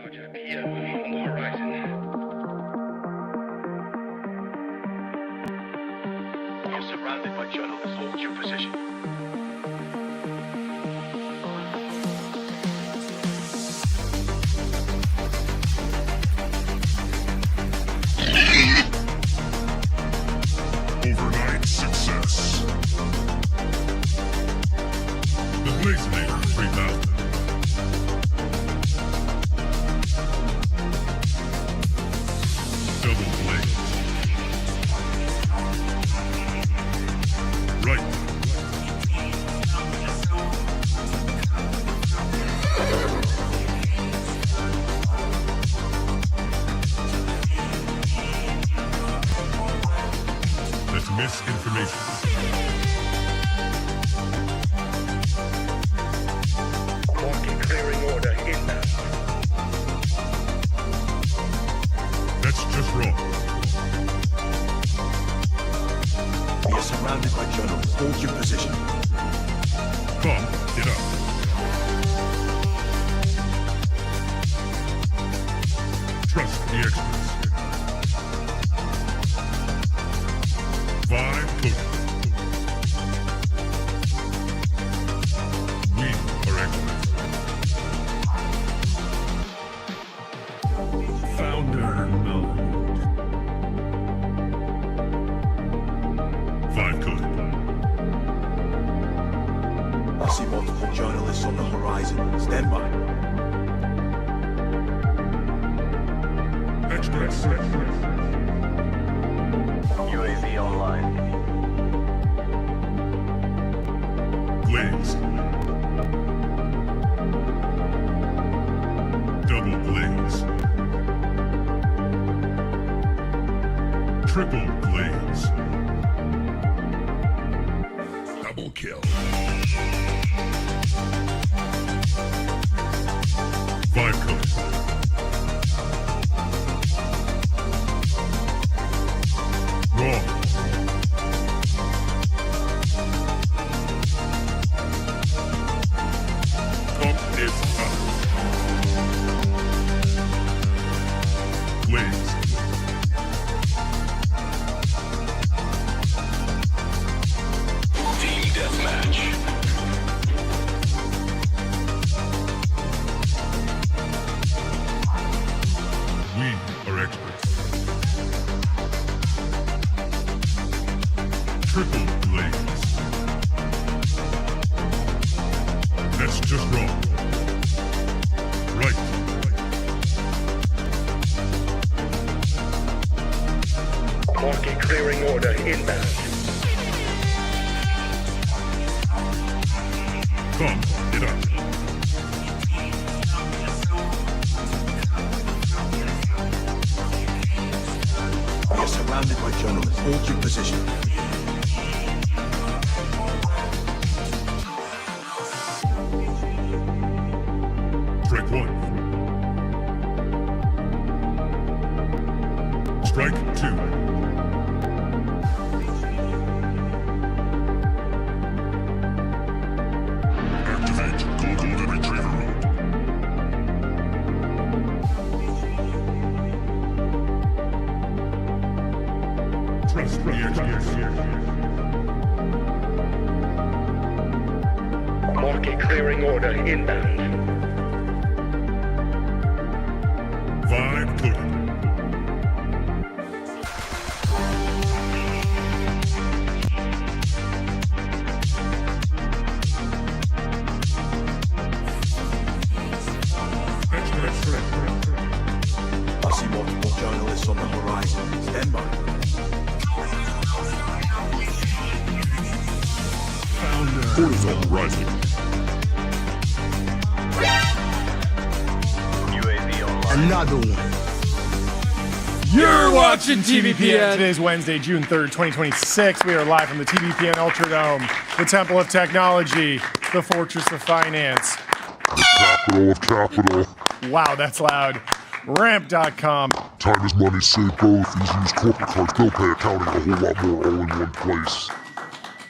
large appear on the horizon. You're surrounded by journalists. Hold your position. Overnight success. The Blazinator 3000. Double blaze. Right. That's misinformation. Market clearing order inbound. That's just wrong. We are surrounded by journalists. Hold your position. Come, get up. Trust the experts. 5 cookies. We are experts. Founder mode. 5 cookies. I see multiple journalists on the horizon. Stand by. Experts. UAV online. Glaze. Double glaze. Triple glaze. Double kill. 5 cookies. Wrong. Pump is up. Glaze. Team deathmatch. We are experts. Triple glaze. That's just wrong. Right. Market clearing order inbound. Come, get up. We are surrounded by journalists. Hold your position. Strike 1. Strike 2. Activate Google and Retriever mode. Trust the experts. Market clearing order inbound. 5 cookies. I see multiple journalists on the horizon. Stand by. Cortisol rising. UAV online. Another one. You're watching TVPN. Today's Wednesday, June 3rd, 2026. We are live from the TVPN Ultradome, the Temple of Technology, the Fortress of Finance. The capital of capital. Wow, that's loud. Ramp.com. Time is money, save both. Easy use corporate cards, bill pay, accounting, a whole lot more all in one place.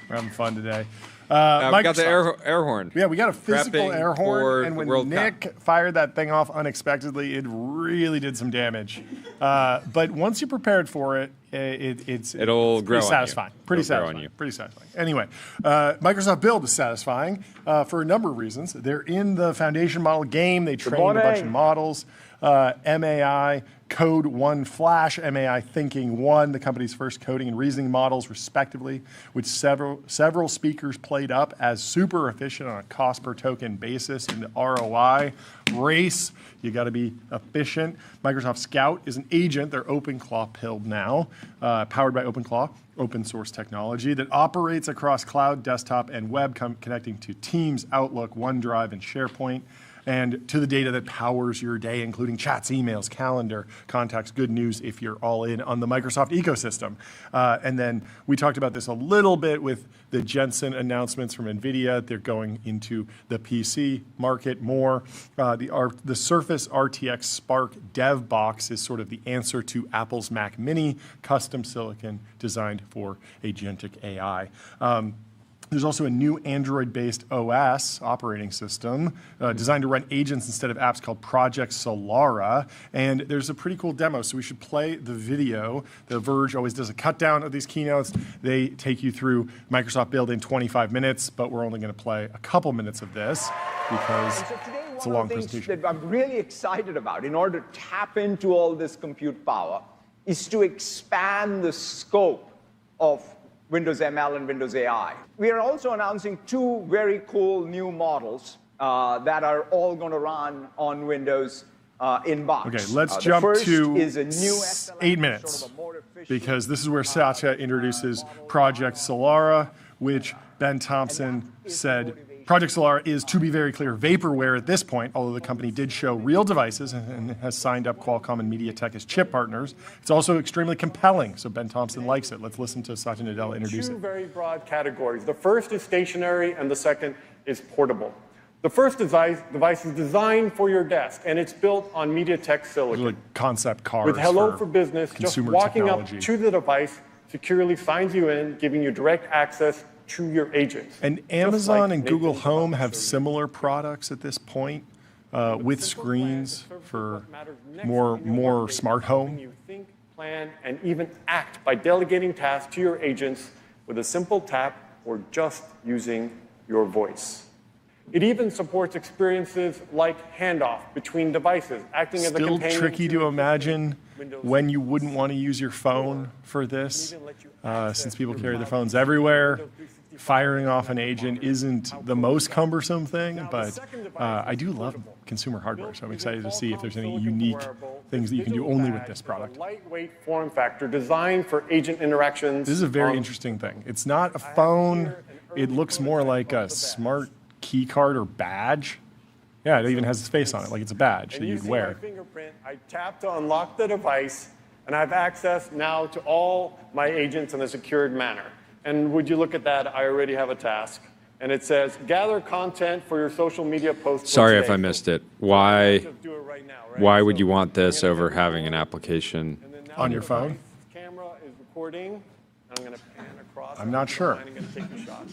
We're having fun today. We got the Microsoft. air horn. Yeah, we got a physical Prepping air horn, for and when World Nick fired that thing off unexpectedly, it really did some damage. But once you're prepared for it, It'll grow pretty on satisfying. you. Pretty It'll grow satisfying. on you. Pretty satisfying. Anyway, Microsoft Build is satisfying for a number of reasons. They're in the foundation model game. They trained a bunch of models. MAI Code 1 Flash, MAI Thinking 1, the company's first coding and reasoning models, respectively, which several speakers played up as super efficient on a cost per token basis in the ROI race. You got to be efficient. Microsoft Scout is an agent. They're OpenClaw pilled now, powered by OpenClaw, open source technology that operates across cloud, desktop, and web, connecting to Teams, Outlook, OneDrive, and SharePoint, and to the data that powers your day, including chats, emails, calendar, contacts, good news if you're all in on the Microsoft ecosystem. And then we talked about this a little bit with the Jensen announcements from NVIDIA. They're going into the PC market more. The Surface RTX Spark Dev Box is sort of the answer to Apple's Mac Mini, custom silicon designed for agentic AI. There's also a new Android-based OS operating system designed to run agents instead of apps called Project Solara. And there's a pretty cool demo, so we should play the video. The Verge always does a cut down of these keynotes. They take you through Microsoft Build in 25 minutes, but we're only going to play a couple minutes of this because it's a long presentation. That I'm really excited about in order to tap into all this compute power is to expand the scope of Windows ML and Windows AI. We are also announcing two very cool new models that are all going to run on Windows in box. Okay, let's jump to 8 minutes, because this is where Satya introduces Project Solara, which Ben Thompson said Project Solara is, to be very clear, vaporware at this point, although the company did show real devices and has signed up Qualcomm and MediaTek as chip partners. It's also extremely compelling, so Ben Thompson likes it. Let's listen to Satya Nadella introduce it. Two very broad categories. The first is stationary, and the second is portable. The first device is designed for your desk, and it's built on MediaTek silicon. Like concept cars with Hello for Business, just walking technology. up to the device securely signs you in, giving you direct access to your agents. And Amazon and Google Home have similar products at this point with screens for more smart home. You think, plan, and even act by delegating tasks to your agents with a simple tap or just using your voice. It even supports experiences like handoff between devices, acting as a companion. Still tricky to imagine when you wouldn't want to use your phone for this, since people carry their phones everywhere. Firing off an agent isn't the most cumbersome thing, but I do love consumer hardware, so I'm excited to see if there's any unique things that you can do only with this product. Lightweight form factor designed for agent interactions. This is a very interesting thing. It's not a phone. It looks more like a smart key card or badge. Yeah, it even has his face on it, like it's a badge that you'd wear. My fingerprint, I tap to unlock the device, and I have access now to all my agents in a secured manner. And would you look at that, I already have a task. And it says, gather content for your social media posts. Sorry if I missed it. Why would you want this over having an application on your phone? Camera is recording. I'm going to pan across. I'm not sure. I'm going to take a shot.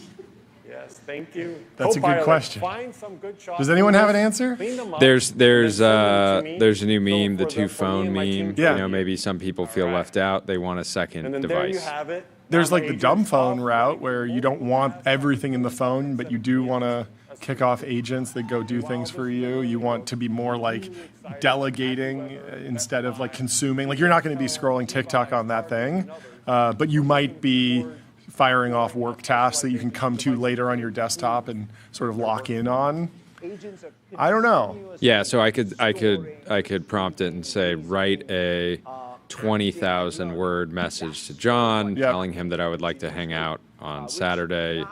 Yes, thank you. That's a good Copilot, question. find some good shots. Does anyone have an answer? There's a new meme, the two phone meme. Yeah. You know, maybe some people feel left out. They want a second And then there you device. have it. There's Now like the agents dumb phone off. route where you don't want everything in the phone, but you do want to kick off agents that go do things for you. You want to be more like delegating instead of like consuming. Like you're not going to be scrolling TikTok on that thing, but you might be firing off work tasks that you can come to later on your desktop and sort of lock in on. I don't know. Yeah, so I could prompt it and say, write a 20,000 word message to John, telling him that I would like to hang out on Saturday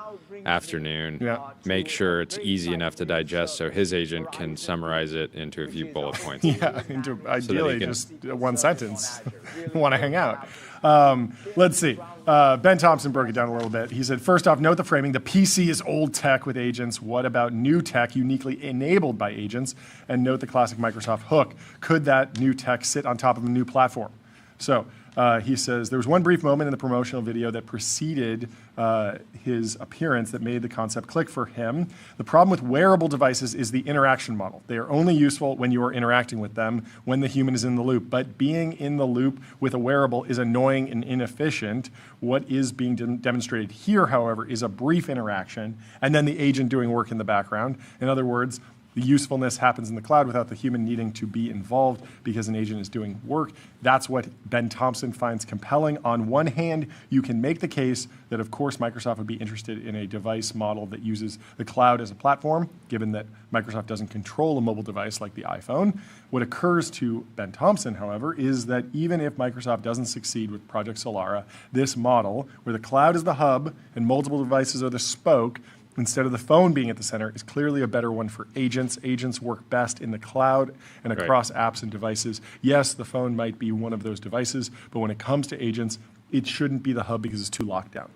afternoon. Yeah. Make sure it's easy enough to digest so his agent can summarize it into a few bullet points. Yeah, into ideally can- just one sentence. Want to hang out. Let's see. Ben Thompson broke it down a little bit. He said, first off, note the framing. The PC is old tech with agents. What about new tech uniquely enabled by agents? And note the classic Microsoft hook. Could that new tech sit on top of a new platform? So He says, there was one brief moment in the promotional video that preceded his appearance that made the concept click for him. The problem with wearable devices is the interaction model. They are only useful when you are interacting with them, when the human is in the loop. But being in the loop with a wearable is annoying and inefficient. What is being demonstrated here, however, is a brief interaction and then the agent doing work in the background. In other words, the usefulness happens in the cloud without the human needing to be involved because an agent is doing work. That's what Ben Thompson finds compelling. On one hand, you can make the case that, of course, Microsoft would be interested in a device model that uses the cloud as a platform, given that Microsoft doesn't control a mobile device like the iPhone. What occurs to Ben Thompson, however, is that even if Microsoft doesn't succeed with Project Solara, this model, where the cloud is the hub and multiple devices are the spoke, instead of the phone being at the center, is clearly a better one for agents. Agents work best in the cloud and across apps and devices. Yes, the phone might be one of those devices, but when it comes to agents, it shouldn't be the hub because it's too locked down.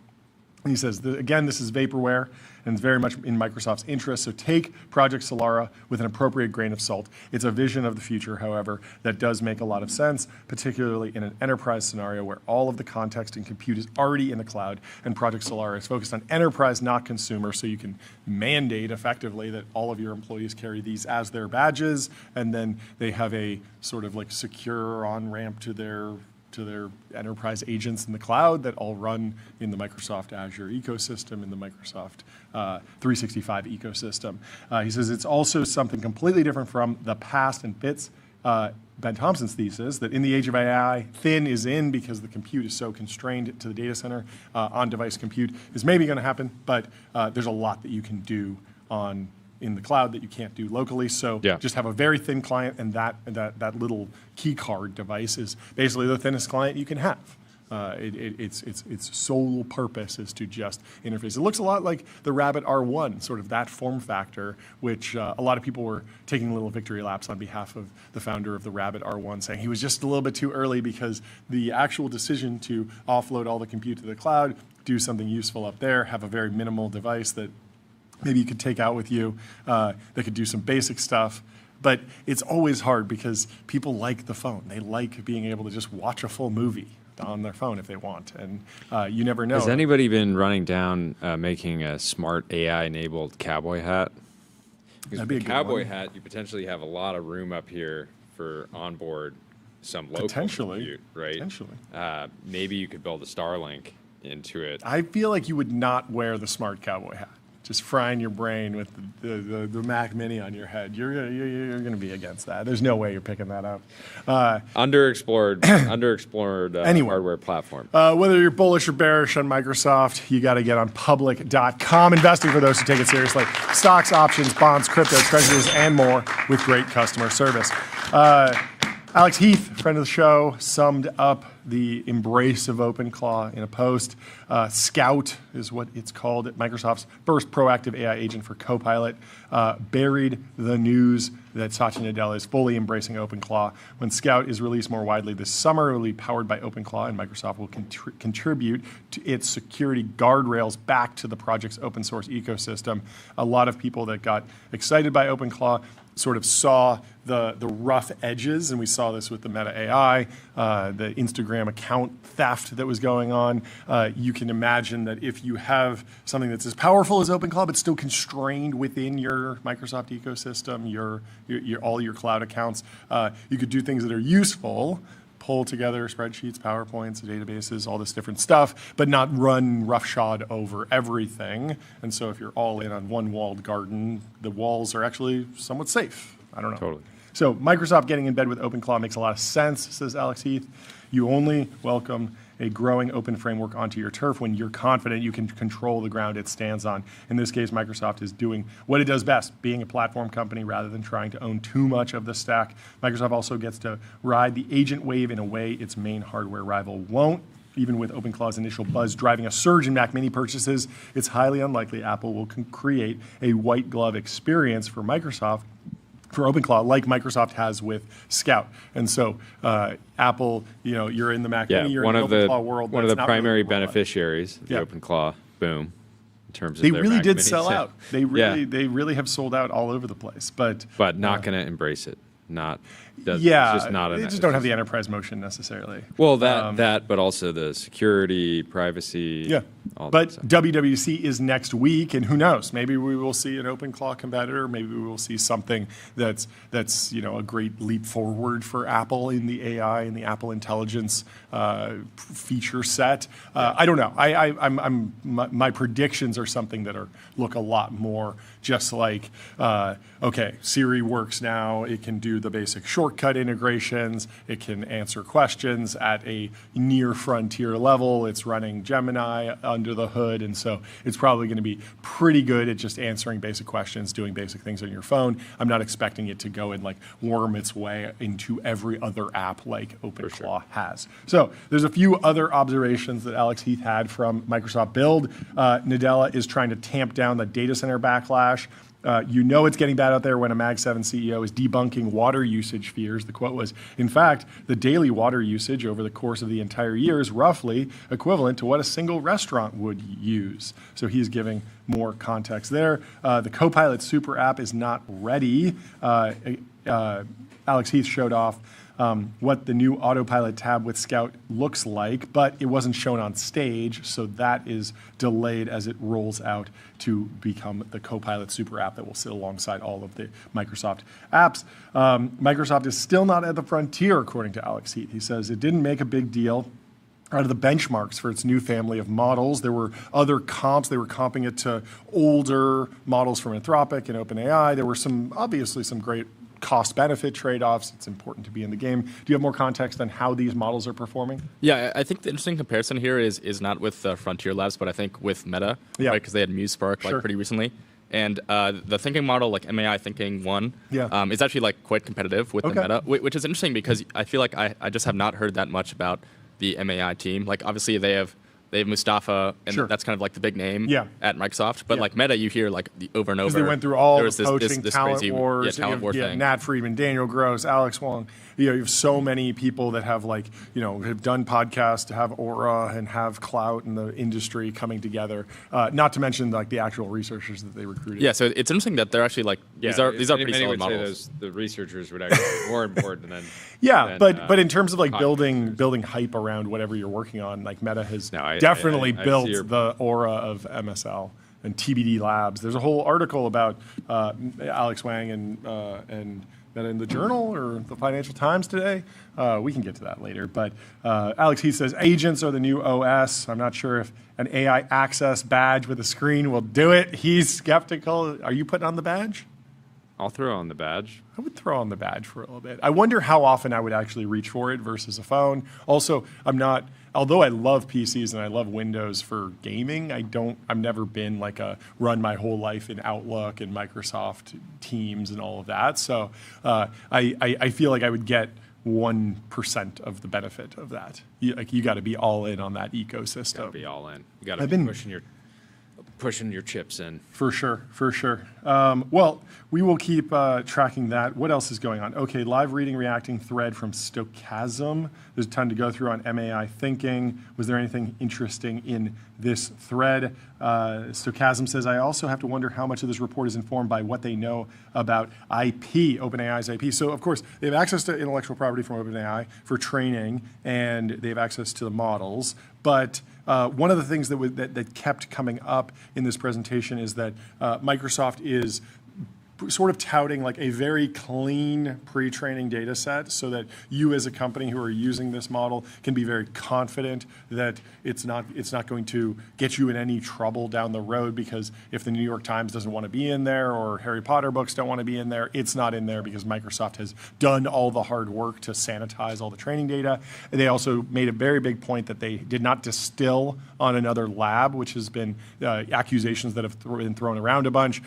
And he says, again, this is vaporware, and it's very much in Microsoft's interest, so take Project Solara with an appropriate grain of salt. It's a vision of the future, however, that does make a lot of sense, particularly in an enterprise scenario where all of the context and compute is already in the cloud, and Project Solara is focused on enterprise, not consumer, so you can mandate effectively that all of your employees carry these as their badges, and then they have a sort of like secure on-ramp to their enterprise agents in the cloud that all run in the Microsoft Azure ecosystem, in the Microsoft 365 ecosystem. He says it's also something completely different from the past and fits Ben Thompson's thesis that in the age of AI, thin is in because the compute is so constrained to the data center. On-device compute is maybe going to happen, but there's a lot that you can do in the cloud that you can't do locally. So just have a very thin client, and that little key card device is basically the thinnest client you can have. Its sole purpose is to just interface. It looks a lot like the Rabbit R1, sort of that form factor, which a lot of people were taking little victory laps on behalf of the founder of the Rabbit R1, saying he was just a little bit too early because the actual decision to offload all the compute to the cloud, do something useful up there, have a very minimal device that maybe you could take out with you, that could do some basic stuff. But it's always hard because people like the phone. They like being able to just watch a full movie on their phone if they want. And you never know. Has anybody been running down making a smart AI-enabled cowboy hat? Because That'd be with a a good cowboy one. hat, you potentially have a lot of room up here for onboard some local compute, right? Potentially. Maybe you could build a Starlink into it. I feel like you would not wear the smart cowboy hat. Just frying your brain with the Mac Mini on your head. You're going to be against that. There's no way you're picking that up. Underexplored hardware platform. Whether you're bullish or bearish on Microsoft, you got to get on public.com. Investing for those who take it seriously. Stocks, options, bonds, crypto, treasuries, and more with great customer service. Alex Heath, friend of the show, summed up the embrace of OpenClaw in a post. Scout is what it's called at Microsoft's first proactive AI agent for Copilot. Buried the news that Satya Nadella is fully embracing OpenClaw. When Scout is released more widely this summer, it will be powered by OpenClaw, and Microsoft will contribute to its security guardrails back to the project's open source ecosystem. A lot of people that got excited by OpenClaw sort of saw the rough edges, and we saw this with the Meta AI, the Instagram account theft that was going on. You can imagine that if you have something that's as powerful as OpenClaw, but still constrained within your Microsoft ecosystem, all your cloud accounts, you could do things that are useful, pull together spreadsheets, PowerPoints, databases, all this different stuff, but not run roughshod over everything. And so if you're all in on one walled garden, the walls are actually somewhat safe. I don't know. Totally. So Microsoft getting in bed with OpenClaw makes a lot of sense, says Alex Heath. You only welcome a growing open framework onto your turf when you're confident you can control the ground it stands on. In this case, Microsoft is doing what it does best, being a platform company rather than trying to own too much of the stack. Microsoft also gets to ride the agent wave in a way its main hardware rival won't. Even with OpenClaw's initial buzz driving a surge in Mac Mini purchases, it's highly unlikely Apple will create a white glove experience for Microsoft for OpenClaw, like Microsoft has with Scout. And so Apple, you're in the Mac Mini, you're in the OpenClaw world. One of the primary beneficiaries of the OpenClaw boom, in terms of they their really Mac did Mini sell sale. out. They really have sold out all over the place. But not going to embrace it. not. They just don't have the enterprise motion necessarily. Well, that, but also the security, privacy. Yeah. All But that stuff. WWDC is next week, and who knows? Maybe we will see an OpenClaw competitor. Maybe we will see something that's a great leap forward for Apple in the AI and the Apple Intelligence feature set. I don't know. My predictions are something that look a lot more just like Siri works now. It can do the basic shortcut integrations. It can answer questions at a near frontier level. It's running Gemini under the hood, and so it's probably going to be pretty good at just answering basic questions, doing basic things on your phone. I'm not expecting it to go and worm its way into every other app like OpenClaw has. So there's a few other observations that Alex Heath had from Microsoft Build. Nadella is trying to tamp down the data center backlash. It's getting bad out there when a Mag 7 CEO is debunking water usage fears. The quote was, in fact, the daily water usage over the course of the entire year is roughly equivalent to what a single restaurant would use. So he's giving more context there. The Copilot Super app is not ready. Alex Heath showed off what the new autopilot tab with Scout looks like, but it wasn't shown on stage, so that is delayed as it rolls out to become the Copilot Super app that will sit alongside all of the Microsoft apps. Microsoft is still not at the frontier, according to Alex Heath. He says it didn't make a big deal out of the benchmarks for its new family of models. There were other comps. They were comping it to older models from Anthropic and OpenAI. There were obviously some great cost-benefit trade-offs. It's important to be in the game. Do you have more context on how these models are performing? Yeah, I think the interesting comparison here is not with Frontier Labs, but I think with Meta, right? Because they had MuseSpark pretty recently. And the thinking model, like MAI Thinking 1, is actually quite competitive with the Meta, which is interesting because I feel like I just have not heard that much about the MAI team. Obviously they have Mustafa, and that's kind of the big name at Microsoft. But Meta, you hear the over and over. They went through all the poaching this talent crazy, wars. talent war thing. Nat Friedman, Daniel Gross, Alex Wong. You have so many people that have have done podcasts, have aura and have clout in the industry coming together. Not to mention the actual researchers that they recruited. Yeah, so it's interesting that they're actually these are pretty solid models. The researchers would actually be more important than. But in terms of building hype around whatever you're working on, Meta has definitely built the aura of MSL and TBD Labs. There's a whole article about Alex Wang and Meta in the Journal or the Financial Times today. We can get to that later. But Alex Heath says agents are the new OS. I'm not sure if an AI access badge with a screen will do it. He's skeptical. Are you putting on the badge? I'll throw on the badge. I would throw on the badge for a little bit. I wonder how often I would actually reach for it versus a phone. Also, although I love PCs and I love Windows for gaming, I've never been run my whole life in Outlook and Microsoft Teams and all of that. So I feel like I would get 1% of the benefit of that. You got to be all in on that ecosystem. Got to be all in. You got to be pushing your chips in. For sure. Well, we will keep tracking that. What else is going on? Okay, live reading reacting thread from Stochasm. There's a ton to go through on MAI thinking. Was there anything interesting in this thread? Stochasm says, I also have to wonder how much of this report is informed by what they know about IP, OpenAI's IP. So, of course, they have access to intellectual property from OpenAI for training, and they have access to the models. But one of the things that kept coming up in this presentation is that Microsoft is sort of touting a very clean pre-training data set so that you as a company who are using this model can be very confident that it's not going to get you in any trouble down the road, because if the New York Times doesn't want to be in there or Harry Potter books don't want to be in there, it's not in there because Microsoft has done all the hard work to sanitize all the training data. And they also made a very big point that they did not distill on another lab, which has been accusations that have been thrown around a bunch.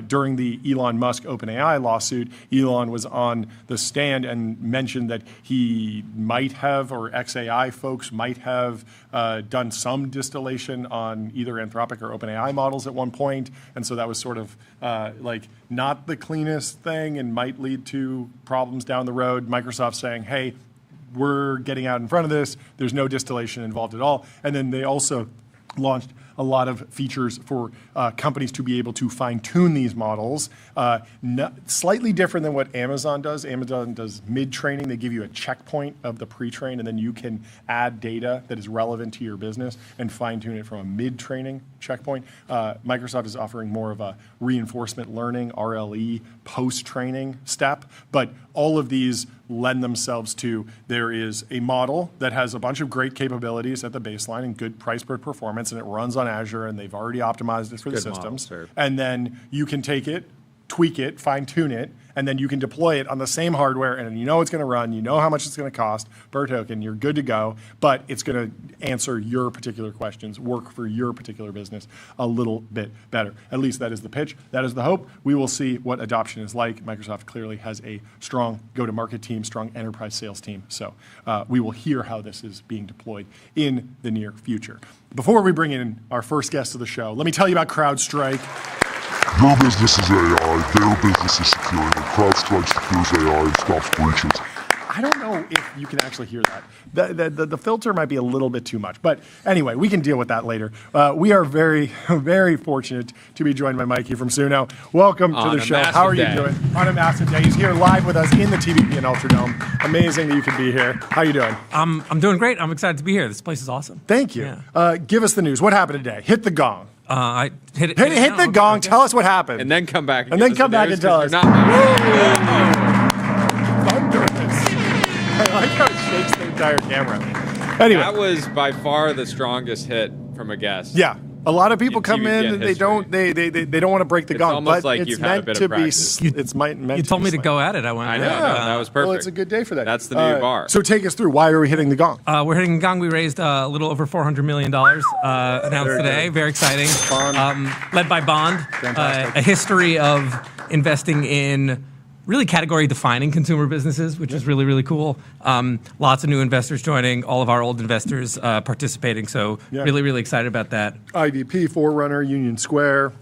During the Elon Musk OpenAI lawsuit, Elon was on the stand and mentioned that he might have, or XAI folks might have, done some distillation on either Anthropic or OpenAI models at one point. And so that was sort of not the cleanest thing and might lead to problems down the road. Microsoft saying, hey, we're getting out in front of this. There's no distillation involved at all. And then they also launched a lot of features for companies to be able to fine-tune these models. Slightly different than what Amazon does. Amazon does mid-training. They give you a checkpoint of the pre-train, and then you can add data that is relevant to your business and fine-tune it from a mid-training checkpoint. Microsoft is offering more of a reinforcement learning, RLE, post-training step, but all of these lend themselves to there is a model that has a bunch of great capabilities at the baseline and good price per performance, and it runs on Azure, and they've already optimized it for the systems. And then you can take it, tweak it, fine-tune it, and then you can deploy it on the same hardware, and you know it's going to run, you know how much it's going to cost per token, you're good to go, but it's going to answer your particular questions, work for your particular business a little bit better. At least that is the pitch. That is the hope. We will see what adoption is like. Microsoft clearly has a strong go-to-market team, strong enterprise sales team, so we will hear how this is being deployed in the near future. Before we bring in our first guest of the show, let me tell you about CrowdStrike. Your business is AI, their business is security. CrowdStrike secures AI and stops breaches. I don't know if you can actually hear that. The filter might be a little bit too much. But anyway, we can deal with that later. We are very, very fortunate to be joined by Mikey from Suno. Welcome to the show. How are you doing? On a massive day. He's here live with us in the TVP in Ultradome. Amazing that you can be here. How are you doing? I'm doing great. I'm excited to be here. This place is awesome. Thank you. Yeah. Give us the news. What happened today? Hit the gong. I hit the gong. Okay. Tell us what happened. And then come back. And then come back and tell us. I like how it shakes the entire camera. Anyway. That was by far the strongest hit from a guest. Yeah. A lot of people come in and they don't want to break the gong, almost but like it's you've had a meant bit to of practice. You told me to go at it. I went. I know. That was perfect. Well, it's a good day for that. That's the new bar. So take us through. Why are we hitting the gong? We're hitting the gong. We raised a little over $400 million announced today. Very exciting. Led by Bond. A history of investing in really category-defining consumer businesses, which is really, really cool. Lots of new investors joining, all of our old investors participating, so really, really excited about that. IVP, Forerunner, Union Square,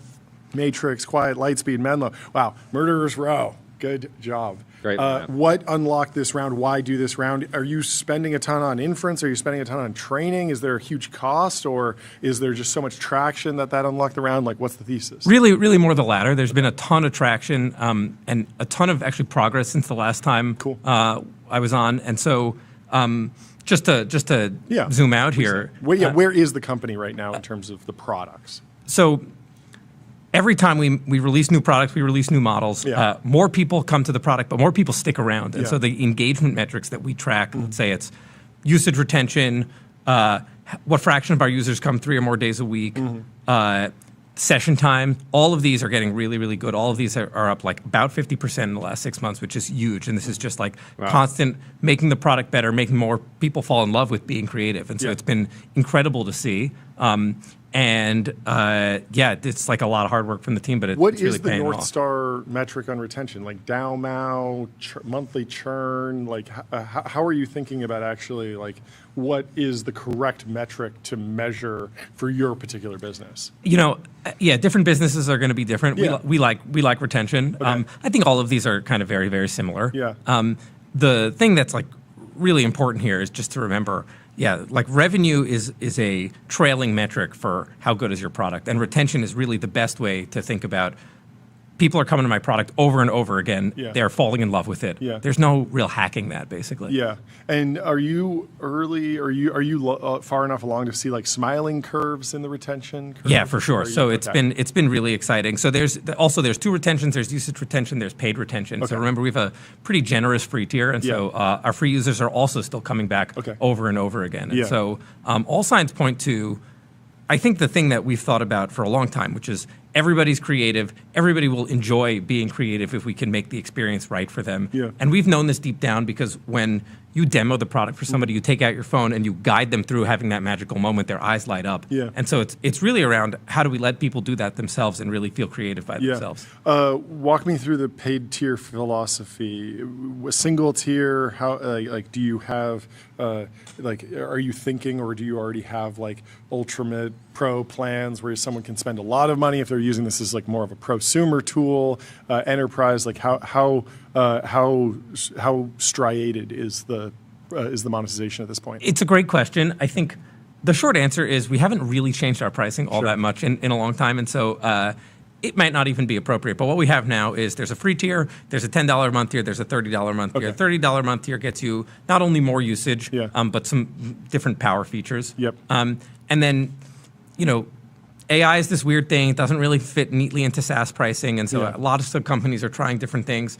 Matrix, Quiet, Lightspeed, Menlo. Wow, Murderer's Row. Good job. Great. What unlocked this round? Why do this round? Are you spending a ton on inference? Are you spending a ton on training? Is there a huge cost, or is there just so much traction that unlocked the round? Like, what's the thesis? Really, really more the latter. There's been a ton of traction and a ton of actually progress since the last time I was on. And so just to zoom out here. Where is the company right now in terms of the products? So every time we release new products, we release new models, more people come to the product, but more people stick around. And so the engagement metrics that we track, let's say it's usage retention, what fraction of our users come 3 or more days a week, session time, all of these are getting really, really good. All of these are up like about 50% in the last 6 months, which is huge. And this is just like constant making the product better, making more people fall in love with being creative. And so it's been incredible to see. It's like a lot of hard work from the team, but it's really paying off. What is the North Star metric on retention? Like DAU, monthly churn? Like how are you thinking about actually like what is the correct metric to measure for your particular business? Different businesses are going to be different. Yeah. We like retention. Okay. I think all of these are kind of very, very similar. Yeah. The thing that's like really important here is just to remember, like revenue is a trailing metric for how good is your product, and retention is really the best way to think about. People are coming to my product over and over again. Yeah. They're falling in love with it. Yeah. There's no real hacking that, basically. Yeah. And are you early? Are you far enough along to see like smiling curves in the retention curve? Yeah, for sure. So it's been really exciting. So there's two retentions. There's usage retention. There's paid retention. Okay. So remember, we have a pretty generous free tier, and so our free users are also still coming back over and over again. And so all signs point to, I think, the thing that we've thought about for a long time, which is everybody's creative. Everybody will enjoy being creative if we can make the experience right for them. Yeah. And we've known this deep down because when you demo the product for somebody, you take out your phone and you guide them through having that magical moment, their eyes light up. Yeah. And so it's really around how do we let people do that themselves and really feel creative by themselves. Walk me through the paid tier philosophy. A single tier, how do you have are you thinking, or do you already have like Ultimate Pro plans where someone can spend a lot of money if they're using this as like more of a prosumer tool, enterprise? Like how striated is the monetization at this point? It's a great question. I think The short answer is we haven't really changed our pricing all that much in a long time, and so it might not even be appropriate. But what we have now is there's a free tier, there's a $10 a month tier, there's a $30 a month tier. $30 a month tier gets you not only more usage, but some different power features. And then, AI is this weird thing. It doesn't really fit neatly into SaaS pricing, and so a lot of companies are trying different things.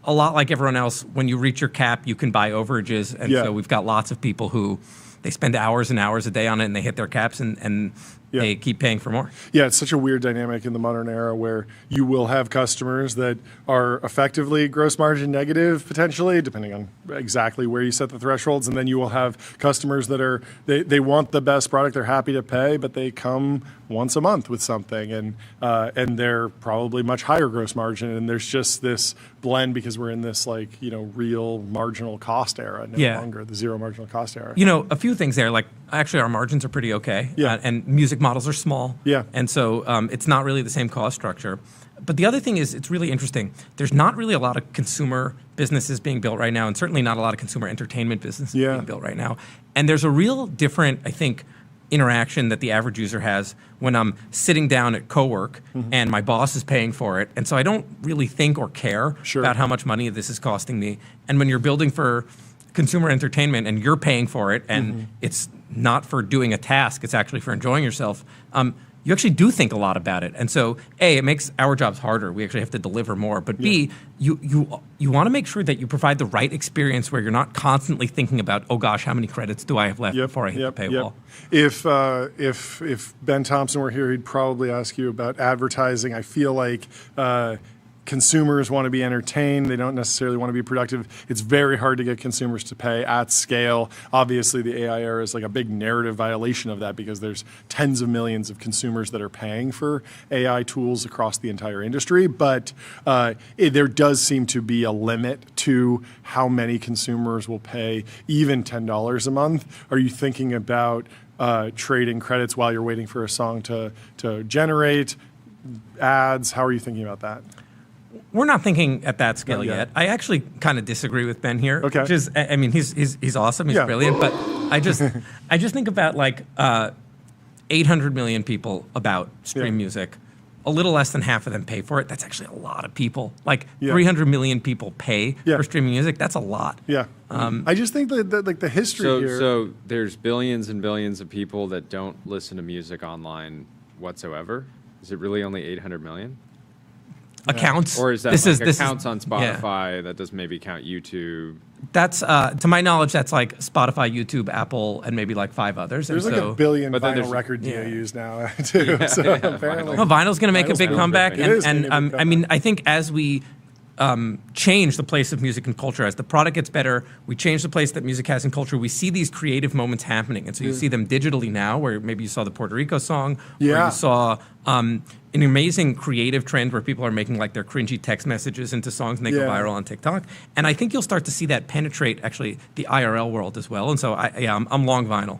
A lot like everyone else, when you reach your cap, you can buy overages, and so we've got lots of people who they spend hours and hours a day on it, and they hit their caps, and they keep paying for more. Yeah, it's such a weird dynamic in the modern era where you will have customers that are effectively gross margin negative, potentially, depending on exactly where you set the thresholds, and then you will have customers that are, they want the best product, they're happy to pay, but they come once a month with something, and they're probably much higher gross margin, and there's just this blend because we're in this real marginal cost era, no longer the zero marginal cost era. A few things there, like actually our margins are pretty okay, and music models are small, and so it's not really the same cost structure. But the other thing is, it's really interesting. There's not really a lot of consumer businesses being built right now, and certainly not a lot of consumer entertainment businesses being built right now. And there's a real different, I think, interaction that the average user has when I'm sitting down at co-work and my boss is paying for it. And so I don't really think or care about how much money this is costing me. And when you're building for consumer entertainment and you're paying for it and it's not for doing a task, it's actually for enjoying yourself, you actually do think a lot about it. And so, A, it makes our jobs harder. We actually have to deliver more. But B, you want to make sure that you provide the right experience where you're not constantly thinking about, oh gosh, how many credits do I have left before I hit the paywall? If Ben Thompson were here, he'd probably ask you about advertising. I feel like consumers want to be entertained. They don't necessarily want to be productive. It's very hard to get consumers to pay at scale. Obviously, the AI era is like a big narrative violation of that because there's tens of millions of consumers that are paying for AI tools across the entire industry. But there does seem to be a limit to how many consumers will pay even $10 a month. Are you thinking about trading credits while you're waiting for a song to generate ads? How are you thinking about that? We're not thinking at that scale yet. I actually kind of disagree with Ben here. Okay. Which is, I mean, he's awesome. He's brilliant. But I just think about like 800 million people about stream music. A little less than half of them pay for it. That's actually a lot of people. Like 300 million people pay for streaming music. That's a lot. I just think that like the history here. So there's billions and billions of people that don't listen to music online whatsoever. Is it really only 800 million? Accounts, or is that accounts on Spotify? That doesn't maybe count YouTube. That's to my knowledge, that's like Spotify, YouTube, Apple, and maybe like 5 others. There's and like a billion vinyl record DAUs now too. So apparently, vinyl's going to make a big comeback, I mean, I think as we change the place of music and culture, as the product gets better, we change the place that music has in culture. We see these creative moments happening, and so you see them digitally now, where maybe you saw the Puerto Rico song, where you saw an amazing creative trend where people are making like their cringy text messages into songs and they go viral on TikTok. And I think you'll start to see that penetrate actually the IRL world as well. And so I'm long vinyl.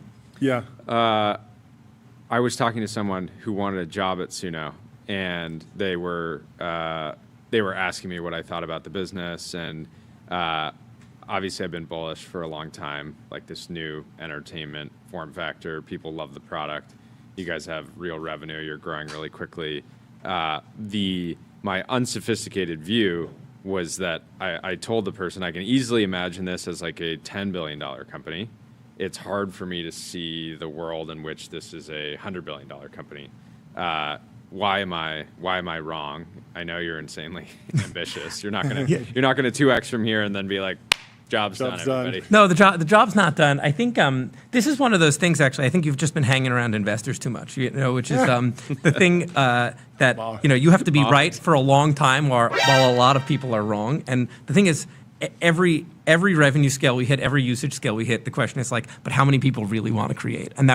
I was talking to someone who wanted a job at Suno, and they were asking me what I thought about the business, and obviously I've been bullish for a long time, like this new entertainment form factor. People love the product. You guys have real revenue. You're growing really quickly. My unsophisticated view was that I told the person I can easily imagine this as like a $10 billion company. It's hard for me to see the world in which this is a $100 billion company. Why am I wrong? I know you're insanely ambitious. You're not gonna 2x from here and then be like, job's done, everybody. No, the job's not done. I think this is one of those things. Actually, I think you've just been hanging around investors too much. Which is the thing that you have to be right for a long time, while a lot of people are wrong. And the thing is, every revenue scale we hit, every usage scale we hit, the question is like, but how many people really want to create? And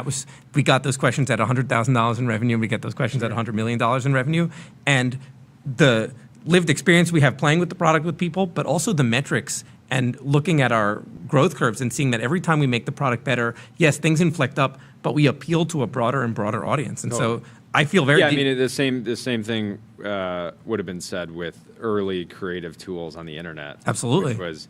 we got those questions at $100,000 in revenue, and we get those questions at $100 million in revenue. And the lived experience we have playing with the product with people, but also the metrics and looking at our growth curves and seeing that every time we make the product better, yes, things inflect up, but we appeal to a broader and broader audience. And so I feel very... I mean, the same thing would have been said with early creative tools on the internet. Absolutely. Which was,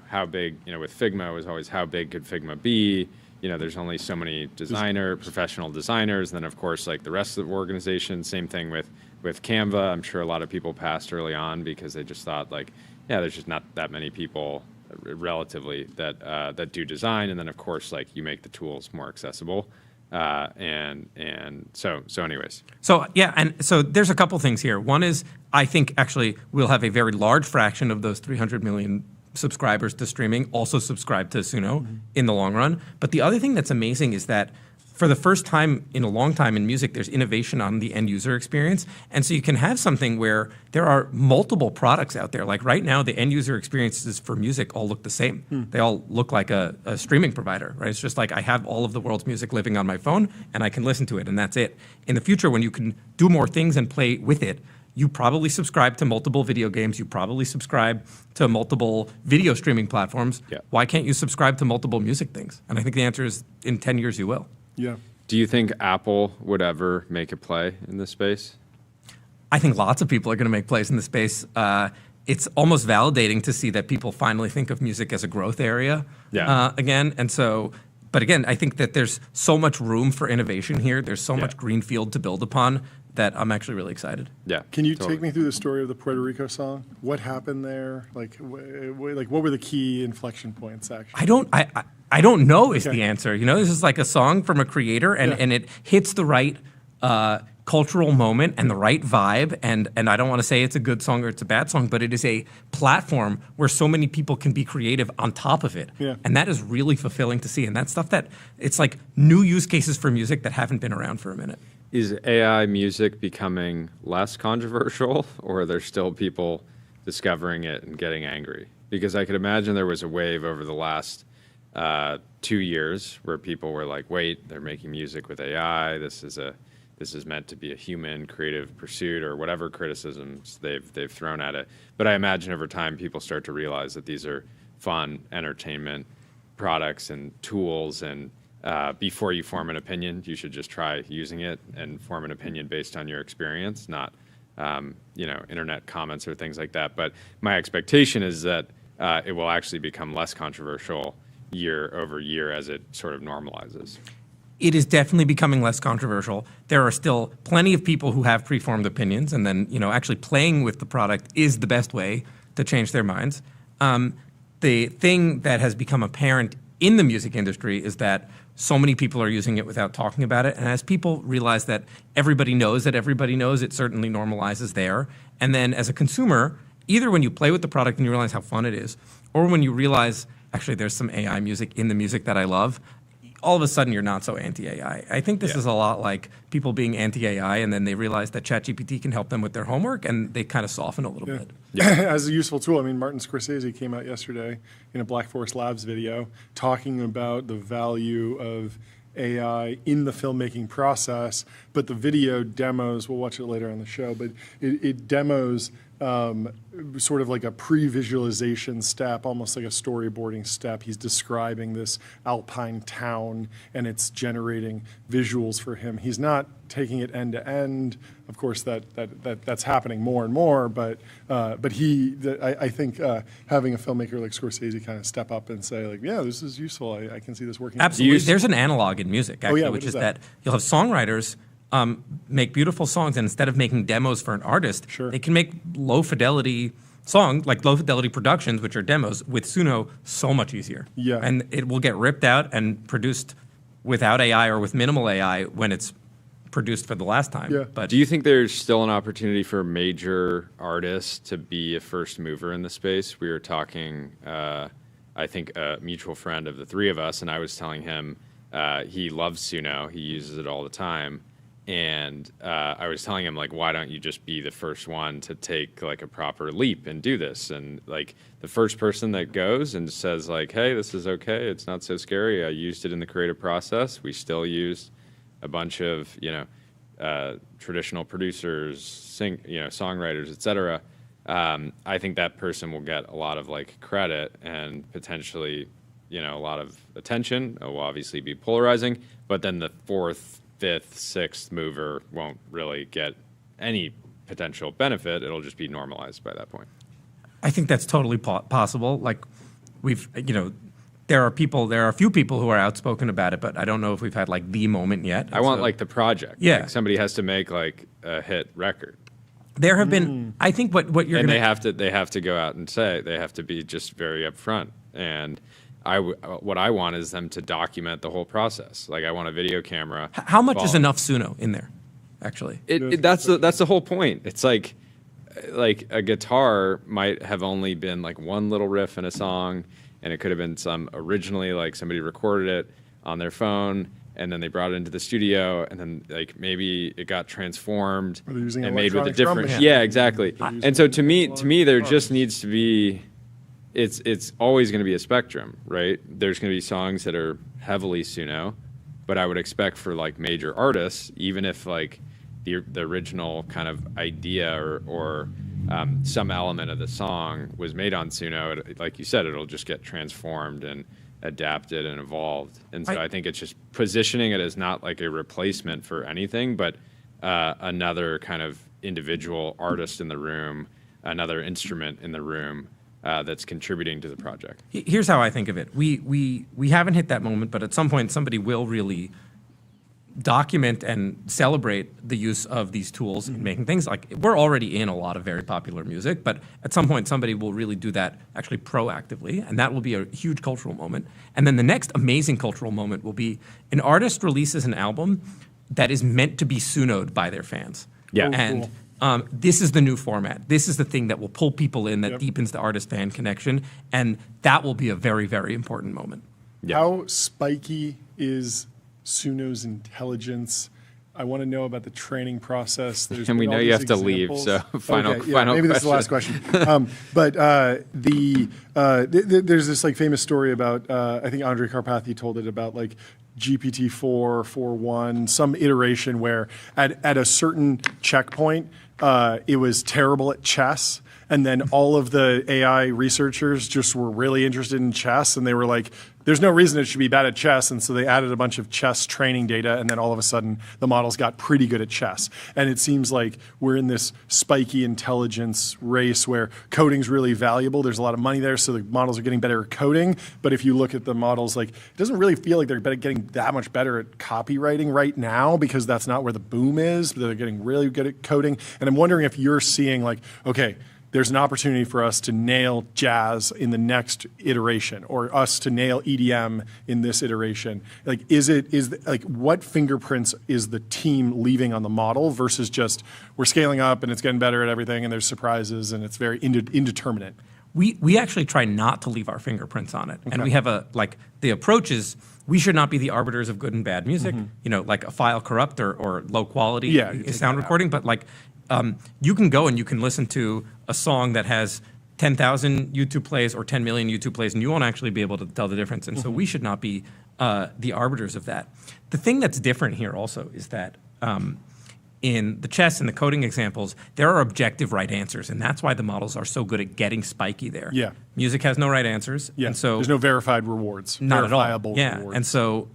how big, with Figma, was always how big could Figma be? there's only so many professional designers. And then, of course, like the rest of the organization, same thing with Canva. I'm sure a lot of people passed early on because they just thought like, yeah, there's just not that many people relatively that do design. And then, of course, like you make the tools more accessible. And so anyways. So, yeah, and so there's a couple things here. One is, I think actually we'll have a very large fraction of those 300 million subscribers to streaming also subscribe to Suno in the long run. But the other thing that's amazing is that for the first time in a long time in music, there's innovation on the end user experience. And so you can have something where there are multiple products out there. Like right now, the end user experiences for music all look the same. They all look like a streaming provider, right? It's just like I have all of the world's music living on my phone and I can listen to it and that's it. In the future, when you can do more things and play with it, you probably subscribe to multiple video games. You probably subscribe to multiple video streaming platforms. Yeah. Why can't you subscribe to multiple music things? And I think the answer is in 10 years you will. Yeah. Do you think Apple would ever make a play in this space? I think lots of people are going to make plays in the space. It's almost validating to see that people finally think of music as a growth area again. And so, but again, I think that there's so much room for innovation here. There's so much greenfield to build upon that I'm actually really excited. Yeah. Can you take me through the story of the Puerto Rico song? What happened there? Like what were the key inflection points? Actually, I don't know is the answer. This is like a song from a creator, and it hits the right cultural moment and the right vibe. And I don't want to say it's a good song or it's a bad song, but it is a platform where so many people can be creative on top of it. Yeah. And that is really fulfilling to see. And that's stuff that it's like new use cases for music that haven't been around for a minute. Is AI music becoming less controversial, or are there still people discovering it and getting angry? Because I could imagine there was a wave over the last 2 years where people were like, wait, they're making music with AI. This is meant to be a human creative pursuit, or whatever criticisms they've thrown at it. But I imagine over time people start to realize that these are fun entertainment products and tools, and before you form an opinion, you should just try using it and form an opinion based on your experience, not internet comments or things like that. But my expectation is that it will actually become less controversial year over year as it sort of normalizes. It is definitely becoming less controversial. There are still plenty of people who have preformed opinions, and then actually playing with the product is the best way to change their minds. The thing that has become apparent in the music industry is that so many people are using it without talking about it. And as people realize that everybody knows, it certainly normalizes there. And then as a consumer, either when you play with the product and you realize how fun it is, or when you realize, actually, there's some AI music in the music that I love, all of a sudden you're not so anti-AI. I think this is a lot like people being anti-AI and then they realize that ChatGPT can help them with their homework and they kind of soften a little bit. Yeah. As a useful tool, I mean, Martin Scorsese came out yesterday in a Black Forest Labs video talking about the value of AI in the filmmaking process, but the video demos, we'll watch it later on the show, but it demos sort of like a pre-visualization step, almost like a storyboarding step. He's describing this alpine town and it's generating visuals for him. He's not taking it end to end. Of course, that's happening more and more, but I think having a filmmaker like Scorsese kind of step up and say like, yeah, this is useful. I can see this working. Absolutely. There's an analog in music, actually, which is that you'll have songwriters make beautiful songs, and instead of making demos for an artist, they can make low-fidelity songs, like low-fidelity productions, which are demos, with Suno so much easier. Yeah. And it will get ripped out and produced without AI or with minimal AI when it's produced for the last time. Yeah. But do you think there's still an opportunity for major artists to be a first mover in the space? We were talking, I think, a mutual friend of the three of us, and I was telling him he loves Suno. He uses it all the time. And I was telling him, like, why don't you just be the first one to take, like, a proper leap and do this? And, like, the first person that goes and says, like, hey, this is okay. It's not so scary. I used it in the creative process. We still used a bunch of, traditional producers, songwriters, et cetera. I think that person will get a lot of, like, credit and potentially, a lot of attention. It will obviously be polarizing. But then the fourth, fifth, sixth mover won't really get any potential benefit. It'll just be normalized by that point. I think that's totally possible. Like, there are a few people who are outspoken about it, but I don't know if we've had like the moment yet. I want like the project. Yeah. Like somebody has to make like a hit record. There have been, I think what you're and gonna... they have to go out and say, they have to be just very upfront. And what I want is them to document the whole process. Like I want a video camera. How much is enough Suno in there, actually? That's the whole point. It's like a guitar might have only been like one little riff in a song, and it could have been some originally like somebody recorded it on their phone, and then they brought it into the studio, and then like maybe it got transformed and made with a different. Yeah, exactly. And so to me, there just needs to be. It's always going to be a spectrum, right? There's going to be songs that are heavily Suno, but I would expect for like major artists, even if like the original kind of idea or some element of the song was made on Suno, like you said, it'll just get transformed and adapted and evolved. And so I think it's just positioning it as not like a replacement for anything, but another kind of individual artist in the room, another instrument in the room that's contributing to the project. Here's how I think of it. We haven't hit that moment, but at some point somebody will really document and celebrate the use of these tools in making things. Like we're already in a lot of very popular music, but at some point somebody will really do that actually proactively, and that will be a huge cultural moment. And then the next amazing cultural moment will be an artist releases an album that is meant to be Suno'd by their fans. Yeah. And this is the new format. This is the thing that will pull people in, that deepens the artist-fan connection, and that will be a very, very important moment. Yep. How spiky is Suno's intelligence? I want to know about the training process. And we know you have to leave, so final maybe question. this is the last question. There's this like famous story about, I think Andre Karpathy told it about like GPT-4, 4.1, some iteration where at a certain checkpoint, it was terrible at chess. And then all of the AI researchers just were really interested in chess, and they were like, there's no reason it should be bad at chess. And so they added a bunch of chess training data, and then all of a sudden the models got pretty good at chess. And it seems like we're in this spiky intelligence race where coding's really valuable. There's a lot of money there, so the models are getting better at coding. But if you look at the models, like, it doesn't really feel like they're getting that much better at copywriting right now, because that's not where the boom is. They're getting really good at coding. And I'm wondering if you're seeing like, okay, there's an opportunity for us to nail jazz in the next iteration, or us to nail EDM in this iteration. Like, what fingerprints is the team leaving on the model versus just we're scaling up and it's getting better at everything and there's surprises and it's very indeterminate? We actually try not to leave our fingerprints on it. Okay. And we have the approach is we should not be the arbiters of good and bad music, like a file corrupt or low quality sound recording, but like, you can go and you can listen to a song that has 10,000 YouTube plays or 10 million YouTube plays, and you won't actually be able to tell the difference. And so we should not be the arbiters of that. The thing that's different here also is that in the chess and the coding examples, there are objective right answers, and that's why the models are so good at getting spiky there. Yeah. Music has no right answers. Yeah. And so there's no verified rewards. Not verifiable at all. Yeah. rewards. And so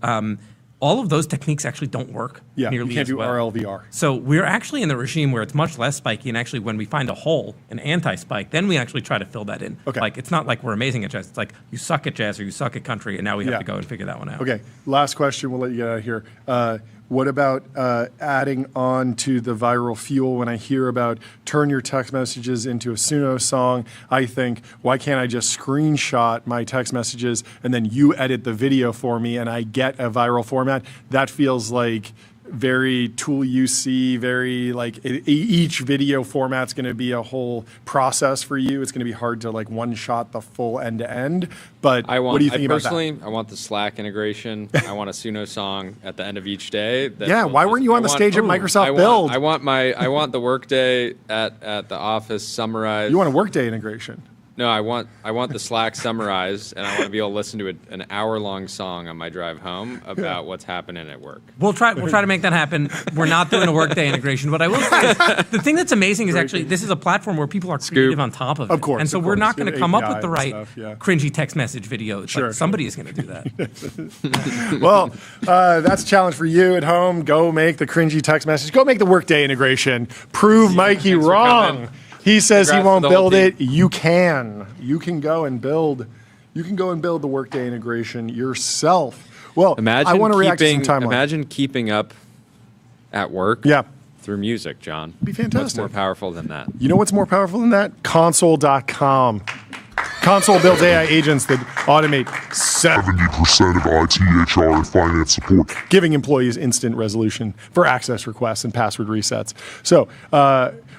all of those techniques actually don't work nearly you can't do well. RLVR. So we're actually in the regime where it's much less spiky, and actually when we find a hole, an anti-spike, then we actually try to fill that in. Okay. Like, it's not like we're amazing at jazz. It's like you suck at jazz or you suck at country, and now we have to go and figure that one out. Okay, last question. We'll let you get out of here. What about adding on to the viral fuel? When I hear about turn your text messages into a Suno song, I think, why can't I just screenshot my text messages and then you edit the video for me and I get a viral format? That feels like very tool UC, very like each video format's going to be a whole process for you. It's going to be hard to like one shot the full end to end. But what do you think about that? I want the Slack integration. I want a Suno song at the end of each day. Why weren't you on the stage at Microsoft Build? I want the Workday at the office summarized. You want a Workday integration? No, I want the Slack summarized, and I want to be able to listen to an hour-long song on my drive home about what's happening at work. We'll try to make that happen. We're not doing a Workday integration, but I will say the thing that's amazing is actually this is a platform where people are creative on top of it. Of course. And so we're not going to come up with the right stuff, cringy text message video. It's like somebody is going to do that. Well, that's a challenge for you at home. Go make the cringy text message. Go make the Workday integration. Prove Mikey wrong. He says he won't build it. You can. You can go and build You can go and build the Workday integration yourself. Well, imagine I want to react to some timeline. Imagine keeping up at work through music, John. Be fantastic. What's more powerful than that? You know what's more powerful than that? Console.com. Console builds AI agents that automate 70% of IT, HR, and finance support, giving employees instant resolution for access requests and password resets. So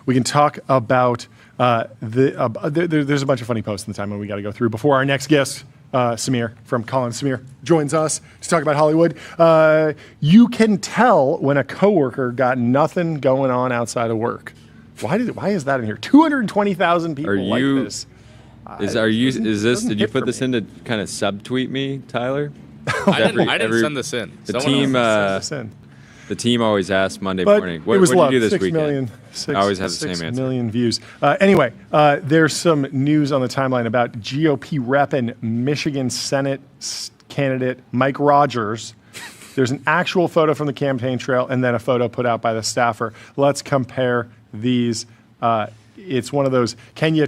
we can talk about there's a bunch of funny posts in the timeline we got to go through before our next guest, Samir from Colin and Samir, joins us to talk about Hollywood. You can tell when a coworker got nothing going on outside of work. Why is that in here? 220,000 people like this. Did you put this in to kind of subtweet me, Tyler? I didn't send this in. The team always asks Monday but morning, what did you do this 6 weekend? Million, I always have the same answer. 6 million views. Anyway, there's some news on the timeline about GOP rep and Michigan Senate candidate Mike Rogers. There's an actual photo from the campaign trail and then a photo put out by the staffer. Let's compare these. It's one of those, can you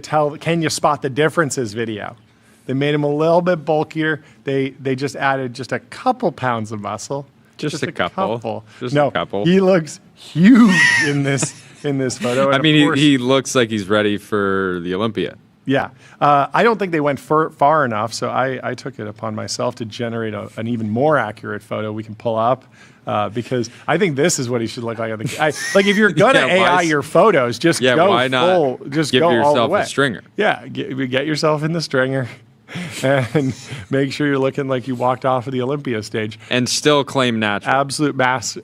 spot the differences video. They made him a little bit bulkier. They just added just a couple pounds of muscle. Just a couple. A couple. He looks huge in this photo. I mean, he looks like he's ready for the Olympia. Yeah. I don't think they went far enough, so I took it upon myself to generate an even more accurate photo we can pull up. Because I think this is what he should look like. Like if you're gonna AI your photos, just go why not full, just give go all the yourself way. A stringer. Yeah, get yourself in the stringer, and make sure you're looking like you walked off of the Olympia stage, and still claim natural. Absolute mass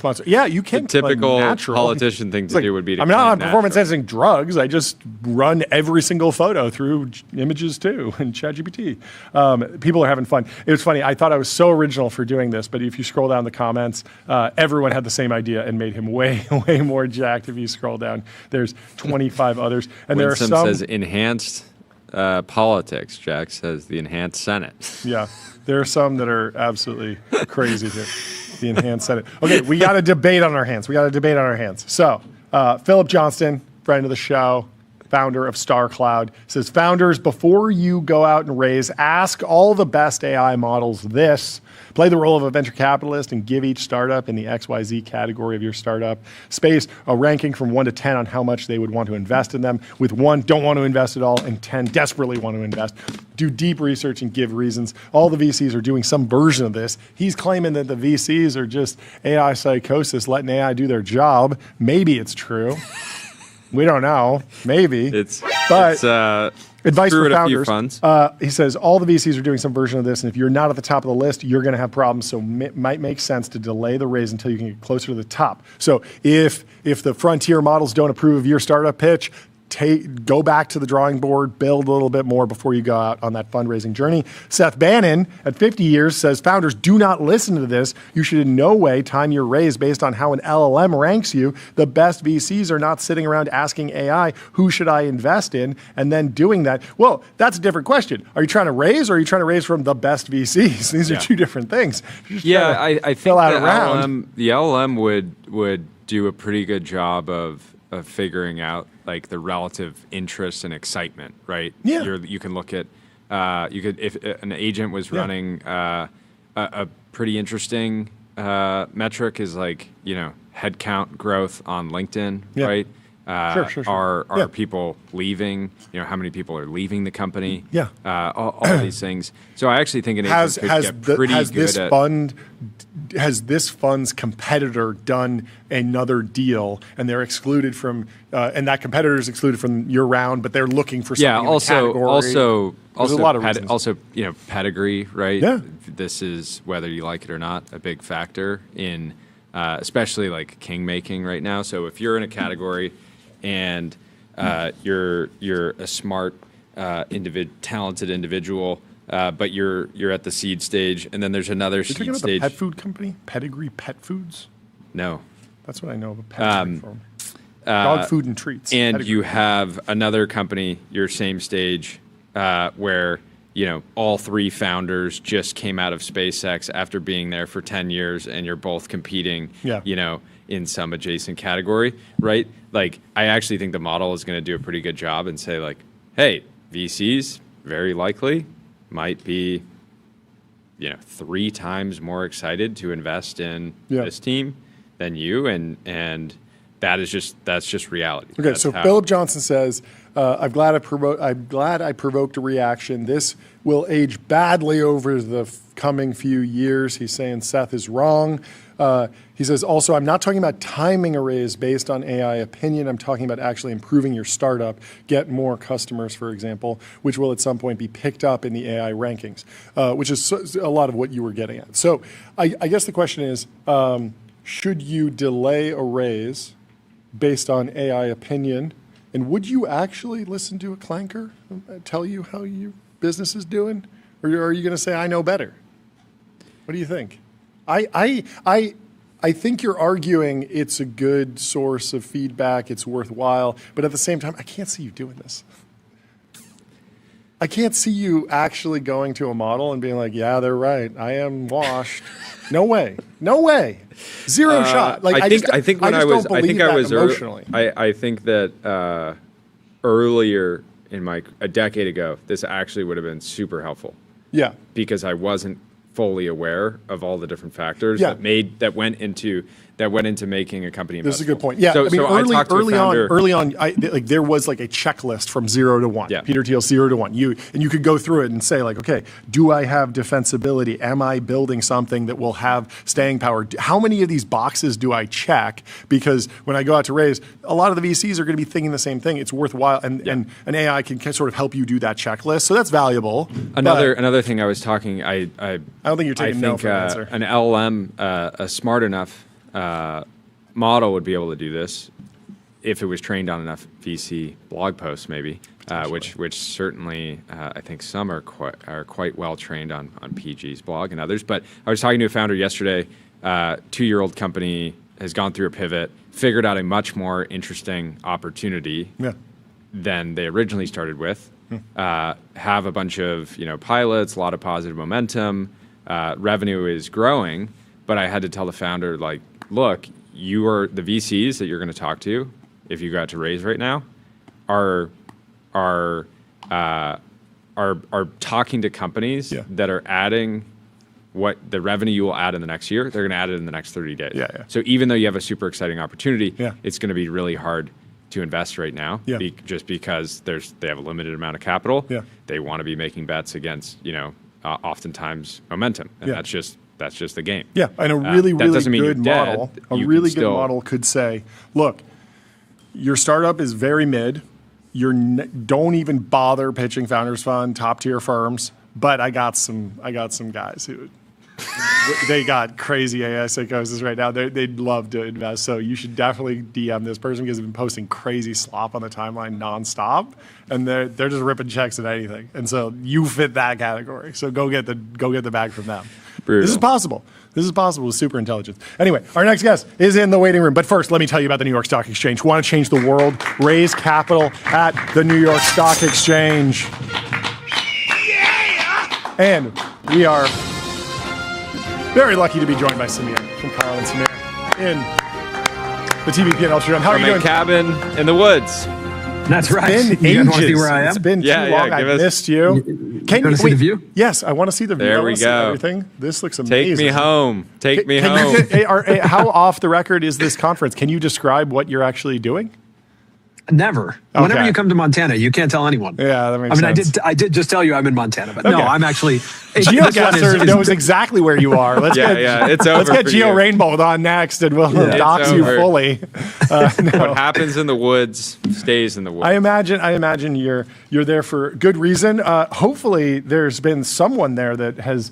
monster. Yeah, you can. The typical natural. Politician thing to do would be. I'm not on performance enhancing drugs. I just run every single photo through Images too and ChatGPT. People are having fun. It was funny. I thought I was so original for doing this, but if you scroll down the comments, everyone had the same idea and made him way more jacked. If you scroll down, there's 25 others, and Winston there are some says enhanced. Politics, Jack says the enhanced Senate. Yeah, there are some that are absolutely crazy here. The enhanced Senate. Okay, we got a debate on our hands. So, Philip Johnston, friend of the show, founder of StarCloud, says, founders, before you go out and raise, ask all the best AI models this. Play the role of a venture capitalist and give each startup in the XYZ category of your startup space a ranking from 1 to 10 on how much they would want to invest in them. With 1, don't want to invest at all, and 10, desperately want to invest. Do deep research and give reasons. All the VCs are doing some version of this. He's claiming that the VCs are just AI psychosis, letting AI do their job. Maybe it's true. We don't know. Maybe. Advice for founders. He says all the VCs are doing some version of this, and if you're not at the top of the list, you're going to have problems. So it might make sense to delay the raise until you can get closer to the top. So if the frontier models don't approve of your startup pitch, go back to the drawing board, build a little bit more before you go out on that fundraising journey. Seth Bannon, at 50 years, says founders do not listen to this. You should in no way time your raise based on how an LLM ranks you. The best VCs are not sitting around asking AI, who should I invest in, and then doing that. Well, that's a different question. Are you trying to raise, or are you trying to raise from the best VCs? These are two different things. I think the LLM would do a pretty good job of figuring out like the relative interest and excitement, right? Yeah. You can look at if an agent was running a pretty interesting metric is like headcount growth on LinkedIn, right? Sure. Are people leaving? How many people are leaving the company? Yeah. All these things. So I actually think an agent could get pretty good at. Has this fund's competitor done another deal, and they're excluded from, and that competitor is excluded from your round, but they're looking for something in the category? Also, a lot of reasons. Also, pedigree, right? Yeah. This is, whether you like it or not, a big factor in, especially like king making right now. So if you're in a category and you're a smart, talented individual. But you're at the seed stage, and then there's another seed stage. You're talking about the pet food company, Pedigree Pet Foods? No. That's what I know of a Pedigree from. Dog food and treats. And Pedigree. You have another company, your same stage, where all 3 founders just came out of SpaceX after being there for 10 years, and you're both competing, in some adjacent category, right? Like, I actually think the model is going to do a pretty good job and say, like, hey, VCs, very likely, might be, 3 times more excited to invest in this team than you, and that's just reality. Okay, That's so Philip Johnson says, I'm glad I provoked a reaction. This will age badly over the coming few years. He's saying Seth is wrong. He says, also, I'm not talking about timing a raise based on AI opinion. I'm talking about actually improving your startup, get more customers, for example, which will at some point be picked up in the AI rankings, which is a lot of what you were getting at. So I guess the question is, should you delay a raise based on AI opinion? And would you actually listen to a clanker tell you how your business is doing? Or are you going to say, I know better? What do you think? I think you're arguing it's a good source of feedback, it's worthwhile, but at the same time, I can't see you doing this. I can't see you actually going to a model and being like, yeah, they're right, I am washed. No way. No way. Zero shot. Like I think that earlier in a decade ago, this actually would have been super helpful. Yeah. Because I wasn't fully aware of all the different factors that went into making a company investable. This is a good point. Yeah, so, I mean, early on, there was like a checklist from 0 to 1. Yeah. Peter Thiel, 0 to 1. You could go through it and say like, okay, do I have defensibility? Am I building something that will have staying power? How many of these boxes do I check? Because when I go out to raise, a lot of the VCs are going to be thinking the same thing. It's worthwhile, and an AI can sort of help you do that checklist. So that's valuable. Another thing I was talking, I don't think you're taking no for an answer. An LLM, a smart enough model would be able to do this if it was trained on enough VC blog posts, maybe, which certainly I think some are quite well trained on PG's blog and others. But I was talking to a founder yesterday. 2-year-old company has gone through a pivot, figured out a much more interesting opportunity than they originally started with. Have a bunch of pilots, a lot of positive momentum. Revenue is growing, but I had to tell the founder, like, look, you are the VCs that you're going to talk to if you got to raise right now are talking to companies that are adding what the revenue you will add in the next year. They're going to add it in the next 30 days. So even though you have a super exciting opportunity, it's going to be really hard to invest right now, just because they have a limited amount of capital. They want to be making bets against oftentimes momentum, and that's just the game. Yeah, and a really good model. A really good model could say, look, your startup is very mid. Don't even bother pitching Founders Fund, top tier firms. But I got some guys who they got crazy AI psychosis right now. They'd love to invest. So you should definitely DM this person because they've been posting crazy slop on the timeline nonstop, and they're just ripping checks at anything. And so you fit that category. So go get the bag from them. Brutal. This is possible. This is possible with super intelligence. Anyway, our next guest is in the waiting room. But first, let me tell you about the New York Stock Exchange. Want to change the world? Raise capital at the New York Stock Exchange. And we are very lucky to be joined by Samir from Colin and Samir in the TVP and Ultron. How are you doing? Cabin in the woods. That's right. It's been ages. Want to see where I am? It's been too long. I missed you. Can you see the view? Yes, I want to see the view. There we go. Everything. This looks amazing. Take me home. Take me home. How off the record is this conference? Can you describe what you're actually doing? Never. Okay. Whenever you come to Montana, you can't tell anyone. Yeah, that makes sense. I did just tell you I'm in Montana, but no, I'm actually. GeoGuessr knows exactly where you are. Let's it's over. Let's get Geo Rainbow on next, and we'll dox you fully. What happens in the woods stays in the woods. I imagine you're there for good reason. Hopefully, there's been someone there that has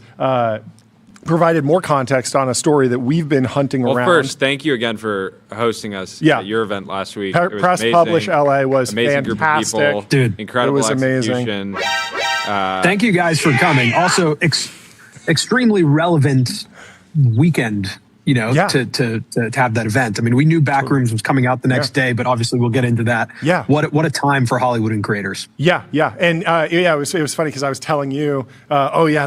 provided more context on a story that we've been hunting around. First, thank you again for hosting us at your event last week. Press Publish LA was amazing fantastic. Group of people. Dude, incredible it was execution. amazing. Thank you guys for coming. Also, extremely relevant weekend, to have that event. I mean, we knew Backrooms was coming out the next day, but obviously we'll get into that. Yeah. What a time for Hollywood and creators. Yeah. And it was funny because I was telling you, the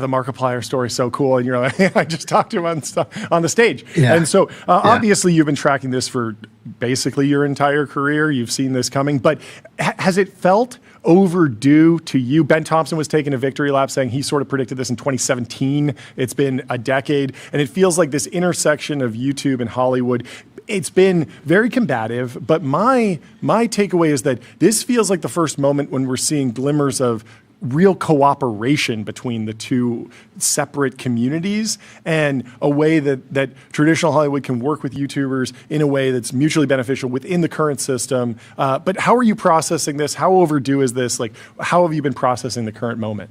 Markiplier story is so cool. And you're like, I just talked to him on the stage. Yeah. And so obviously you've been tracking this for basically your entire career. You've seen this coming, but has it felt overdue to you? Ben Thompson was taking a victory lap saying he sort of predicted this in 2017. It's been a decade, and it feels like this intersection of YouTube and Hollywood, it's been very combative, but my takeaway is that this feels like the first moment when we're seeing glimmers of real cooperation between the two separate communities, and a way that traditional Hollywood can work with YouTubers in a way that's mutually beneficial within the current system. But how are you processing this? How overdue is this? Like, how have you been processing the current moment?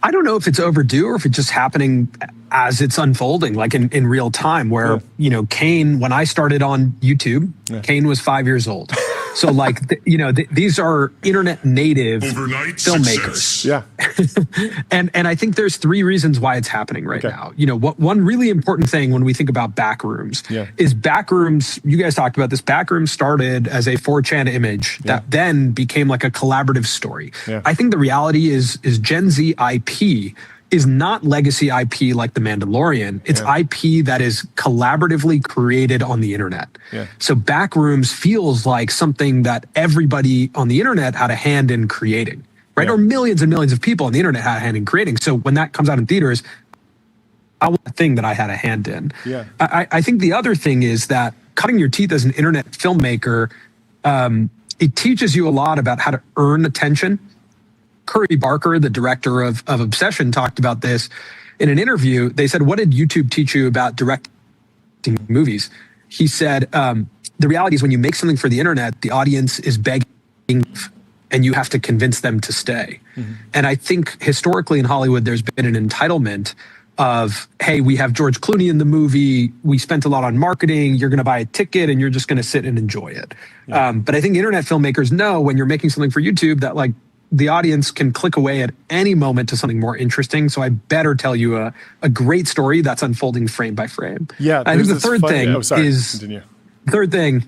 I don't know if it's overdue or if it's just happening as it's unfolding, like in real time, where, Kane, when I started on YouTube, Kane was 5 years old. So like, these are internet native filmmakers. Success. Yeah. and I think there's three reasons why it's happening right now. One really important thing when we think about Backrooms is Backrooms, you guys talked about this, Backrooms started as a 4chan image that then became like a collaborative story. I think the reality is Gen Z IP is not legacy IP like The Mandalorian. It's IP that is collaboratively created on the internet. So Backrooms feels like something that everybody on the internet had a hand in creating, right? Or millions and millions of people on the internet had a hand in creating. So when that comes out in theaters, I want a thing that I had a hand in. I think the other thing is that cutting your teeth as an internet filmmaker, it teaches you a lot about how to earn attention. Curry Barker, the director of Obsession, talked about this in an interview. They said, what did YouTube teach you about directing movies? He said, the reality is when you make something for the internet, the audience is begging and you have to convince them to stay. And I think historically in Hollywood, there's been an entitlement of, hey, we have George Clooney in the movie, we spent a lot on marketing, you're gonna buy a ticket and you're just gonna sit and enjoy it. But I think internet filmmakers know when you're making something for YouTube that like, the audience can click away at any moment to something more interesting. So I better tell you a great story that's unfolding frame by frame. I think the third thing third thing,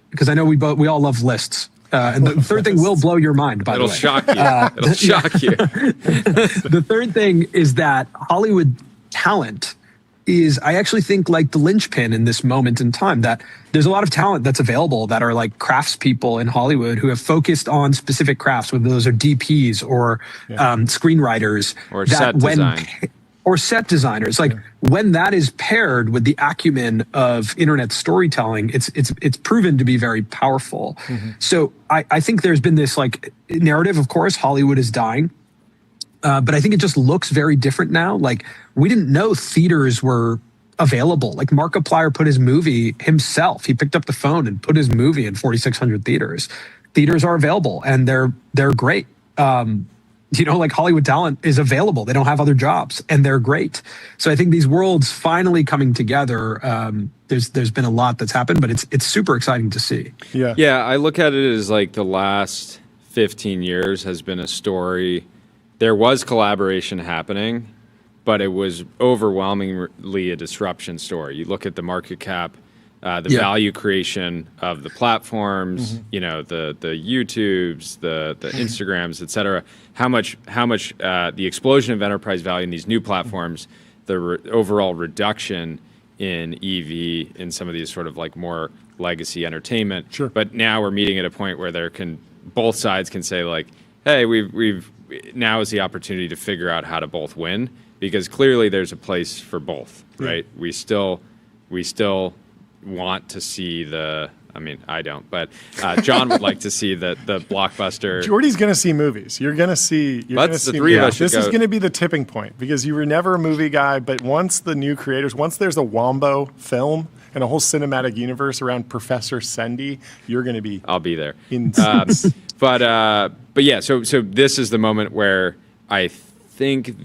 because I know we all love lists. And the third thing will blow your mind, by the way. It'll shock you. It'll shock you. The third thing is that Hollywood talent is, I actually think, like the linchpin in this moment in time, that there's a lot of talent that's available that are like craftspeople in Hollywood who have focused on specific crafts, whether those are DPs or screenwriters. Or set design. Or set designers. Like when that is paired with the acumen of internet storytelling, it's proven to be very powerful. So I think there's been this like narrative, of course, Hollywood is dying. But I think it just looks very different now. Like we didn't know theaters were available. Like Markiplier put his movie himself. He picked up the phone and put his movie in 4,600 theaters. Theaters are available and they're great. Like Hollywood talent is available. They don't have other jobs and they're great. So I think these worlds finally coming together. There's been a lot that's happened, but it's super exciting to see. Yeah, I look at it as like the last 15 years has been a story. There was collaboration happening, but it was overwhelmingly a disruption story. You look at the market cap, the value creation of the platforms, the YouTubes, the Instagrams, et cetera. How much the explosion of enterprise value in these new platforms, the overall reduction in EV in some of these sort of like more legacy entertainment. But now we're meeting at a point where both sides can say like, hey, now is the opportunity to figure out how to both win, because clearly there's a place for both, right? We still want to see I don't, but John would like to see the blockbuster. Jordy's going to see movies. You're going to see. The three of us. This is going to be the tipping point, because you were never a movie guy, but once there's a Wombo film and a whole cinematic universe around Professor Sendy, you're going to be. I'll be there. But yeah, so this is the moment where I think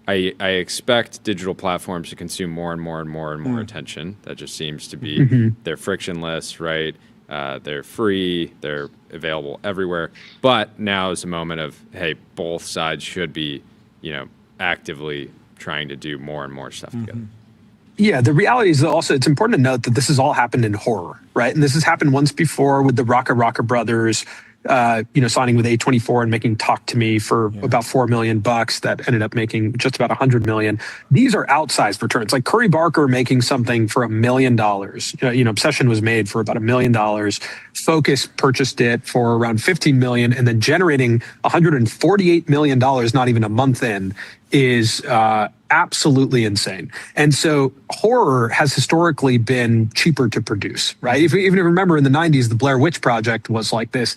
I expect digital platforms to consume more and more and more and more attention. That just seems to be they're frictionless, right? They're free, they're available everywhere. But now is the moment of, hey, both sides should be, actively trying to do more and more stuff together. Yeah, the reality is also, it's important to note that this has all happened in horror, right? And this has happened once before with the Rocka Brothers. signing with A24 and making Talk to Me for about $4 million that ended up making just about $100 million. These are outsized returns. Like Curry Barker making something for $1 million. Obsession was made for about $1 million. Focus purchased it for around $15 million, and then generating $148 million not even a month in is absolutely insane. And so horror has historically been cheaper to produce, right? Even if you remember in the 90s, the Blair Witch Project was like this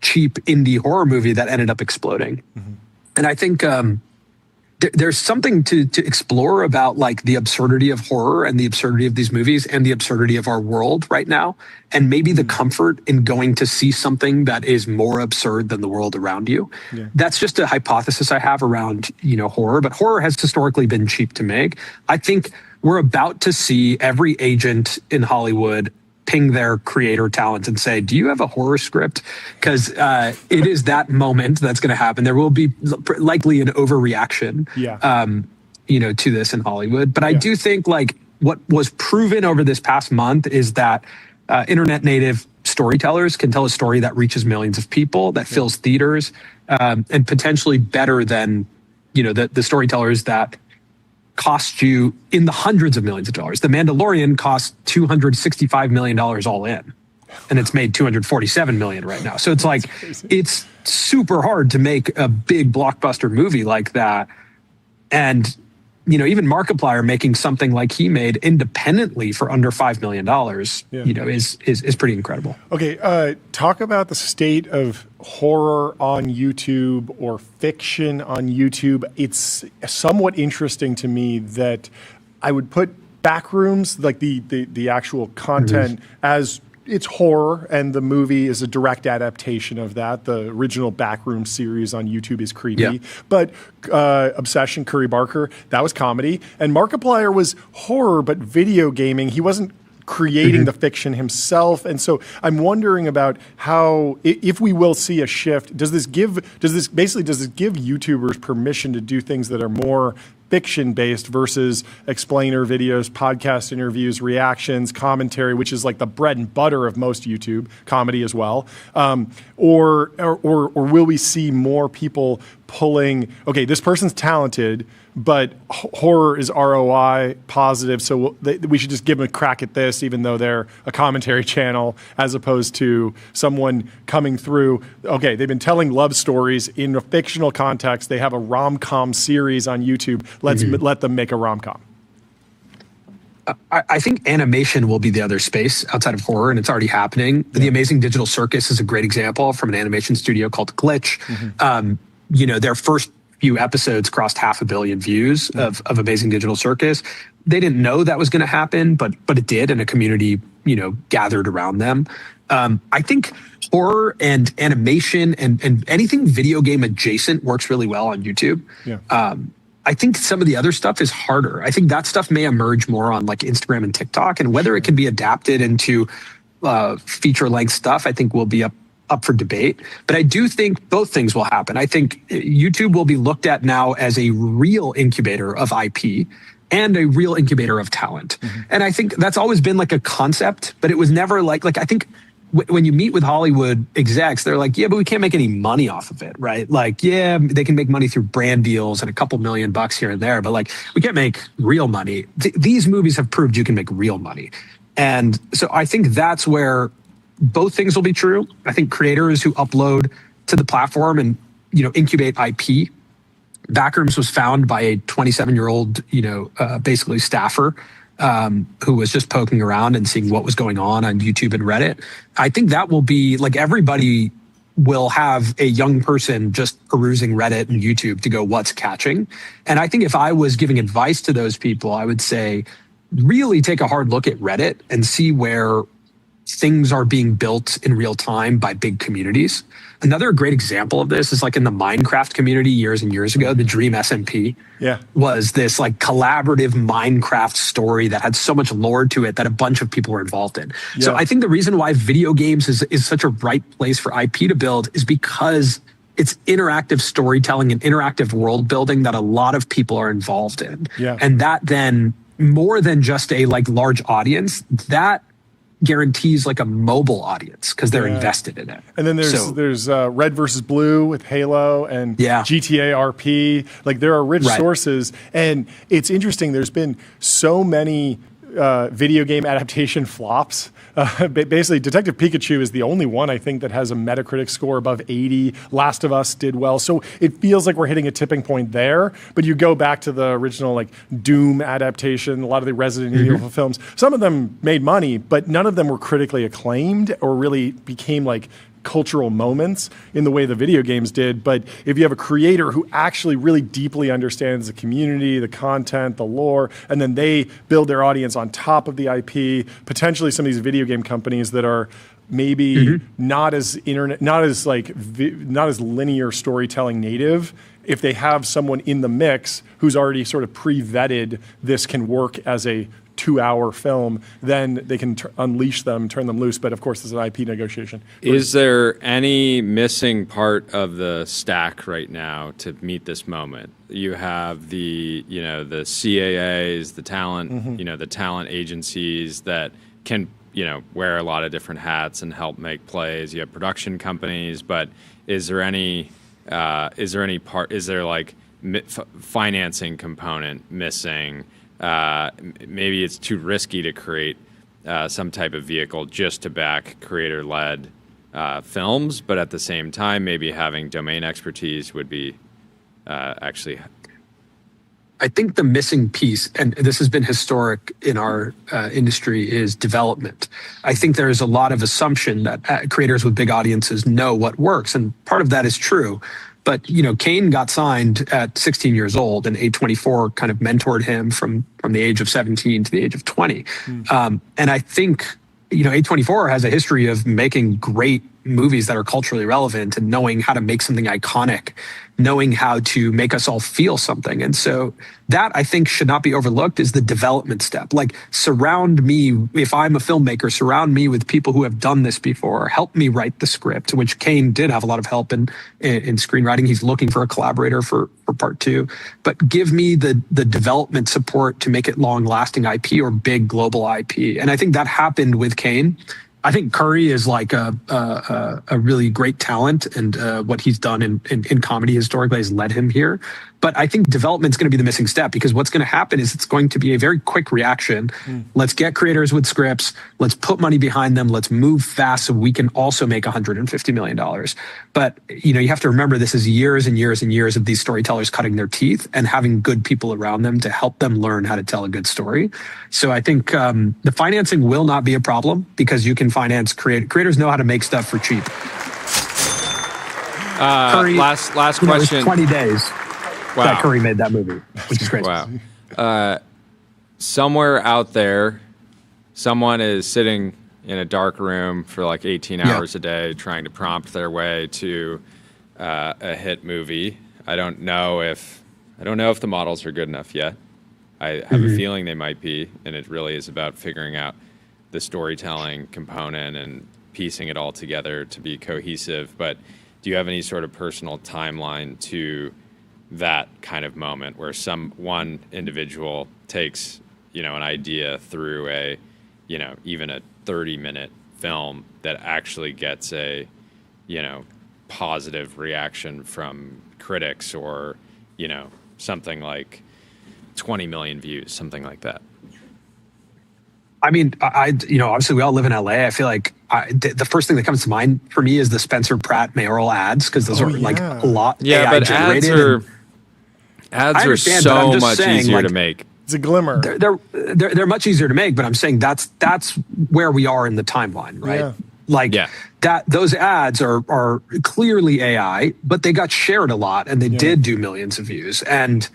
cheap indie horror movie that ended up exploding. Mm-hmm. And I think there's something to explore about like the absurdity of horror and the absurdity of these movies and the absurdity of our world right now. And maybe the comfort in going to see something that is more absurd than the world around you. Yeah. That's just a hypothesis I have around, horror, but horror has historically been cheap to make. I think we're about to see every agent in Hollywood ping their creator talent and say, do you have a horror script? Because it is that moment that's going to happen. There will be likely an overreaction, to this in Hollywood. But I do think like what was proven over this past month is that internet native storytellers can tell a story that reaches millions of people, that fills theaters, and potentially better than, the storytellers that cost you in the hundreds of millions of dollars. The Mandalorian cost $265 million all in, and it's made $247 million right now. So it's like, it's super hard to make a big blockbuster movie like that. And, even Markiplier making something like he made independently for under $5 million, is pretty incredible. Okay. Talk about the state of horror on YouTube or fiction on YouTube. It's somewhat interesting to me that I would put Backrooms, like the actual content, as it's horror, and the movie is a direct adaptation of that. The original Backroom series on YouTube is creepy. Yeah. But Obsession, Curry Barker, that was comedy. And Markiplier was horror, but video gaming. He wasn't creating the fiction himself. And so I'm wondering about how, if we will see a shift, does this give YouTubers permission to do things that are more fiction-based versus explainer videos, podcast interviews, reactions, commentary, which is like the bread and butter of most YouTube, comedy as well? Or will we see more people pulling, okay, this person's talented, but horror is ROI positive, so we should just give them a crack at this, even though they're a commentary channel, as opposed to someone coming through, okay, they've been telling love stories in a fictional context, they have a rom-com series on YouTube, let them make a rom-com. I think animation will be the other space outside of horror, and it's already happening. Yeah. The Amazing Digital Circus is a great example from an animation studio called Glitch. Their first few episodes crossed 500 million views of Amazing Digital Circus. They didn't know that was going to happen, but it did, and a community, gathered around them. I think horror and animation and anything video game adjacent works really well on YouTube. Yeah. I think some of the other stuff is harder. I think that stuff may emerge more on like Instagram and TikTok, and whether it can be adapted into feature-length stuff, I think will be up for debate. But I do think both things will happen. I think YouTube will be looked at now as a real incubator of IP and a real incubator of talent. And I think that's always been like a concept, but it was never like I think when you meet with Hollywood execs, they're like, yeah, but we can't make any money off of it, right? Like, yeah, they can make money through brand deals and a couple $1 million here and there, but like, we can't make real money. These movies have proved you can make real money. And so I think that's where both things will be true. I think creators who upload to the platform and, incubate IP. Backrooms was found by a 27-year-old, basically staffer who was just poking around and seeing what was going on YouTube and Reddit. I think that will be like everybody will have a young person just perusing Reddit and YouTube to go, what's catching? And I think if I was giving advice to those people, I would say, really take a hard look at Reddit and see where things are being built in real time by big communities. Another great example of this is like in the Minecraft community years and years ago, the Dream SMP was this like collaborative Minecraft story that had so much lore to it that a bunch of people were involved in. Yeah. So I think the reason why video games is such a right place for IP to build is because it's interactive storytelling and interactive world building that a lot of people are involved in. Yeah. And that then, more than just a like large audience, that guarantees like a mobile audience because they're invested in it. And then there's Red versus Blue with Halo and GTA RP. Like there are rich sources, and it's interesting. There's been so many video game adaptation flops. Basically, Detective Pikachu is the only one, I think, that has a Metacritic score above 80. Last of Us did well. So it feels like we're hitting a tipping point there. But you go back to the original like Doom adaptation, a lot of the Resident Evil films. Some of them made money, but none of them were critically acclaimed or really became like cultural moments in the way the video games did. But if you have a creator who actually really deeply understands the community, the content, the lore, and then they build their audience on top of the IP, potentially some of these video game companies that are maybe not as linear storytelling native, if they have someone in the mix who's already sort of pre-vetted this can work as a 2-hour film, then they can unleash them, turn them loose. But of course, there's an IP negotiation. Is there any missing part of the stack right now to meet this moment? You have the CAAs, the talent, the talent agencies that can, wear a lot of different hats and help make plays. You have production companies, but is there like financing component missing? Maybe it's too risky to create some type of vehicle just to back creator-led films, but at the same time, maybe having domain expertise would be actually. I think the missing piece, and this has been historic in our industry, is development. I think there is a lot of assumption that creators with big audiences know what works, and part of that is true. But, Kane got signed at 16 years old, and A24 kind of mentored him from the age of 17 to the age of 20. And I think, A24 has a history of making great movies that are culturally relevant and knowing how to make something iconic, knowing how to make us all feel something. And so that, I think, should not be overlooked is the development step. Like, surround me, if I'm a filmmaker, surround me with people who have done this before. Help me write the script, which Kane did have a lot of help in screenwriting. He's looking for a collaborator for part 2. But give me the development support to make it long-lasting IP or big global IP. And I think that happened with Kane. I think Curry is like a really great talent, and what he's done in comedy historically has led him here. But I think development's going to be the missing step, because what's going to happen is it's going to be a very quick reaction. Let's get creators with scripts. Let's put money behind them. Let's move fast so we can also make $150 million. But you have to remember, this is years and years and years of these storytellers cutting their teeth and having good people around them to help them learn how to tell a good story. So I think the financing will not be a problem, because you can finance creators know how to make stuff for cheap. Curry, last question. 20 days. Wow. That Curry made that movie, which is crazy. Wow. Somewhere out there, someone is sitting in a dark room for like 18 hours a day trying to prompt their way to a hit movie. I don't know if the models are good enough yet. I have a feeling they might be, and it really is about figuring out the storytelling component and piecing it all together to be cohesive. But do you have any sort of personal timeline to that kind of moment where one individual takes, an idea through even a 30-minute film that actually gets a, positive reaction from critics, or, something like 20 million views, something like that? I mean, obviously we all live in LA. I feel like the first thing that comes to mind for me is the Spencer Pratt mayoral ads, because those are like a lot AI generated. Ads are so much easier to make. It's a glimmer. They're much easier to make, but I'm saying that's where we are in the timeline, right? That those ads are clearly AI, but they got shared a lot, and they did do millions of views, and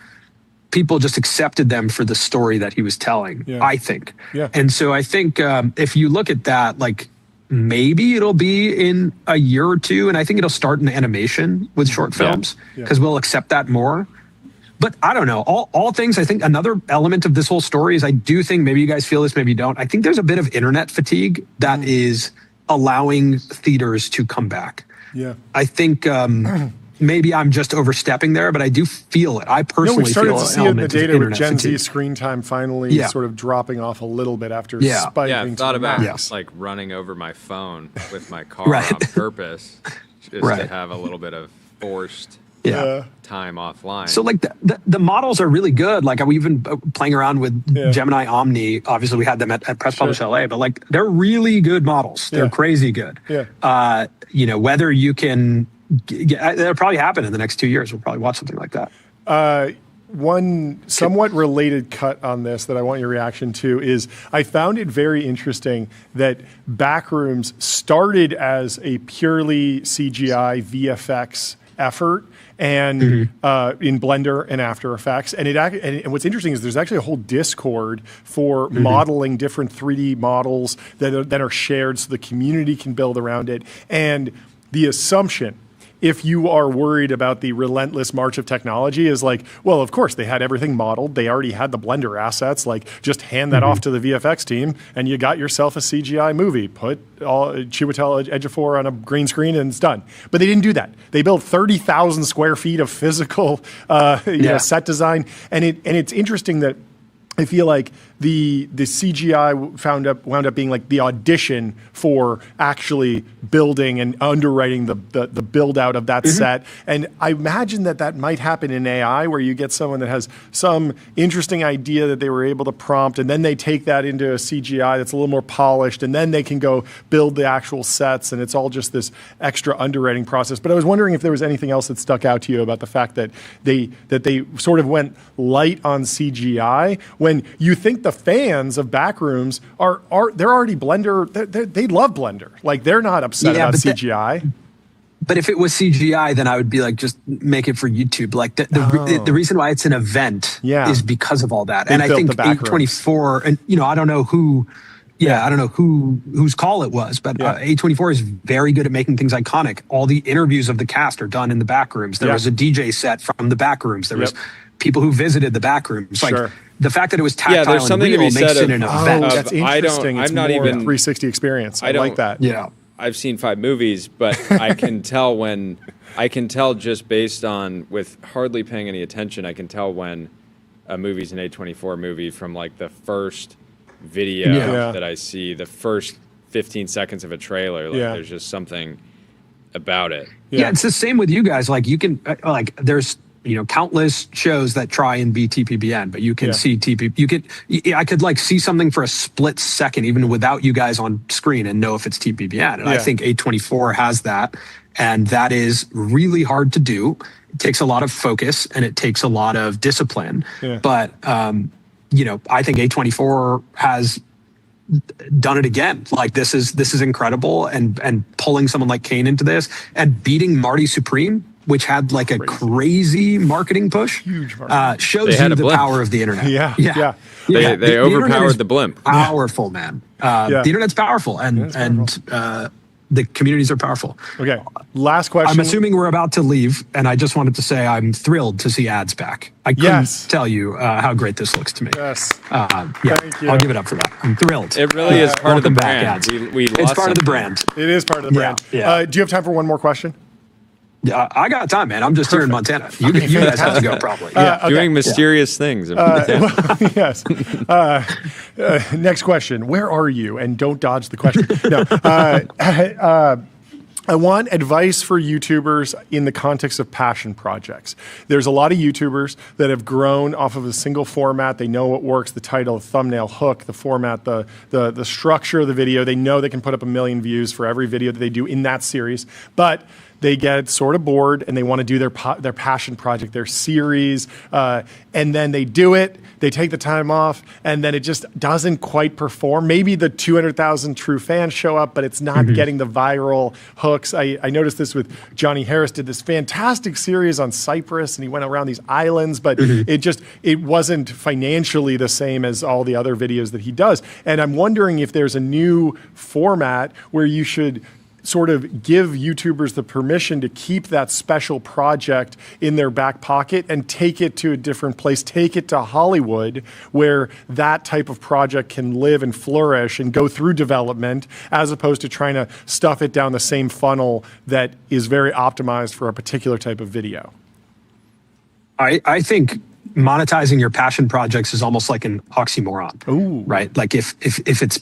people just accepted them for the story that he was telling, I think. And so I think if you look at that, like, maybe it'll be in a year or two, and I think it'll start in animation with short films, because we'll accept that more. But I don't know. All things, I think another element of this whole story is, I do think, maybe you guys feel this, maybe you don't, I think there's a bit of internet fatigue that is allowing theaters to come back. I think maybe I'm just overstepping there, but I do feel it. I personally we started feel to see it in the data with Gen Z screen time finally sort of dropping off a little bit after spiking. Yeah, I thought about like running over my phone with my car on purpose, just to have a little bit of forced time offline. So like the models are really good. Like we've been playing around with Gemini Omni. Obviously we had them at Press Publish LA, but like they're really good models. They're crazy good. Yeah. You know, whether you can that'll probably happen in the next 2 years. We'll probably watch something like that. One somewhat related cut on this that I want your reaction to is I found it very interesting that Backrooms started as a purely CGI VFX effort and in Blender and After Effects. And what's interesting is there's actually a whole Discord for modeling different 3D models that are shared so the community can build around it. And the assumption, if you are worried about the relentless march of technology, is like, well, of course, they had everything modeled. They already had the Blender assets. Like, just hand that off to the VFX team, and you got yourself a CGI movie. Put Chiwetel Ejiofor on a green screen, and it's done. But they didn't do that. They built 30,000 square feet of physical set design. And it's interesting that I feel like the CGI wound up being like the audition for actually building and underwriting the build out of that set. And I imagine that might happen in AI, where you get someone that has some interesting idea that they were able to prompt, and then they take that into a CGI that's a little more polished, and then they can go build the actual sets, and it's all just this extra underwriting process. But I was wondering if there was anything else that stuck out to you about the fact that they sort of went light on CGI, when you think the fans of Backrooms they're already Blender. They love Blender. Like, they're not upset about CGI. But if it was CGI, then I would be like, just make it for YouTube. Like the reason why it's an event is because of all that. And I think A24, and I don't know who. I don't know whose call it was, but A24 is very good at making things iconic. All the interviews of the cast are done in the Backrooms. There was a DJ set from the Backrooms. There was people who visited the Backrooms. Like, the fact that it was tactile and real makes it an event. That's interesting. I'm not even 360 experience. I like that. Yeah, I've seen 5 movies, but I can tell just based on, with hardly paying any attention, I can tell when a movie's an A24 movie from like the first video that I see, the first 15 seconds of a trailer. Like, there's just something about it. Yeah, it's the same with you guys. Like, you can there's countless shows that try and be TPBN, but you can see I could like see something for a split second, even without you guys on screen, and know if it's TPBN. And I think A24 has that, and that is really hard to do. It takes a lot of focus and it takes a lot of discipline. But, I think A24 has done it again. Like, this is incredible, and pulling someone like Kane into this and beating Marty Supreme, which had like a crazy marketing push, shows you the power of the internet. They overpowered the blimp. Powerful, man. The internet's powerful, and the communities are powerful. Okay, last question. I'm assuming we're about to leave, and I just wanted to say I'm thrilled to see ads back. I couldn't tell you how great this looks to me. Thank you. I'll give it up for that. I'm thrilled. It really is part of the brand. Ads. It's part of the brand. It is part of the brand. Do you have time for one more question? Yeah, I got time, man. I'm just here in Montana. You guys have to go, probably. Doing mysterious things. Yes. Next question. Where are you? And don't dodge the question. No. I want advice for YouTubers in the context of passion projects. There's a lot of YouTubers that have grown off of a single format. They know what works: the title, the thumbnail, hook, the format, the structure of the video. They know they can put up 1 million views for every video that they do in that series. But they get sort of bored and they want to do their passion project, their series, and then they do it. They take the time off, and then it just doesn't quite perform. Maybe the 200,000 true fans show up, but it's not getting the viral hooks. I noticed this with Johnny Harris. Did this fantastic series on Cyprus, and he went around these islands, but it wasn't financially the same as all the other videos that he does. And I'm wondering if there's a new format where you should sort of give YouTubers the permission to keep that special project in their back pocket and take it to a different place, take it to Hollywood, where that type of project can live and flourish and go through development, as opposed to trying to stuff it down the same funnel that is very optimized for a particular type of video? I think monetizing your passion projects is almost like an oxymoron. Ooh. Right? Like if it's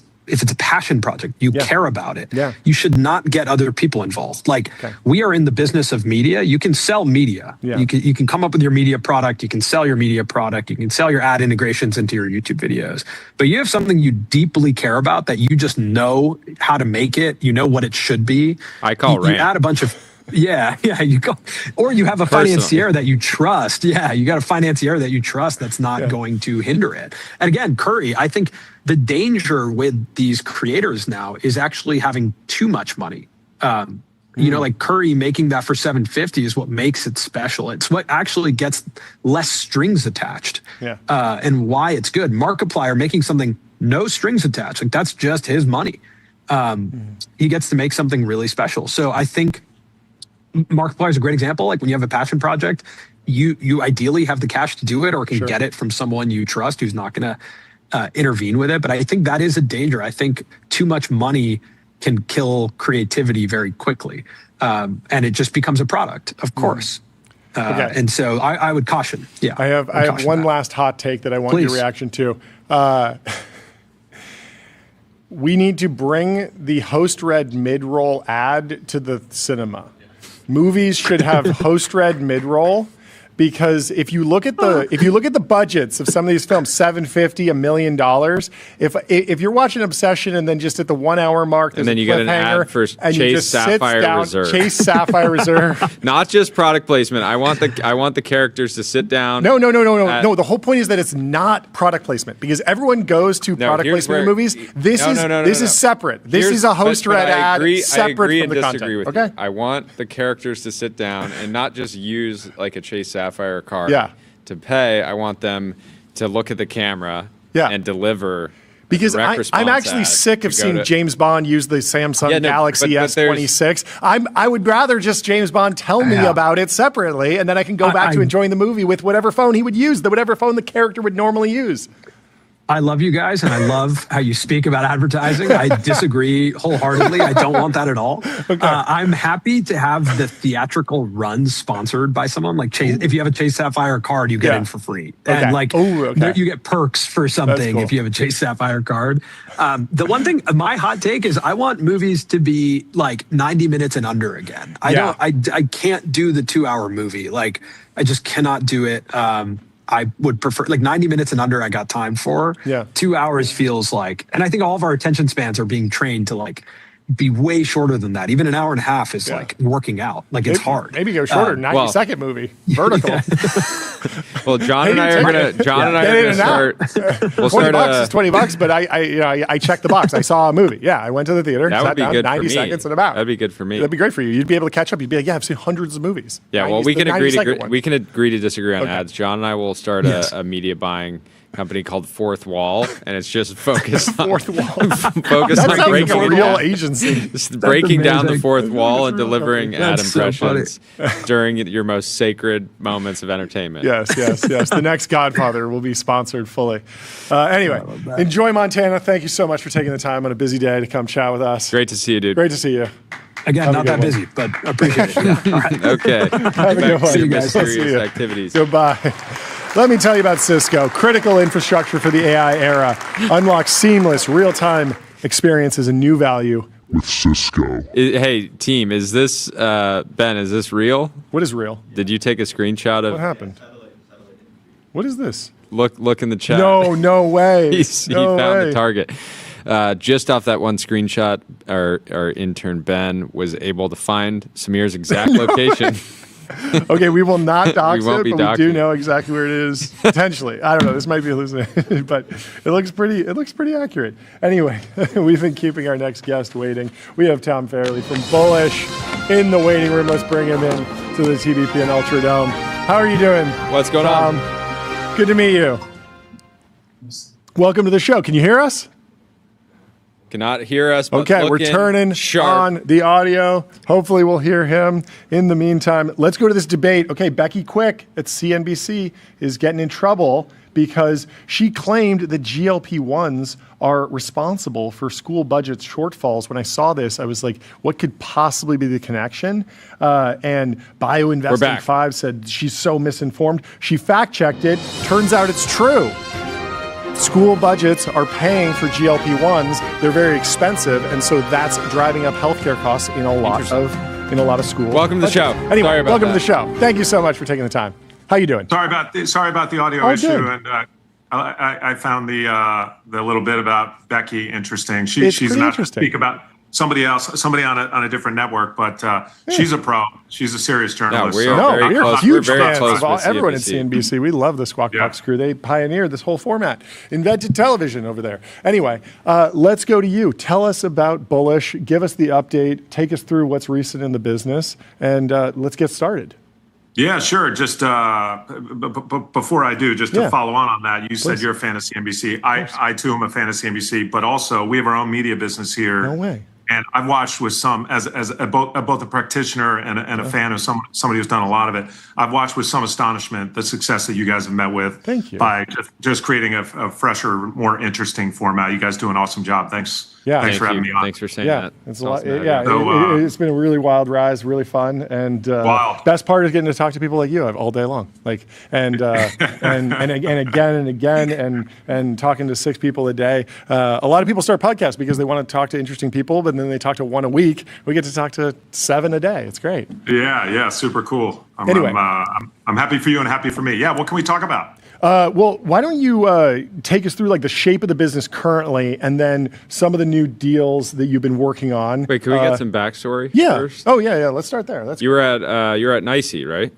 a passion project, you care about it. Yeah. You should not get other people involved. Like we are in the business of media. You can sell media. Yeah. You can come up with your media product. You can sell your media product. You can sell your ad integrations into your YouTube videos. But you have something you deeply care about that you just know how to make it. You know what it should be. I call you add a bunch of you go, or you have a financier that you trust. Yeah, you got a financier that you trust that's not going to hinder it. And again, Curry, I think the danger with these creators now is actually having too much money. You know, like Curry making that for $750 is what makes it special. It's what actually gets less strings attached. And why it's good. Markiplier making something no strings attached, like that's just his money. He gets to make something really special. So I think Markiplier is a great example. Like when you have a passion project, you ideally have the cash to do it, or can get it from someone you trust who's not going to intervene with it. But I think that is a danger. I think too much money can kill creativity very quickly, and it just becomes a product, of course. And so I would caution. Yeah, I have one last hot take that I want your reaction to. We need to bring the host-read mid-roll ad to the cinema. Movies should have host-read mid-roll, because if you look at the budgets of some of these films, $750, $1 million. If you're watching Obsession and then just at the 1 hour mark, there's and then you get an ad for Chase Sapphire Reserve. Chase Sapphire Reserve. Not just product placement. I want the characters to sit down. No. The whole point is that it's not product placement, because everyone goes to product placement in movies. This is separate. This is a host-read ad separate from the content. Okay. I want the characters to sit down and not just use like a Chase Sapphire card to pay. I want them to look at the camera and deliver. Because I'm actually sick of seeing James Bond use the Samsung Galaxy S26. I would rather just James Bond tell me about it separately, and then I can go back to enjoying the movie with whatever phone he would use, whatever phone the character would normally use. I love you guys, and I love how you speak about advertising. I disagree wholeheartedly. I don't want that at all. I'm happy to have the theatrical run sponsored by someone like Chase. If you have a Chase Sapphire card, you get in for free. And you get perks for something if you have a Chase Sapphire card. The one thing, my hot take is I want movies to be like 90 minutes and under again. I can't do the 2 hour movie. Like I just cannot do it. I would prefer like 90 minutes and under I got time for. 2 hours feels like, and I think all of our attention spans are being trained to like be way shorter than that. Even an hour and a half is like working out. Like it's hard. Maybe go shorter. 90-second movie. Vertical. Well, John and I are gonna start. We'll start $20 is $20, but I checked the box. I saw a movie. Yeah, I went to the theater. That would be good 90 for me. seconds and about. That'd be good for me. That'd be great for you. You'd be able to catch up. You'd be like, I've seen hundreds of movies. Yeah, well, we can agree to disagree on ads. John and I will start a media buying company called Fourth Wall, and it's just focused on Fourth Wall. Focused on breaking a real agency. Breaking down the fourth wall and delivering ad impressions during your most sacred moments of entertainment. Yes. The next Godfather will be sponsored fully. Anyway, enjoy Montana. Thank you so much for taking the time on a busy day to come chat with us. Great to see you, dude. Great to see you. Again, not that busy, but appreciate it. Yeah. All right. Okay. Have a good one. See you guys. Serious activities. Goodbye. Let me tell you about Cisco, critical infrastructure for the AI era. Unlock seamless, real-time experiences and new value with Cisco. Hey, team, is this, Ben, is this real? What is real? Did you take a screenshot of... What happened? What is this? Look in the chat. No way. He found the target. Just off that one screenshot, our intern Ben was able to find Samir's exact location. Okay, we will not dox but we do know exactly where it is. Potentially. I don't know. This might be hallucinated, but it looks pretty accurate. Anyway, we've been keeping our next guest waiting. We have Tom Farley from Bullish in the waiting room. Let's bring him in to the TBP and Ultra Dome. How are you doing? What's going on? Good to meet you. Welcome to the show. Can you hear us? Cannot hear us. But okay, we're turning on the audio. Hopefully, we'll hear him. In the meantime, let's go to this debate. Okay, Becky Quick at CNBC is getting in trouble because she claimed that GLP-1s are responsible for school budget shortfalls. When I saw this, I was like, what could possibly be the connection? And BioInvesting 5 said she's so misinformed. She fact-checked it. Turns out it's true. School budgets are paying for GLP-1s. They're very expensive, and so that's driving up healthcare costs in a lot of schools. Welcome to the show. Anyway, welcome to the show. Thank you so much for taking the time. How you doing? Sorry about the audio issue, and I found the little bit about Becky interesting. She's not to speak about somebody on a different network, but she's a pro. She's a serious journalist. We're huge fans of everyone at CNBC. We love the Squawk Box crew. They pioneered this whole format, invented television over there. Anyway, let's go to you. Tell us about Bullish. Give us the update. Take us through what's recent in the business, and let's get started. Yeah, sure. Just before I do, just to follow on that, you said you're a fan of CNBC. I too am a fan of CNBC, but also we have our own media business here. No way. And I've watched with some, as both a practitioner and a fan of somebody who's done a lot of it. I've watched with some astonishment the success that you guys have met with. Thank you. By just creating a fresher, more interesting format. You guys do an awesome job. Thanks. Yeah, thanks for having me on. Thanks for saying that. It's a lot. It's been a really wild rise, really fun, and best part is getting to talk to people like you all day long, and again, and talking to 6 people a day. A lot of people start podcasts because they want to talk to interesting people, but then they talk to 1 a week. We get to talk to 7 a day. It's great. Yeah, super cool. I'm happy for you and happy for me. Yeah, what can we talk about? Well, why don't you take us through the shape of the business currently, and then some of the new deals that you've been working on. Wait, can we get some backstory? First? Oh yeah. Let's start there. You were at NYSE, right?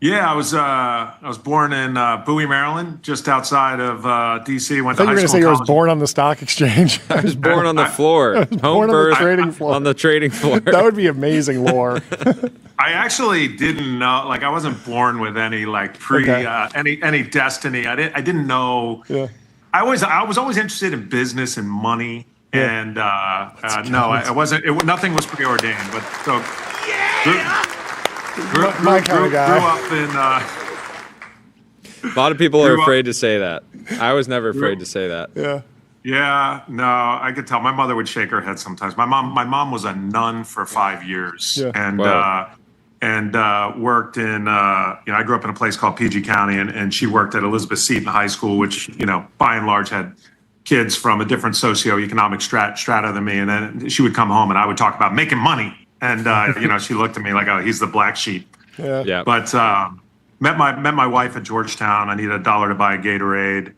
Yeah, I was born in Bowie, Maryland, just outside of DC. I thought you were going to say you was born on the stock exchange. I was born on the floor. Born on the trading floor. On the trading floor. That would be amazing lore. I actually didn't know. I wasn't born with any any destiny. I didn't know. Yeah. I was always interested in business and money, and I wasn't. Nothing was preordained. But so. Yeah. Grew up in. A lot of people are afraid to say that. I was never afraid to say that. Yeah. Yeah. No, I could tell. My mother would shake her head sometimes. My mom was a nun for 5 years, and worked in. I grew up in a place called PG County, and she worked at Elizabeth Seton High School, which by and large had kids from a different socioeconomic strata than me. And then she would come home, and I would talk about making money. And she looked at me like, "Oh, he's the black sheep." Yeah. But met my wife at Georgetown. I needed $1 to buy a Gatorade,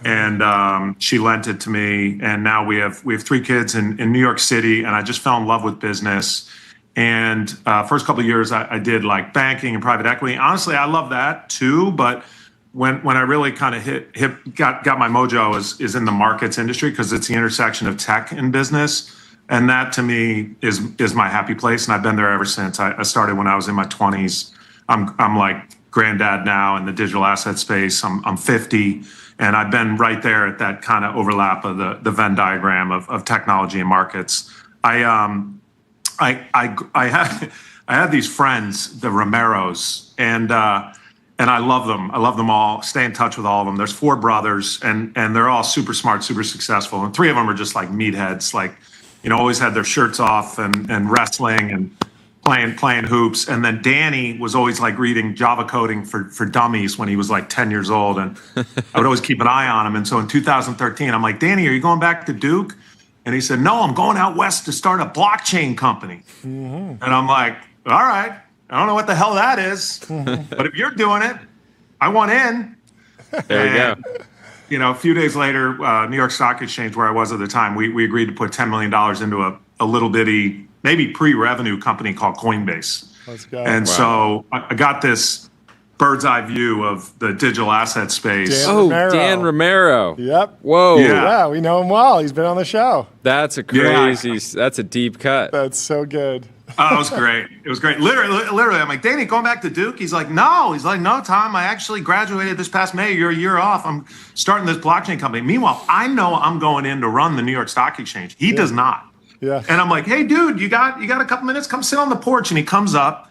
and she lent it to me. And now we have 3 kids in New York City. And I just fell in love with business. And first couple of years, I did banking and private equity. Honestly, I love that too. But when I really kind of got my mojo is in the markets industry, because it's the intersection of tech and business. And that to me is my happy place, and I've been there ever since. I started when I was in my 20s. I'm like granddad now in the digital asset space. I'm 50, and I've been right there at that kind of overlap of the Venn diagram of technology and markets. I had these friends, the Romeros, and I love them. I love them all. Stay in touch with all of them. There's 4 brothers, and they're all super smart, super successful, and 3 of them are just like meatheads, always had their shirts off and wrestling and playing hoops. And then Danny was always reading Java coding for dummies when he was 10 years old. And I would always keep an eye on him. And so in 2013, I'm like, Danny, are you going back to Duke? And he said, no, I'm going out west to start a blockchain company. Mm-hmm. And I'm like, all right, I don't know what the hell that is, but if you're doing it, I want in. There you go. A few days later, New York Stock Exchange, where I was at the time, we agreed to put $10 million into a little bitty, maybe pre-revenue company called Coinbase. Let's go. And so I got this bird's eye view of the digital asset space. Dan Romero. Yep. Whoa. Yeah, we know him well. He's been on the show. That's a crazy. That's a deep cut. That's so good. Oh, it was great. It was great. Literally, I'm like, Danny, going back to Duke? He's like, no. He's like, no, Tom, I actually graduated this past May. You're a year off. I'm starting this blockchain company. Meanwhile, I know I'm going in to run the New York Stock Exchange. He does not. Yeah. And I'm like, hey, dude, you got a couple minutes? Come sit on the porch. And he comes up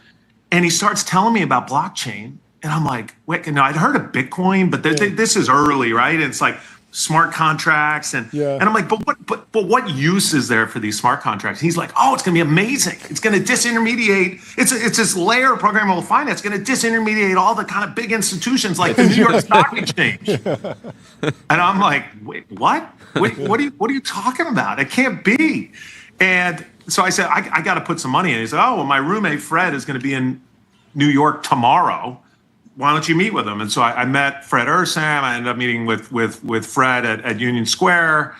and he starts telling me about blockchain. And I'm like, wait, no, I'd heard of Bitcoin, but this is early, right? And it's like smart contracts. And I'm like, but what use is there for these smart contracts? And he's like, oh, it's going to be amazing. It's going to disintermediate. It's this layer of programmable finance going to disintermediate all the kind of big institutions like the New York Stock Exchange. And I'm like, wait, what? What are you talking about? It can't be. And so I said, I got to put some money in. He said, oh, well, my roommate Fred is going to be in New York tomorrow. Why don't you meet with him? And so I met Fred Ursam. I ended up meeting with Fred at Union Square,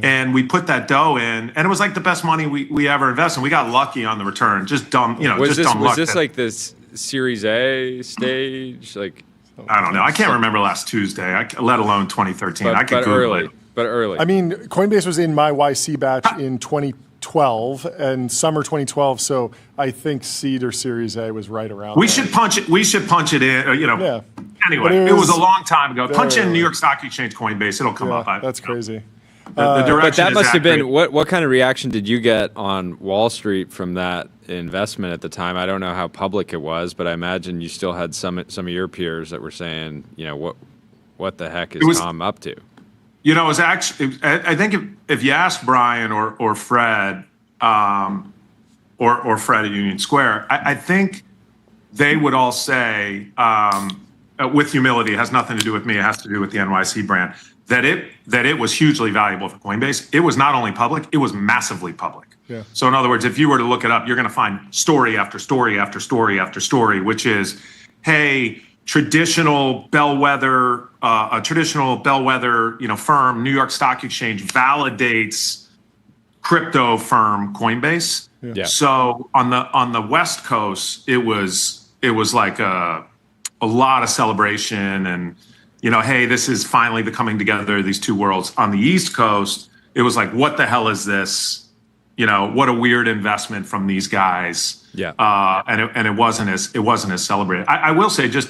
and we put that dough in, and it was like the best money we ever invested. We got lucky on the return, just dumb, Was luck. this like this Series A stage? Like, I don't know. I can't remember last Tuesday, let alone 2013. I could Google it. But early. I mean, Coinbase was in my YC batch in 2012 and summer 2012. So I think seed or Series A was right around. We should punch it. We should punch it in. Anyway, it was a long time ago. Punch in New York Stock Exchange Coinbase. It'll come up. That's crazy. The direction but that must have accurate. been what kind of reaction did you get on Wall Street from that investment at the time? I don't know how public it was, but I imagine you still had some of your peers that were saying, what the heck is Tom up to? It was actually. I think if you ask Brian or Fred, or Fred at Union Square, I think they would all say, with humility, it has nothing to do with me. It has to do with the NYC brand. That it was hugely valuable for Coinbase. It was not only public; it was massively public. Yeah. So in other words, if you were to look it up, you're going to find story after story after story after story, which is, hey, traditional bellwether firm, New York Stock Exchange validates crypto firm Coinbase. Yeah. So on the West Coast, it was like a lot of celebration and, hey, this is finally the coming together of these two worlds. On the East Coast, it was like, what the hell is this? What a weird investment from these guys. Yeah. And it wasn't as celebrated. I will say, just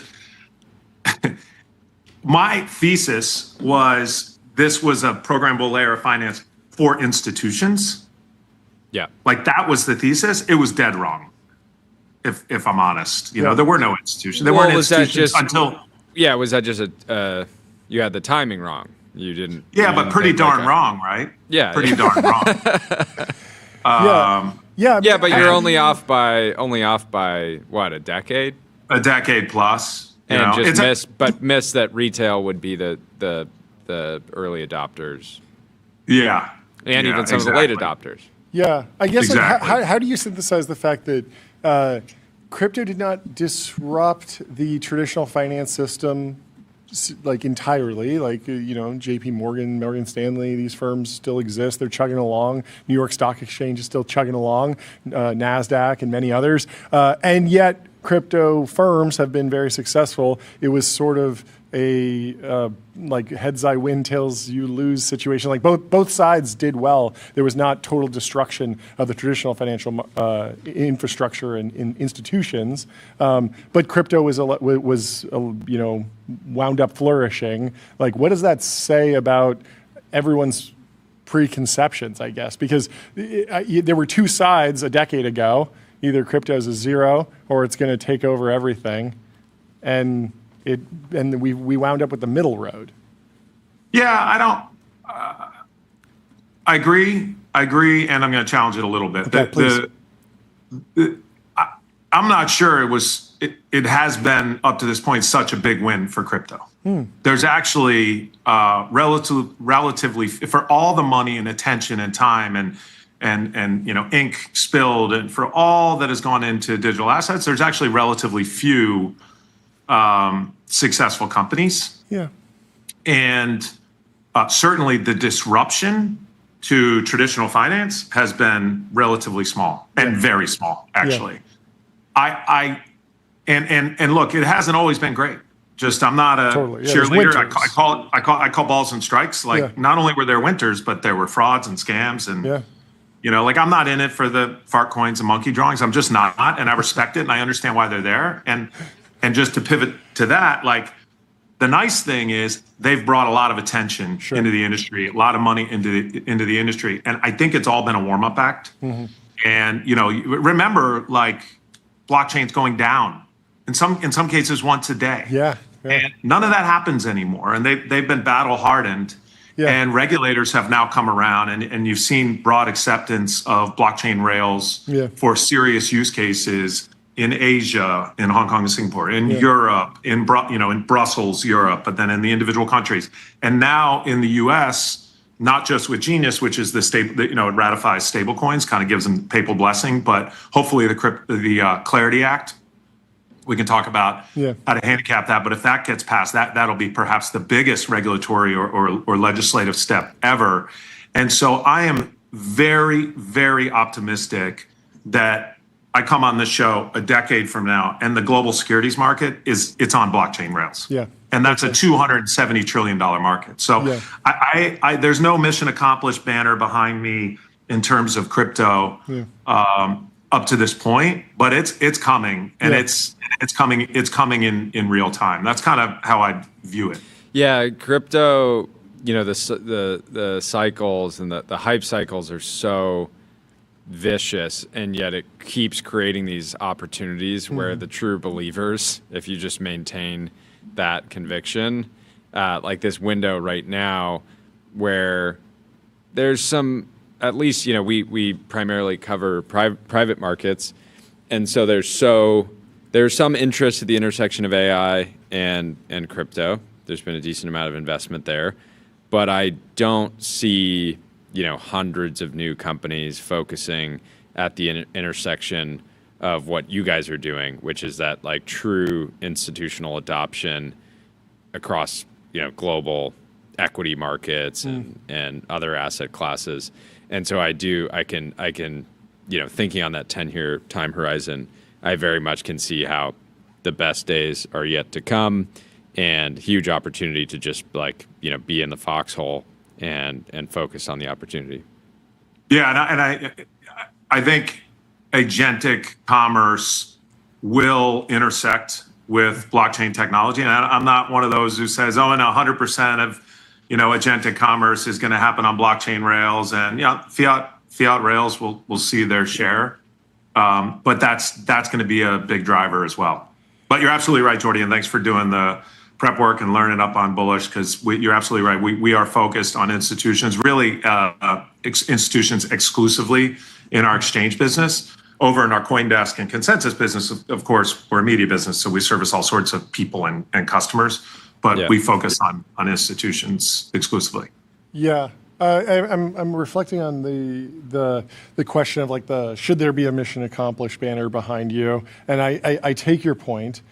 my thesis was this was a programmable layer of finance for institutions. Yeah. Like that was the thesis. It was dead wrong. If I'm honest, there were no institutions. There weren't institutions until. Yeah, was that just you had the timing wrong? You didn't. Yeah, but pretty darn wrong, right? Yeah, pretty darn wrong. Yeah, but you're only off by what, a decade? A decade plus. And just miss that retail would be the early adopters. Yeah, and even some of the late adopters. Yeah, I guess. Exactly. Like, how do you synthesize the fact that crypto did not disrupt the traditional finance system like entirely? Like, JP Morgan, Morgan Stanley, these firms still exist. They're chugging along. New York Stock Exchange is still chugging along. NASDAQ and many others. And yet crypto firms have been very successful. It was sort of a like heads I win, tails you lose situation. Like both sides did well. There was not total destruction of the traditional financial infrastructure and institutions, but crypto was wound up flourishing. Like, what does that say about everyone's preconceptions? I guess because there were two sides a decade ago. Either crypto is a zero or it's going to take over everything, and we wound up with the middle road. Yeah, I agree, and I'm going to challenge it a little bit. Okay, I'm not sure it has been up to this point such a big win for crypto. There's actually relatively, for all the money and attention and time and ink spilled, and for all that has gone into digital assets, there's actually relatively few successful companies. Yeah. And certainly the disruption to traditional finance has been relatively small and very small, actually. And look, it hasn't always been great. Just I'm not a cheerleader. I call balls and strikes. Like not only were there winters, but there were frauds and scams and like I'm not in it for the fart coins and monkey drawings. I'm just not, and I respect it and I understand why they're there. And just to pivot to that, like the nice thing is they've brought a lot of attention into the industry, a lot of money into the industry, and I think it's all been a warm-up act. And remember, like blockchain's going down in some cases once a day. And none of that happens anymore. And they've been battle hardened. And regulators have now come around, and you've seen broad acceptance of blockchain rails for serious use cases in Asia, in Hong Kong and Singapore, in Europe, in Brussels, Europe, but then in the individual countries. And now in the US, not just with Genius, which is it ratifies stablecoins, kind of gives them papal blessing, but hopefully the Clarity Act, we can talk about how to handicap that. But if that gets passed, that'll be perhaps the biggest regulatory or legislative step ever. And so I am very, very optimistic that I come on this show a decade from now and the global securities market it's on blockchain rails. And that's a $270 trillion market. So I there's no mission accomplished banner behind me in terms of crypto. Up to this point, but it's coming, and it's coming in real time. That's kind of how I view it. Yeah, crypto, the cycles and the hype cycles are so vicious, and yet it keeps creating these opportunities where the true believers, if you just maintain that conviction, like this window right now where there's some, at least, we primarily cover private markets. And so there's some interest at the intersection of AI and crypto. There's been a decent amount of investment there, but I don't see, hundreds of new companies focusing at the intersection of what you guys are doing, which is that like true institutional adoption across, global equity markets and other asset classes. And so I can, thinking on that 10-year time horizon, I very much can see how the best days are yet to come, and huge opportunity to just be in the foxhole and focus on the opportunity. Yeah, and I think agentic commerce will intersect with blockchain technology. And I'm not one of those who says, 100% of agentic commerce is going to happen on blockchain rails, and fiat rails will see their share, but that's going to be a big driver as well. But you're absolutely right, Jordy, and thanks for doing the prep work and learning up on Bullish, because you're absolutely right. We are focused on institutions, really institutions exclusively in our exchange business. Over in our CoinDesk and Consensus business, of course, we're a media business, so we service all sorts of people and customers. But we focus on institutions exclusively. Yeah, I'm reflecting on the question of should there be a mission accomplished banner behind you? And I take your point.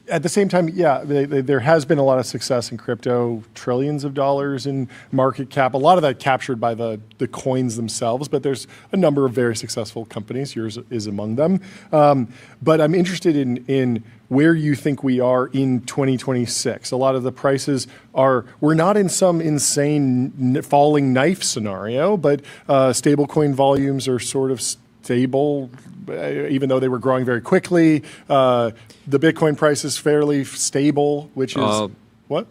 At the same time, there has been a lot of success in crypto, trillions of dollars in market cap. A lot of that captured by the coins themselves, but there's a number of very successful companies. Yours is among them. But I'm interested in where you think we are in 2026. A lot of the prices we're not in some insane falling knife scenario, but stablecoin volumes are sort of stable, even though they were growing very quickly. The Bitcoin price is fairly stable, which is what?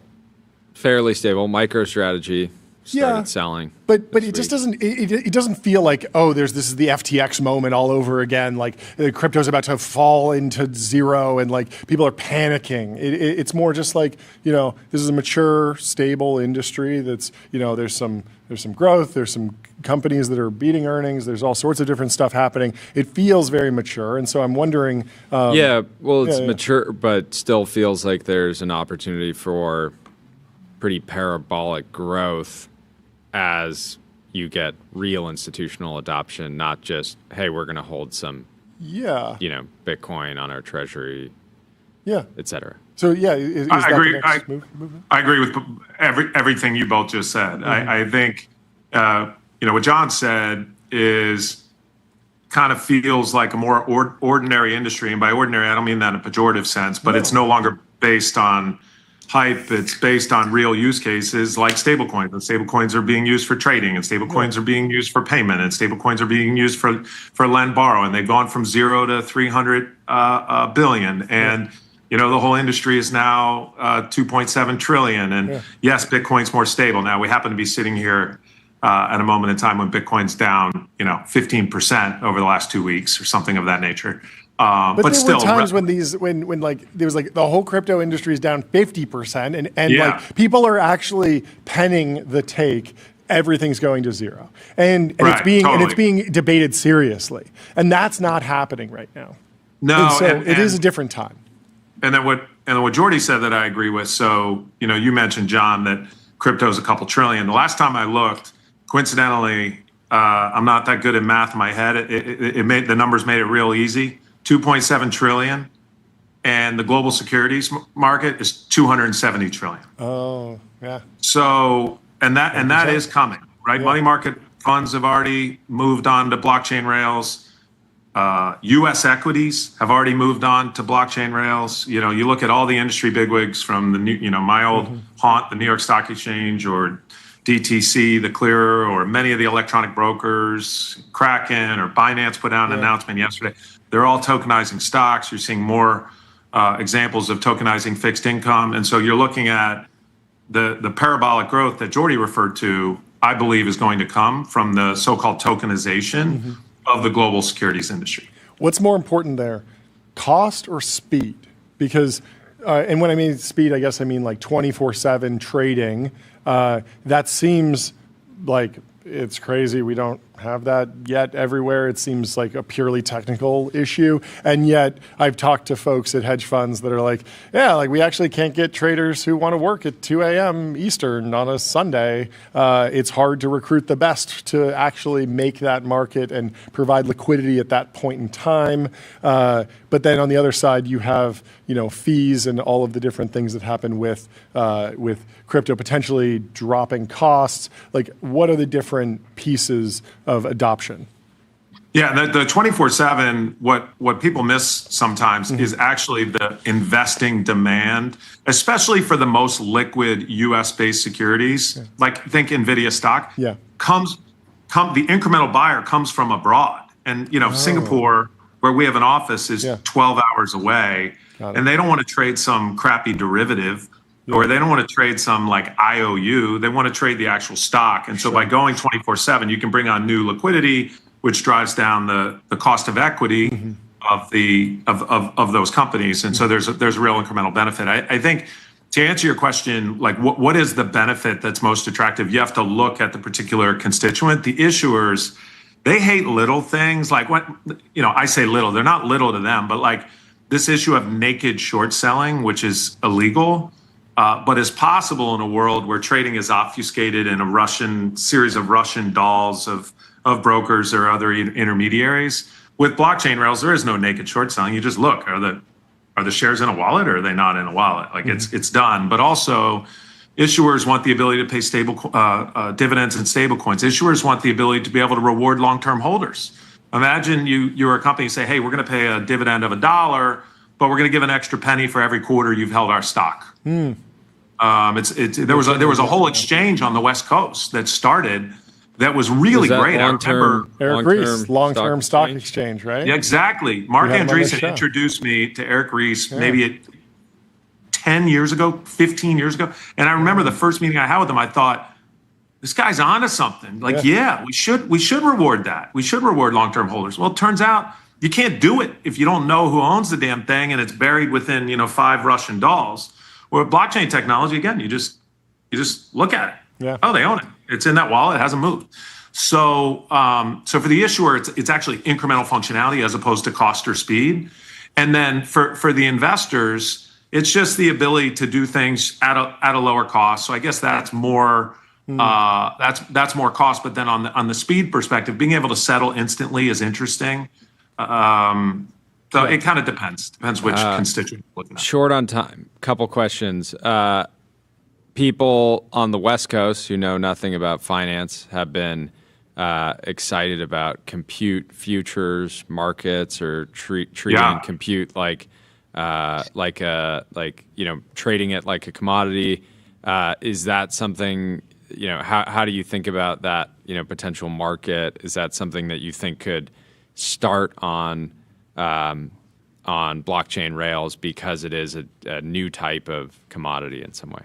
Fairly stable. MicroStrategy started selling. But it just doesn't. It doesn't feel like this is the FTX moment all over again. Like crypto's about to fall into zero, and people are panicking. It's more just this is a mature, stable industry. That's there's some growth. There's some companies that are beating earnings. There's all sorts of different stuff happening. It feels very mature, and so I'm wondering. It's mature, but still feels like there's an opportunity for pretty parabolic growth as you get real institutional adoption, not just, hey, we're going to hold some, Bitcoin on our treasury, et cetera. So is I that agree. the next move? I agree with everything you both just said. I think what John said is kind of feels like a more ordinary industry. And by ordinary, I don't mean that in a pejorative sense, but it's no longer based on hype. It's based on real use cases like stablecoins. And stablecoins are being used for trading, and stablecoins are being used for payment, and stablecoins are being used for lend borrow. And they've gone from 0 to 300 billion. And you know, the whole industry is now 2.7 trillion. And yes, Bitcoin's more stable. Now, we happen to be sitting here at a moment in time when Bitcoin's down, 15% over the last 2 weeks or something of that nature. But there still, were times when like there was like the whole crypto industry is down 50%, and like people are actually penning the take. Everything's going to zero, and it's being debated seriously, and that's not happening right now. No, and so it is a different time. And then what Jordy said that I agree with. So you mentioned, John, that crypto is a couple trillion. The last time I looked, coincidentally, I'm not that good at math in my head. It made the numbers made it real easy. 2.7 trillion, and the global securities market is 270 trillion. Oh, yeah. So and that is coming, right? Yeah. Money market funds have already moved on to blockchain rails. U.S. equities have already moved on to blockchain rails. You look at all the industry bigwigs from my old haunt, the New York Stock Exchange, or DTC, the clearer, or many of the electronic brokers, Kraken or Binance put out an announcement yesterday. They're all tokenizing stocks. You're seeing more examples of tokenizing fixed income. And so you're looking at the parabolic growth that Jordy referred to, I believe, is going to come from the so-called tokenization of the global securities industry. What's more important there, cost or speed? Because, and when I mean speed, I guess I mean like 24/7 trading. That seems like it's crazy. We don't have that yet everywhere. It seems like a purely technical issue. And yet I've talked to folks at hedge funds that are like, yeah, like we actually can't get traders who want to work at 2 a.m. Eastern on a Sunday. It's hard to recruit the best to actually make that market and provide liquidity at that point in time. But then on the other side, you have, fees and all of the different things that happen with crypto potentially dropping costs. Like, what are the different pieces of adoption? Yeah, the 24/7, what people miss sometimes is actually the investing demand, especially for the most liquid US-based securities, like think NVIDIA stock, the incremental buyer comes from abroad. And, Singapore, where we have an office, is 12 hours away, and they don't want to trade some crappy derivative, or they don't want to trade some like IOU. They want to trade the actual stock. And so by going 24/7, you can bring on new liquidity, which drives down the cost of equity of those companies. And so there's a real incremental benefit. I think to answer your question, like what is the benefit that's most attractive? You have to look at the particular constituent. The issuers, they hate little things. Like I say little, they're not little to them, but like this issue of naked short selling, which is illegal, but is possible in a world where trading is obfuscated in a series of Russian dolls of brokers or other intermediaries. With blockchain rails, there is no naked short selling. You just look, are the shares in a wallet or are they not in a wallet? Like it's done. But also, issuers want the ability to pay stable dividends and stable coins. Issuers want the ability to be able to reward long-term holders. Imagine you're a company, say, hey, we're going to pay a dividend of $1, but we're going to give an extra penny for every quarter you've held our stock. There was a whole exchange on the West Coast that started that was really great. I remember Eric Ries, long-term stock exchange, right? Yeah, exactly. Mark Andreessen introduced me to Eric Ries maybe 10 years ago, 15 years ago. And I remember the first meeting I had with him, I thought, this guy's onto something. Like, we should reward that. We should reward long-term holders. Well, it turns out you can't do it if you don't know who owns the damn thing and it's buried within, 5 Russian dolls. Or blockchain technology, again, you just look at it. Yeah. Oh, they own it. It's in that wallet. It hasn't moved. So for the issuer, it's actually incremental functionality as opposed to cost or speed. And then for the investors, it's just the ability to do things at a lower cost. So I guess that's more that's more cost. But then on the speed perspective, being able to settle instantly is interesting. So it kind of depends. Depends which constituent you're looking at. Short on time. Couple questions. People on the West Coast who know nothing about finance have been excited about compute futures markets or treating compute like trading it like a commodity. Is that something, how do you think about that, potential market? Is that something that you think could start on blockchain rails because it is a new type of commodity in some way?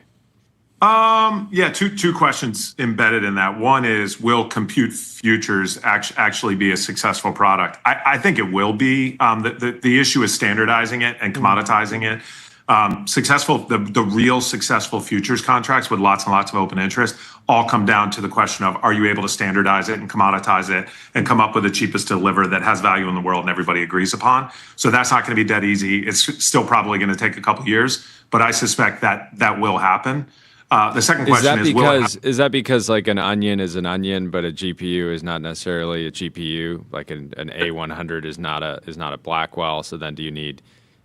Two questions embedded in that. One is, will compute futures actually be a successful product? I think it will be. The issue is standardizing it and commoditizing it. The real successful futures contracts with lots and lots of open interest all come down to the question of, are you able to standardize it and commoditize it and come up with the cheapest to deliver that has value in the world and everybody agrees upon? So that's not going to be dead easy. It's still probably going to take a couple of years, but I suspect that will happen. The second question is that because like an onion is an onion, but a GPU is not necessarily a GPU? Like an A100 is not a Blackwell. So then do you need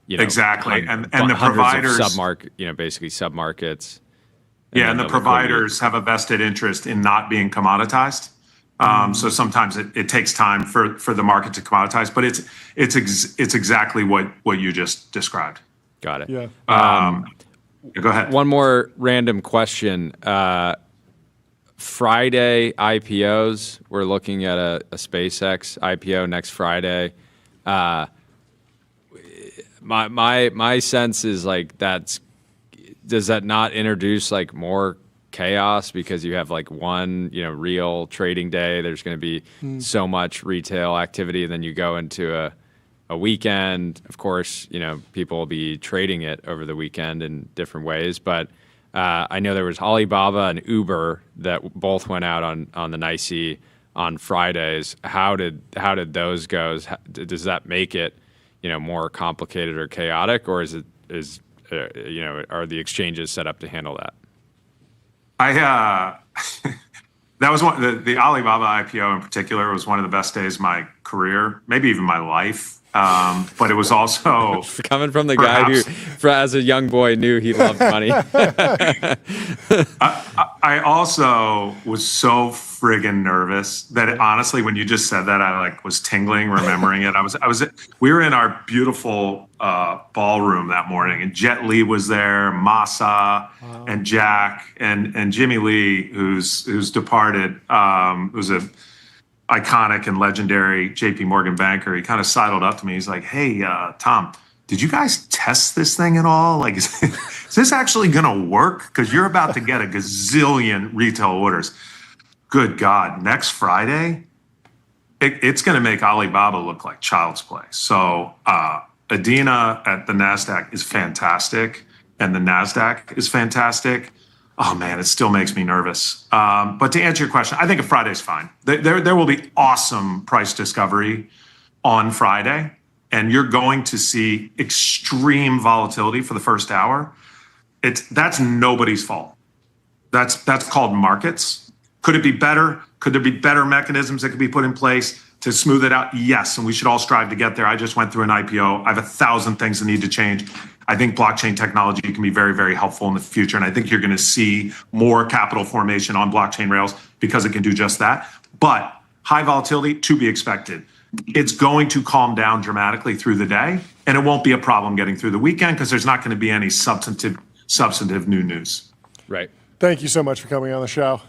exactly and the providers basically submarkets? And the providers have a vested interest in not being commoditized. So sometimes it takes time for the market to commoditize, but it's exactly what you just described. Got it. Yeah. Go ahead. One more random question. Friday IPOs. We're looking at a SpaceX IPO next Friday. My sense is like does that not introduce like more chaos because you have like one real trading day? There's going to be so much retail activity, and then you go into a weekend. Of course, people will be trading it over the weekend in different ways. But I know there was Alibaba and Uber that both went out on the NYSE on Fridays. How did those go? Does that make it more complicated or chaotic, or are the exchanges set up to handle that? That was the Alibaba IPO in particular was one of the best days of my career, maybe even my life. But it was also coming from the guy who, as a young boy, knew he loved money. I also was so friggin' nervous that honestly, when you just said that, I was tingling, remembering it. We were in our beautiful ballroom that morning, and Jet Li was there, Masa, and Jack, and Jimmy Lee, who's departed, who's a iconic and legendary JP Morgan banker. He kind of sidled up to me. He's like, "Hey, Tom, did you guys test this thing at all? Like, is this actually going to work? Because you're about to get a gazillion retail orders." Good God, next Friday, it's going to make Alibaba look like child's play. So Adina at the NASDAQ is fantastic, and the NASDAQ is fantastic. Oh man, it still makes me nervous. But to answer your question, I think a Friday's fine. There will be awesome price discovery on Friday, and you're going to see extreme volatility for the first hour. That's nobody's fault. That's called markets. Could it be better? Could there be better mechanisms that could be put in place to smooth it out? Yes, and we should all strive to get there. I just went through an IPO. I have 1,000 things that need to change. I think blockchain technology can be very, very helpful in the future. And I think you're going to see more capital formation on blockchain rails because it can do just that. But high volatility to be expected. It's going to calm down dramatically through the day, and it won't be a problem getting through the weekend because there's not going to be any substantive new news. Right. Thank you so much for coming on the show.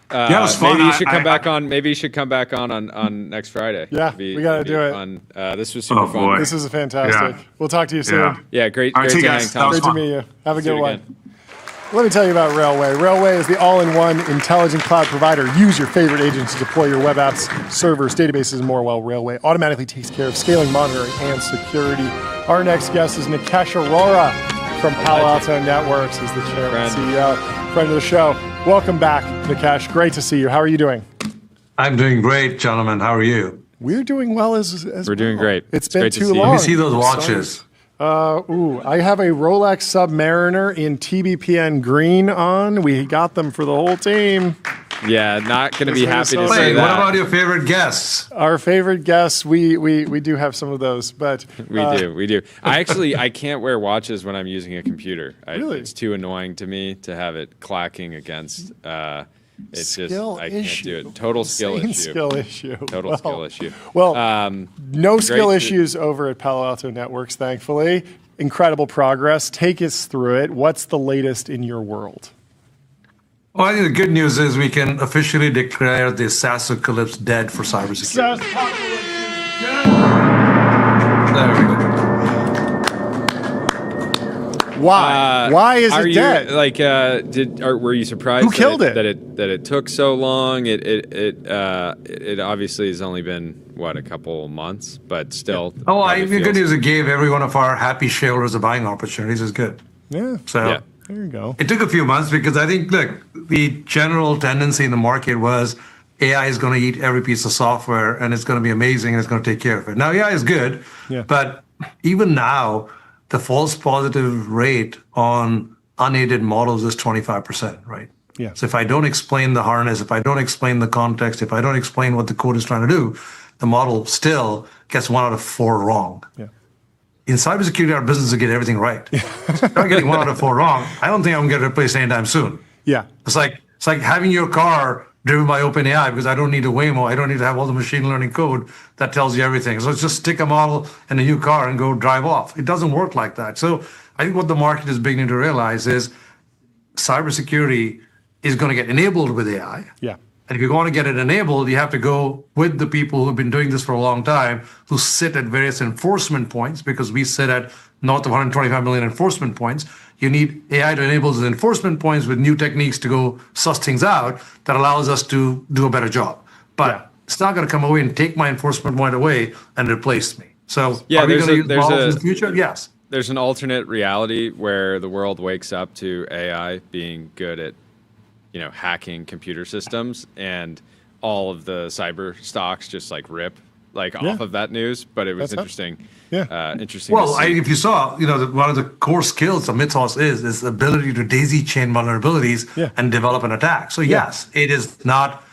It was fun. Maybe you should come back on. Maybe you should come back on next Friday. Yeah, we got to do it. This was super fun. Boy. This is fantastic. Yeah. We'll talk to you soon. Yeah, great to hang, Tom. Great to meet you. Have a good one. Let me tell you about Railway. Railway is the all-in-one intelligent cloud provider. Use your favorite agents to deploy your web apps, servers, databases, and more, while Railway automatically takes care of scaling, monitoring, and security. Our next guest is Nikesh Arora from Palo Alto Networks. He's the chairman and CEO, friend of the show. Welcome back, Nikesh. Great to see you. How are you doing? I'm doing great, gentlemen. How are you? We're doing well as we're doing great. It's been too long. Let me see those watches. I have a Rolex Submariner in TBPN green on. We got them for the whole team. Yeah, not going to be happy to say Wait, that. what about your favorite guests? Our favorite guests, we do have some of those, but we do. I can't wear watches when I'm using a computer. Really? It's too annoying to me to have it clacking against It's skill just I issue. can't do it. Total skill Insane issue. skill issue. Total skill issue. Well, no skill great issues over at Palo Alto Networks, thankfully. Incredible progress. Take us through it. What's the latest in your world? Well, I think the good news is we can officially declare the SaaSapocalypse dead for cybersecurity. There we go. Why? Why is it dead? Like, were you surprised? Who killed it? That it took so long? It obviously has only been what, a couple months, but still. Oh, the good news, it gave every one of our happy shareholders a buying opportunities is good. Yeah. So Yeah. There you go. it took a few months because I think, look, the general tendency in the market was AI is going to eat every piece of software and it's going to be amazing and it's going to take care of it. Now, AI is good, but even now, the false positive rate on unaided models is 25%, right? Yeah. So if I don't explain the harness, if I don't explain the context, if I don't explain what the code is trying to do, the model still gets 1 out of 4 wrong. Yeah. In cybersecurity, our business is to get everything right. If I'm getting 1 out of 4 wrong, I don't think I'm going to get replaced anytime soon. Yeah. It's like having your car driven by OpenAI because I don't need a Waymo. I don't need to have all the machine learning code that tells you everything. So it's just stick a model in a new car and go drive off. It doesn't work like that. So I think what the market is beginning to realize is cybersecurity is going to get enabled with AI. Yeah. And if you want to get it enabled, you have to go with the people who've been doing this for a long time, who sit at various enforcement points, because we sit at north of 125 million enforcement points. You need AI to enable those enforcement points with new techniques to go suss things out that allows us to do a better job. But it's not going to come away and take my enforcement point away and replace me. So are we going to use models in the future? Yes. There's an alternate reality where the world wakes up to AI being good at hacking computer systems, and all of the cyber stocks just rip off of that news. But it was interesting. Interesting. Well, if you saw, one of the core skills of Mythos is the ability to daisy chain vulnerabilities and develop an attack. So yes, it is not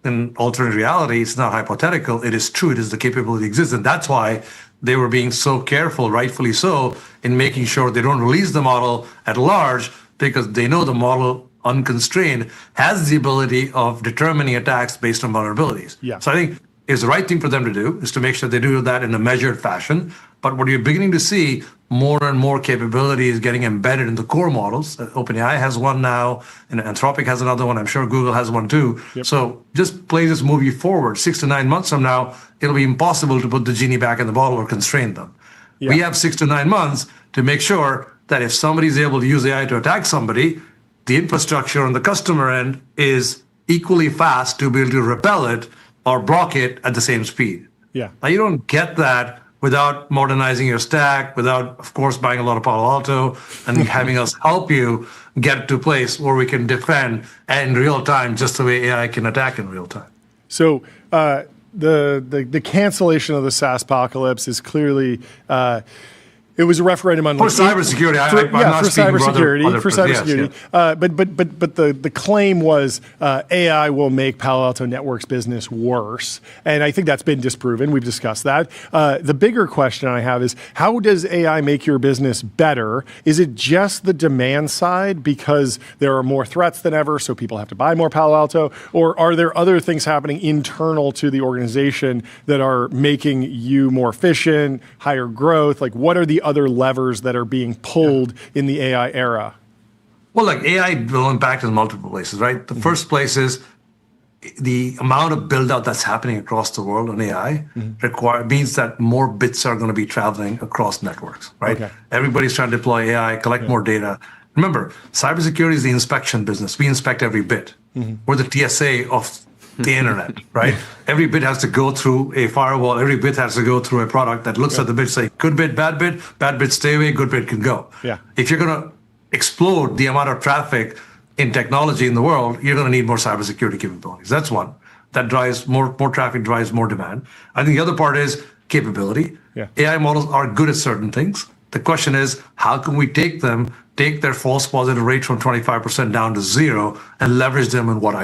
an alternate reality. It's not hypothetical. It is true. It is the capability exists, and that's why they were being so careful, rightfully so, in making sure they don't release the model at large, because they know the model unconstrained has the ability of determining attacks based on vulnerabilities. So I think it's the right thing for them to do, is to make sure they do that in a measured fashion. But what you're beginning to see, more and more capabilities getting embedded in the core models. OpenAI has one now, and Anthropic has another one. I'm sure Google has one too. So just play this movie forward. 6 to 9 months from now, it'll be impossible to put the genie back in the bottle or constrain them. We have 6 to 9 months to make sure that if somebody's able to use AI to attack somebody, the infrastructure on the customer end is equally fast to be able to repel it or block it at the same speed. Now, you don't get that without modernizing your stack, without, of course, buying a lot of Palo Alto and having us help you get to a place where we can defend in real time, just the way AI can attack in real time. So the cancellation of the SaaSapocalypse is clearly. It was a referendum on for cybersecurity. For cybersecurity. But the claim was AI will make Palo Alto Networks business worse, and I think that's been disproven. We've discussed that. The bigger question I have is, how does AI make your business better? Is it just the demand side because there are more threats than ever, so people have to buy more Palo Alto, or are there other things happening internal to the organization that are making you more efficient, higher growth? Like, what are the other levers that are being pulled in the AI era? Well, AI will impact in multiple places, right? The first place is the amount of build out that's happening across the world on AI means that more bits are going to be traveling across networks, right? Everybody's trying to deploy AI, collect more data. Remember, cybersecurity is the inspection business. We inspect every bit. We're the TSA of the internet, right? Every bit has to go through a firewall. Every bit has to go through a product that looks at the bit, say, good bit, bad bit, stay away, good bit can go. If you're going to explode the amount of traffic in technology in the world, you're going to need more cybersecurity capabilities. That's one. That drives more traffic, drives more demand. I think the other part is capability. AI models are good at certain things. The question is, how can we take their false positive rate from 25% down to 0 and leverage them in what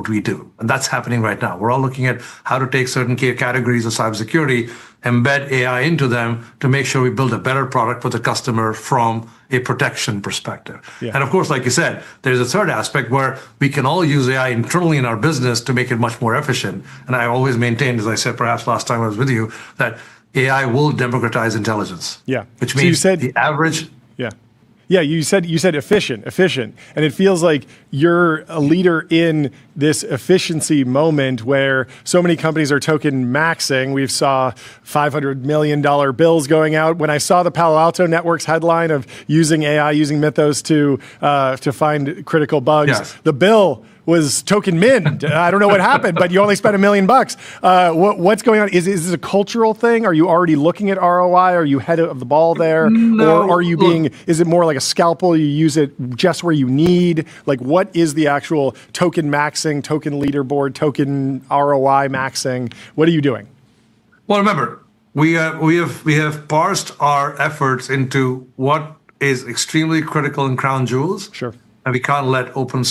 we do? And that's happening right now. We're all looking at how to take certain categories of cybersecurity, embed AI into them to make sure we build a better product for the customer from a protection perspective. And of course, like you said, there's a third aspect where we can all use AI internally in our business to make it much more efficient. And I always maintained, as I said, perhaps last time I was with you, that AI will democratize intelligence. Which means the average. Yeah, you said efficient, and it feels like you're a leader in this efficiency moment where so many companies are token maxing. We saw $500 million bills going out. When I saw the Palo Alto Network's headline of using AI, using Mythos to find critical bugs, the bill was token min. I don't know what happened, but you only spent $1 million. What's going on? Is this a cultural thing? Are you already looking at ROI? Are you ahead of the ball there? No, or are you is it more like a scalpel? You use it just where you need? Like, what is the actual token maxing, token leaderboard, token ROI maxing? What are you doing? Well, remember, we have parsed our efforts into what is extremely critical in crown jewels. And we can't let open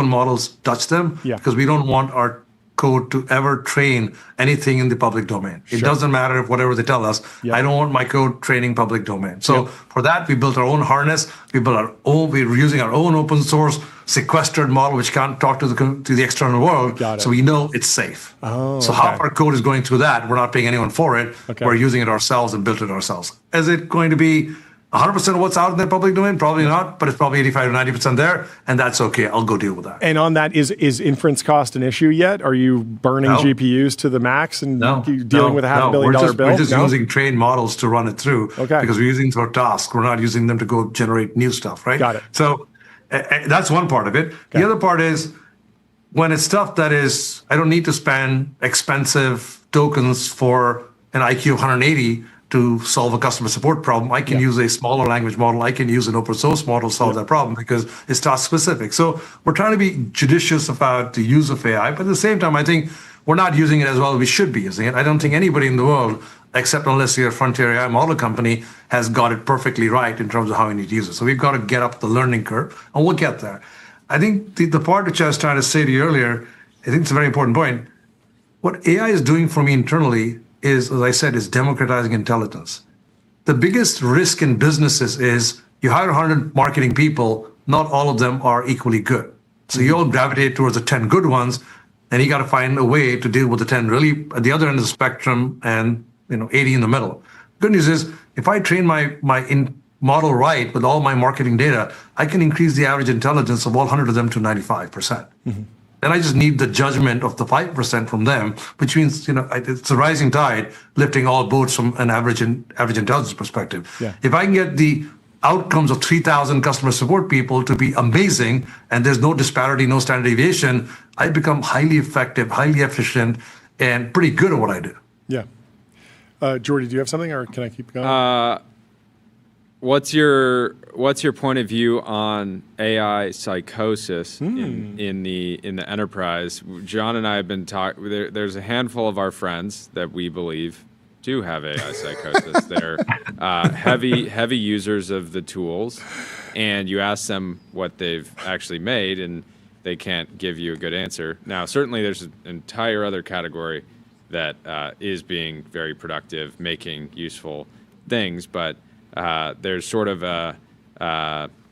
models touch them because we don't want our code to ever train anything in the public domain. It doesn't matter if whatever they tell us. I don't want my code training public domain. So for that, we built our own harness. We're using our own open source sequestered model, which can't talk to the external world. So we know it's safe. Half our code is going through that. We're not paying anyone for it. We're using it ourselves and built it ourselves. Is it going to be 100% of what's out in the public domain? Probably not, but it's probably 85 to 90% there, and that's okay. I'll go deal with that. And on that, is inference cost an issue yet? Are you burning GPUs to the max and dealing with a $500 million bill? We're just using trained models to run it through because we're using them for tasks. We're not using them to go generate new stuff, right? Got it. So that's one part of it. The other part is when it's stuff that is, I don't need to spend expensive tokens for an IQ of 180 to solve a customer support problem. I can use a smaller language model. I can use an open source model to solve that problem because it's task specific. So we're trying to be judicious about the use of AI, but at the same time, I think we're not using it as well as we should be using it. I don't think anybody in the world, except unless you're a frontier AI model company, has got it perfectly right in terms of how we need to use it. So we've got to get up the learning curve, and we'll get there. I think the part which I was trying to say to you earlier, I think it's a very important point. What AI is doing for me internally is, as I said, is democratizing intelligence. The biggest risk in businesses is you hire 100 marketing people, not all of them are equally good. So you all gravitate towards the 10 good ones, and you got to find a way to deal with the 10 really at the other end of the spectrum and 80 in the middle. Good news is, if I train my model right with all my marketing data, I can increase the average intelligence of all 100 of them to 95%. Then I just need the judgment of the 5% from them, which means it's a rising tide lifting all boats from an average intelligence perspective. If I can get the outcomes of 3,000 customer support people to be amazing, and there's no disparity, no standard deviation, I become highly effective, highly efficient, and pretty good at what I do. Jordy, do you have something, or can I keep going? What's your point of view on AI psychosis in the enterprise? John and I have been talking. There's a handful of our friends that we believe do have AI psychosis. They're heavy users of the tools, and you ask them what they've actually made, and they can't give you a good answer. Now, certainly, there's an entire other category that is being very productive, making useful things, but there's sort of a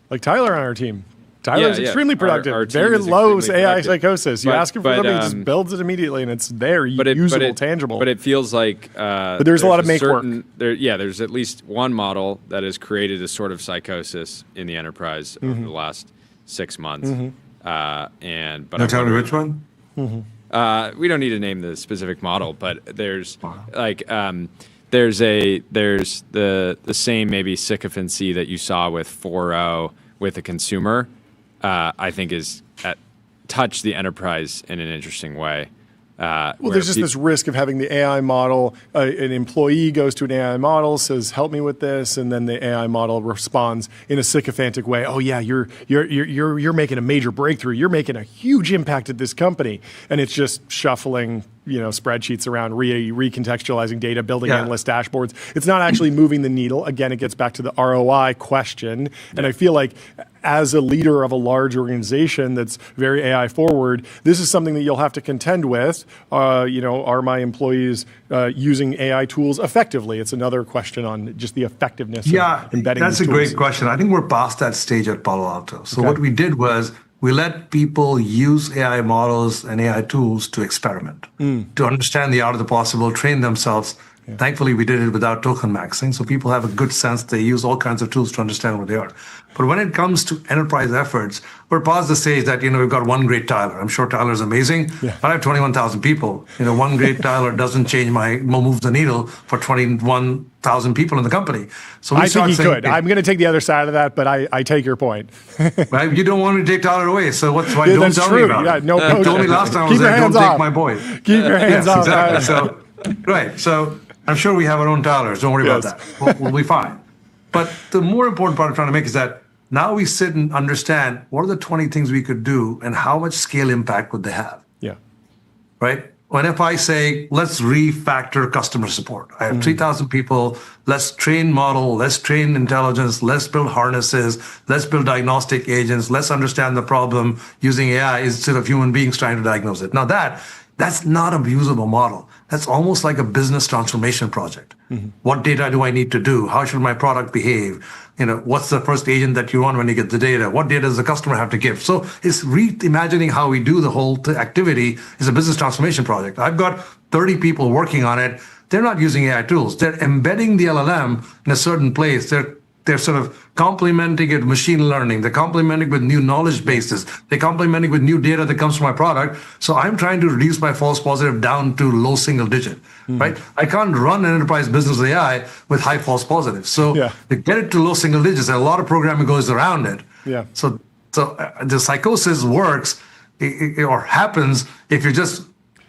like Tyler on our team. Tyler's extremely productive. Our very low AI psychosis. You ask him for something, he just builds it immediately, and it's there, usable, tangible. But it feels like but there's a lot of make work. There's at least one model that has created a sort of psychosis in the enterprise over the last 6 months. But tell me which one. We don't need to name the specific model, but there's there's the same maybe sycophancy that you saw with 4.0 with a consumer. I think is touch the enterprise in an interesting way. There's just this risk of having the AI model. An employee goes to an AI model, says, "Help me with this," and then the AI model responds in a sycophantic way. "Oh yeah, you're making a major breakthrough. You're making a huge impact at this company," and it's just shuffling spreadsheets around recontextualizing data, building endless dashboards. It's not actually moving the needle. Again, it gets back to the ROI question. And I feel like as a leader of a large organization that's very AI forward, this is something that you'll have to contend with. Are my employees using AI tools effectively? It's another question on just the effectiveness of embedding that's these a tools. great question. I think we're past that stage at Palo Alto. So what we did was we let people use AI models and AI tools to experiment, to understand the art of the possible, train themselves. Yeah. Thankfully, we did it without token maxing, so people have a good sense. They use all kinds of tools to understand what they are. But when it comes to enterprise efforts, we're past the stage that, we've got one great Tyler. I'm sure Tyler's amazing, but I have 21,000 people. One great Tyler doesn't move the needle for 21,000 people in the company. So I think he could. I'm going to take the other side of that, but I take your point. Right? You don't want me to take Tyler away, so don't tell me about it. No, you told me last time I was there, don't take my boy. Keep your hands off. Exactly. So I'm sure we have our own Tylers. Don't worry about that. We'll be fine. But the more important part I'm trying to make is that now we sit and understand what are the 20 things we could do and how much scale impact would they have. Yeah. Right? When if I say, let's refactor customer support, I have 3,000 people, let's train model, let's train intelligence, let's build harnesses, let's build diagnostic agents, let's understand the problem using AI instead of human beings trying to diagnose it. Now that's not a usable model. That's almost like a business transformation project. What data do I need to do? How should my product behave? What's the first agent that you want when you get the data? What data does the customer have to give? So it's reimagining how we do the whole activity is a business transformation project. I've got 30 people working on it. They're not using AI tools. They're embedding the LLM in a certain place. They're sort of complementing it with machine learning. They're complementing with new knowledge bases. They're complementing with new data that comes from my product. So I'm trying to reduce my false positive down to low single digit, right? I can't run an enterprise business AI with high false positives. So to get it to low single digits, a lot of programming goes around it. Yeah. So the psychosis works or happens if you're just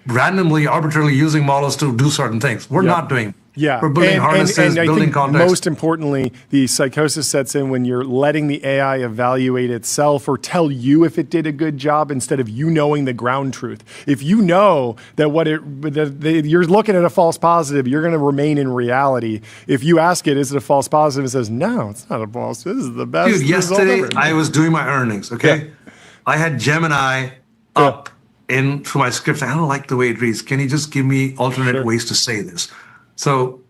randomly, arbitrarily using models to do certain things. We're not doing. Yeah, we're building harnesses, and building I think context. Most importantly, the psychosis sets in when you're letting the AI evaluate itself or tell you if it did a good job instead of you knowing the ground truth. If you know that you're looking at a false positive, you're going to remain in reality. If you ask it, is it a false positive? It says, no, it's not a false. This is the best. Dude, yesterday I was doing my earnings. Okay, I had Gemini up into my scripts. I don't like the way it reads. Can you just give me alternate ways to say this? So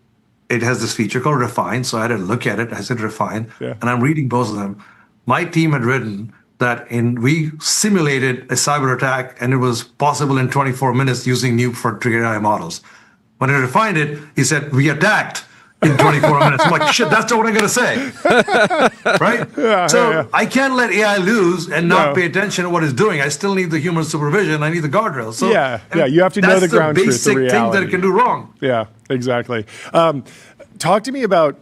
it has this feature called refine. So I had to look at it. I said refine, and I'm reading both of them. My team had written that we simulated a cyber attack, and it was possible in 24 minutes using new trigger AI models. When I refined it, he said we attacked in 24 minutes. I'm like, shit, that's not what I'm going to say. Right? I can't let AI lose and not pay attention to what it's doing. I still need the human supervision. I need the guardrails. So you have to know the ground truth, That's the basic thing that it can do wrong. Yeah, exactly. Talk to me about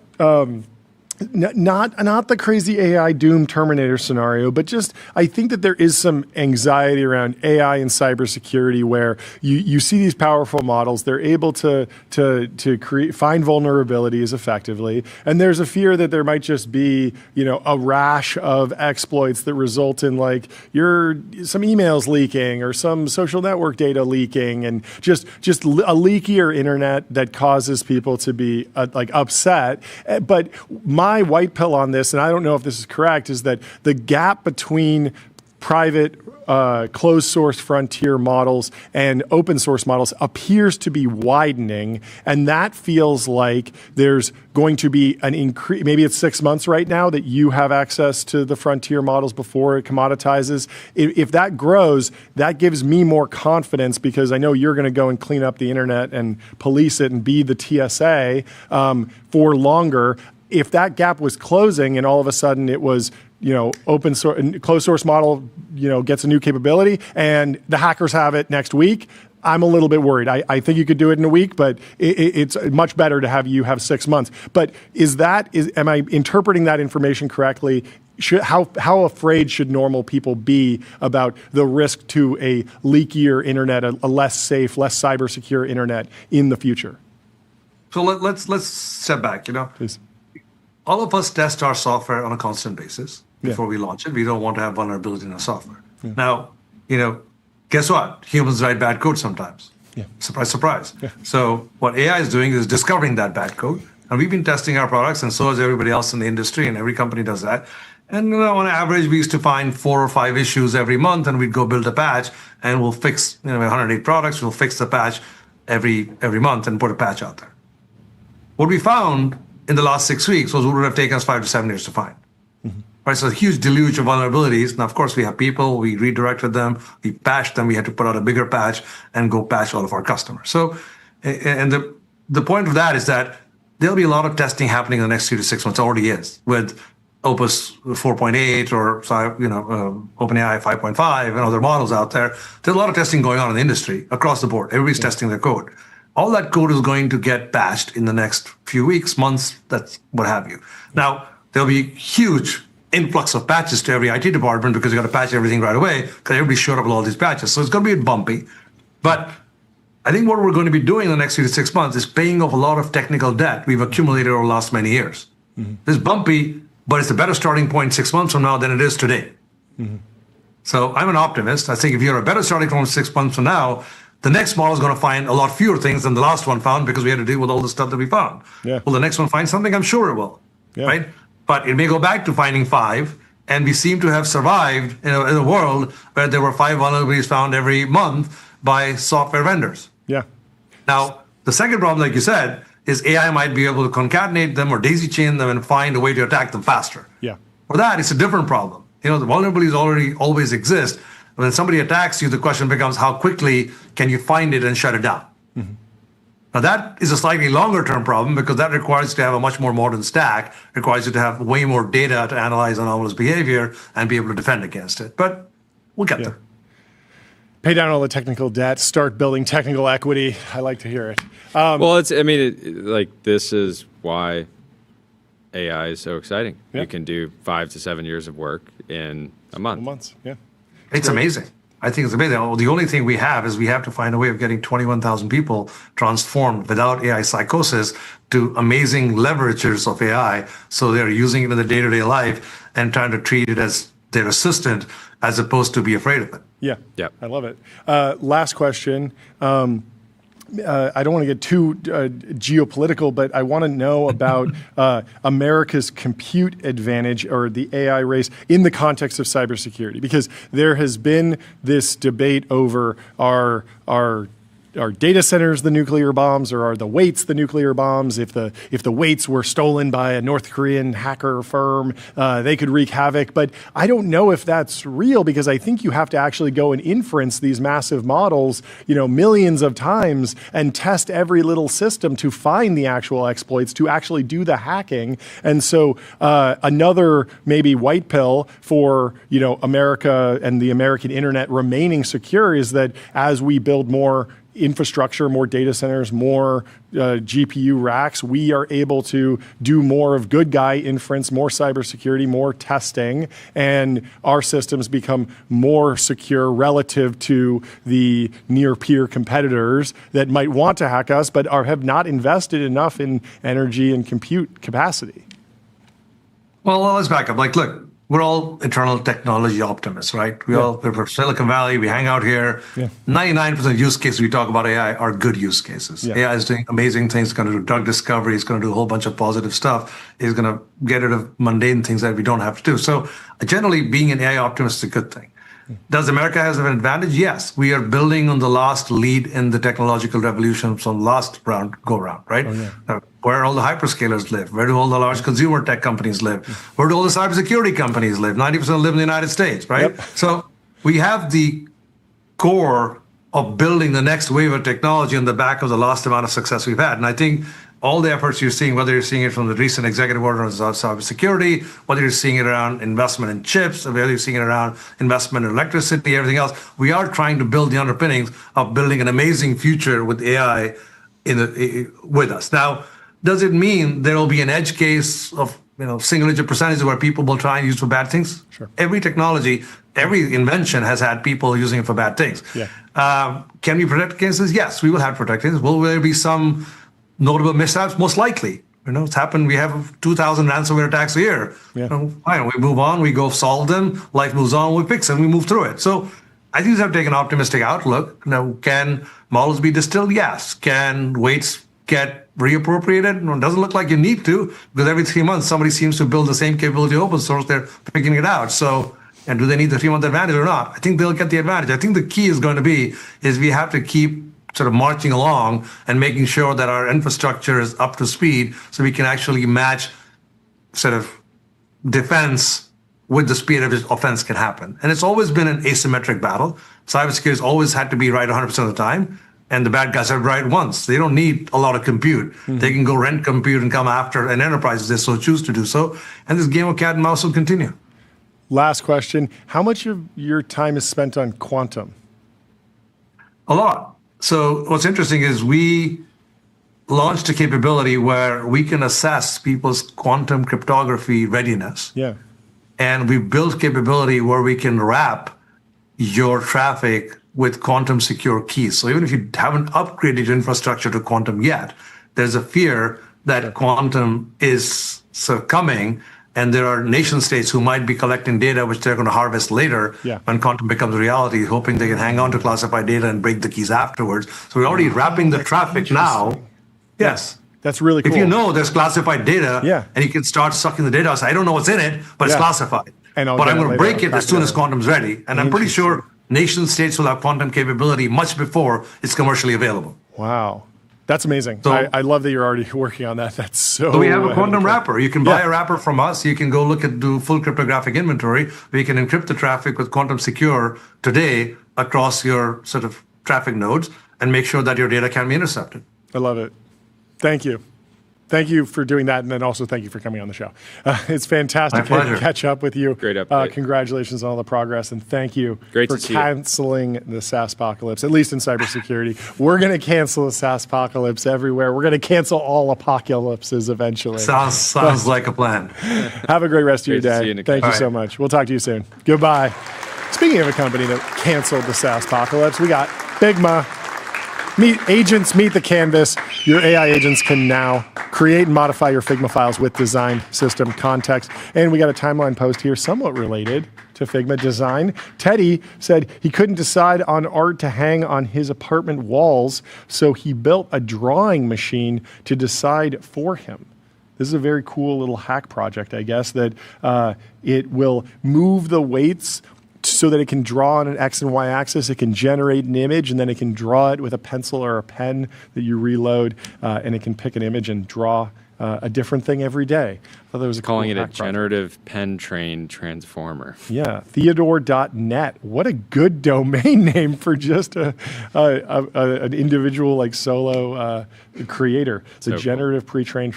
not the crazy AI doom Terminator scenario, but just I think that there is some anxiety around AI and cybersecurity where you see these powerful models, they're able to find vulnerabilities effectively, and there's a fear that there might just be a rash of exploits that result in some emails leaking or some social network data leaking, and just a leakier internet that causes people to be upset. But my white pill on this, and I don't know if this is correct, is that the gap between private closed source frontier models and open source models appears to be widening, and that feels like there's going to be an increase. Maybe it's 6 months right now that you have access to the frontier models before it commoditizes. If that grows, that gives me more confidence, because I know you're going to go and clean up the internet and police it and be the TSA for longer. If that gap was closing and all of a sudden it was, open source, closed source model, gets a new capability and the hackers have it next week, I'm a little bit worried. I think you could do it in a week, but it's much better to have 6 months. But am I interpreting that information correctly? How afraid should normal people be about the risk to a leakier internet, a less safe, less cyber secure internet in the future? So let's step back, Please. All of us test our software on a constant basis before we launch it. We don't want to have vulnerability in our software. Now, guess what? Humans write bad code sometimes. Yeah. Surprise, surprise. Yeah. So what AI is doing is discovering that bad code. And we've been testing our products, and so has everybody else in the industry, and every company does that. And on average, we used to find 4 or 5 issues every month, and we'd go build a patch, and we'll fix, 108 products, we'll fix the patch every month and put a patch out there. What we found in the last 6 weeks was what would have taken us 5 to 7 years to find. Right, so a huge deluge of vulnerabilities. Now, of course, we have people, we redirected them, we patched them, we had to put out a bigger patch and go patch all of our customers. So, and the point of that is that there'll be a lot of testing happening in the next 3 to 6 months, already is, with Opus 4.8 or OpenAI 5.5 and other models out there. There's a lot of testing going on in the industry across the board. Everybody's testing their code. All that code is going to get patched in the next few weeks, months, that's what have you. Now, there'll be huge influx of patches to every IT department because you got to patch everything right away because everybody showed up with all these patches. So it's going to be bumpy. But I think what we're going to be doing in the next 3 to 6 months is paying off a lot of technical debt we've accumulated over the last many years. It's bumpy, but it's a better starting point 6 months from now than it is today. So I'm an optimist. I think if you're a better starting point 6 months from now, the next model is going to find a lot fewer things than the last one found because we had to deal with all the stuff that we found. Yeah. Will the next one find something? I'm sure it will. Yeah. Right? But it may go back to finding 5, and we seem to have survived in a world where there were 5 vulnerabilities found every month by software vendors. Yeah. Now, the second problem, like you said, is AI might be able to concatenate them or daisy chain them and find a way to attack them faster. Yeah. For that, it's a different problem. The vulnerabilities always exist. When somebody attacks you, the question becomes how quickly can you find it and shut it down? Now, that is a slightly longer term problem because that requires you to have a much more modern stack, requires you to have way more data to analyze anomalous behavior and be able to defend against it. But we'll get there. Pay down all the technical debt, start building technical equity. I like to hear it. Well, this is why AI is so exciting. Yeah. You can do 5 to 7 years of work in a month. Months, yeah. It's amazing. I think it's amazing. The only thing we have is we have to find a way of getting 21,000 people transformed without AI psychosis to amazing leveragers of AI. So they're using it in their day-to-day life and trying to treat it as their assistant as opposed to be afraid of it. Yeah. Yeah. I love it. Last question. I don't want to get too geopolitical, but I want to know about America's compute advantage or the AI race in the context of cybersecurity, because there has been this debate over our data centers the nuclear bombs, or are the weights the nuclear bombs? If the weights were stolen by a North Korean hacker firm, they could wreak havoc. But I don't know if that's real, because I think you have to actually go and inference these massive models, millions of times, and test every little system to find the actual exploits, to actually do the hacking. And so another maybe white pill for America and the American internet remaining secure is that as we build more infrastructure, more data centers, more GPU racks, we are able to do more of good guy inference, more cybersecurity, more testing, and our systems become more secure relative to the near peer competitors that might want to hack us but have not invested enough in energy and compute capacity. Well, let's back up. Look, we're all eternal technology optimists, right? We're from Silicon Valley. We hang out here. 99% of use cases we talk about AI are good use cases. AI is doing amazing things. It's going to do drug discovery. It's going to do a whole bunch of positive stuff. It's going to get rid of mundane things that we don't have to do. So generally, being an AI optimist is a good thing. Does America have an advantage? Yes. We are building on the last lead in the technological revolution from last go round, right? Where all the hyperscalers live? Where do all the large consumer tech companies live? Where do all the cybersecurity companies live? 90% live in the United States, right? So we have the core of building the next wave of technology on the back of the last amount of success we've had. And I think all the efforts you're seeing, whether you're seeing it from the recent executive order on cybersecurity, whether you're seeing it around investment in chips, or whether you're seeing it around investment in electricity, everything else, we are trying to build the underpinnings of building an amazing future with AI with us. Now, does it mean there will be an edge case of single-digit percentages where people will try and use it for bad things? Sure. Every technology, every invention has had people using it for bad things. Can we protect against this? Yes, we will have to protect against this. Will there be some notable mishaps? Most likely. It's happened. We have 2,000 ransomware attacks a year. Fine, we move on, we go solve them, life moves on, we fix them, we move through it. So I think you have to take an optimistic outlook. Now, can models be distilled? Yes. Can weights get reappropriated? No, it doesn't look like you need to, because every 3 months somebody seems to build the same capability open source. They're picking it out. So, and do they need the 3-month advantage or not? I think they'll get the advantage. I think the key is going to be is we have to keep sort of marching along and making sure that our infrastructure is up to speed so we can actually match sort of defense with the speed at which offense can happen. And it's always been an asymmetric battle. Cybersecurity has always had to be right 100% of the time, and the bad guys are right once. They don't need a lot of compute. They can go rent compute and come after an enterprise if they so choose to do so. And this game of cat and mouse will continue. Last question. How much of your time is spent on quantum? A lot. So what's interesting is we launched a capability where we can assess people's quantum cryptography readiness. Yeah. And we built capability where we can wrap your traffic with quantum secure keys. So even if you haven't upgraded your infrastructure to quantum yet, there's a fear that quantum is coming, and there are nation states who might be collecting data which they're going to harvest later when quantum becomes a reality, hoping they can hang on to classified data and break the keys afterwards. So we're already wrapping the traffic now. Yes. That's really cool. If you know there's classified data, and you can start sucking the data out, say, I don't know what's in it, but it's classified. But I'm going to break it as soon as quantum's ready. And I'm pretty sure nation states will have quantum capability much before it's commercially available. Wow. That's amazing. So, I love that you're already working on that. That's so. So we have a quantum wrapper. You can buy a wrapper from us. You can go look at do full cryptographic inventory. We can encrypt the traffic with quantum secure today across your sort of traffic nodes and make sure that your data can be intercepted. I love it. Thank you. Thank you for doing that, and then also thank you for coming on the show. It's fantastic to catch up with you. Great update. Congratulations on all the progress, and thank you for canceling the SaaS apocalypse, at least in cybersecurity. We're going to cancel the SaaS apocalypse everywhere. We're going to cancel all apocalypses eventually. Sounds like a plan. Have a great rest of your day. Thank you so much. We'll talk to you soon. Goodbye. Speaking of a company that canceled the SaaS apocalypse, we got Figma. Agents meet the canvas. Your AI agents can now create and modify your Figma files with design system context. And we got a timeline post here somewhat related to Figma design. Teddy said he couldn't decide on art to hang on his apartment walls, so he built a drawing machine to decide for him. This is a very cool little hack project, I guess, that it will move the weights so that it can draw on an X and Y axis. It can generate an image, and then it can draw it with a pencil or a pen that you reload, and it can pick an image and draw a different thing every day. I thought that was a calling cool it a hack generative pen trained transformer. Yeah, Theodore.net. What a good domain name for just an individual like solo creator. It's a generative pre-trained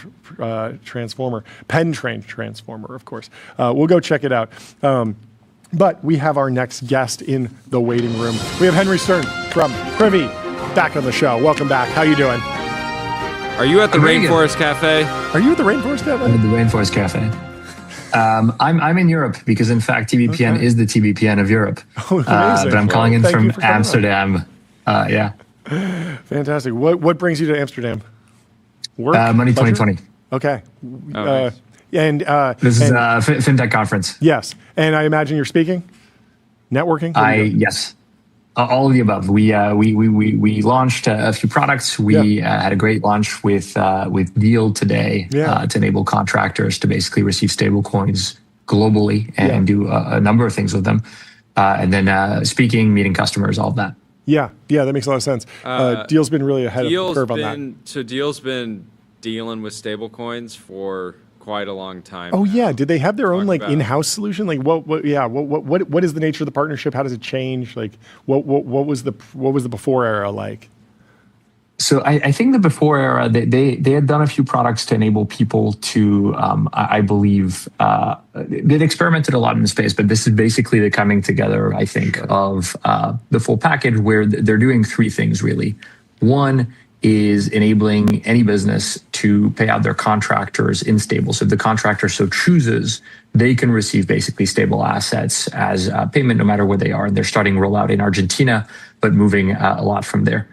transformer, pen-trained transformer, of course. We'll go check it out. But we have our next guest in the waiting room. We have Henri Stern from Privy back on the show. Welcome back. How you doing? Are you at the Rainforest Cafe? Are you at the Rainforest Cafe? I'm at the Rainforest Cafe. I'm in Europe because, in fact, TBPN is the TBPN of Europe. Oh, amazing. But I'm calling in from Amsterdam. Fantastic. What brings you to Amsterdam? Work? Money 2020. Okay. Nice. This is a fintech conference. Yes, and I imagine you're speaking, networking. Yes, all of the above. We launched a few products. We had a great launch with Deal today to enable contractors to basically receive stable coins globally and do a number of things with them, and then speaking, meeting customers, all of that. Yeah, that makes a lot of sense. Deal's been really ahead of the curve on that. So Deal's been dealing with stable coins for quite a long time. Oh yeah, did they have their own in-house solution? Like what is the nature of the partnership? How does it change? Like what was the before era like? So I think the before era, they had done a few products to enable people to, I believe, they'd experimented a lot in the space, but this is basically the coming together, I think, of the full package where they're doing three things really. One is enabling any business to pay out their contractors in stable. So if the contractor so chooses, they can receive basically stable assets as payment no matter where they are. And they're starting rollout in Argentina, but moving a lot from there.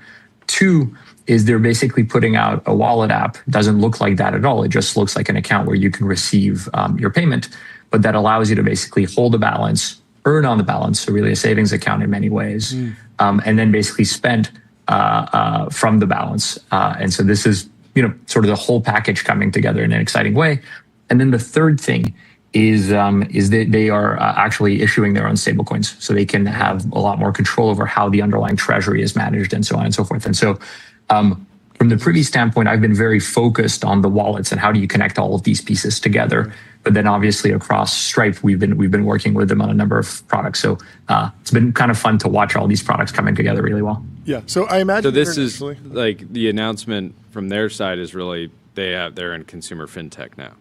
Two is they're basically putting out a wallet app. Doesn't look like that at all. It just looks like an account where you can receive your payment, but that allows you to basically hold a balance, earn on the balance, so really a savings account in many ways, and then basically spend from the balance. And so this is, sort of the whole package coming together in an exciting way. And then the third thing is that they are actually issuing their own stablecoins, so they can have a lot more control over how the underlying treasury is managed and so on and so forth. And so from the Privy standpoint, I've been very focused on the wallets and how do you connect all of these pieces together. But then obviously across Stripe, we've been working with them on a number of products. So it's been kind of fun to watch all these products coming together really well. Yeah. So I imagine. So this is like the announcement from their side is really they're in consumer fintech now.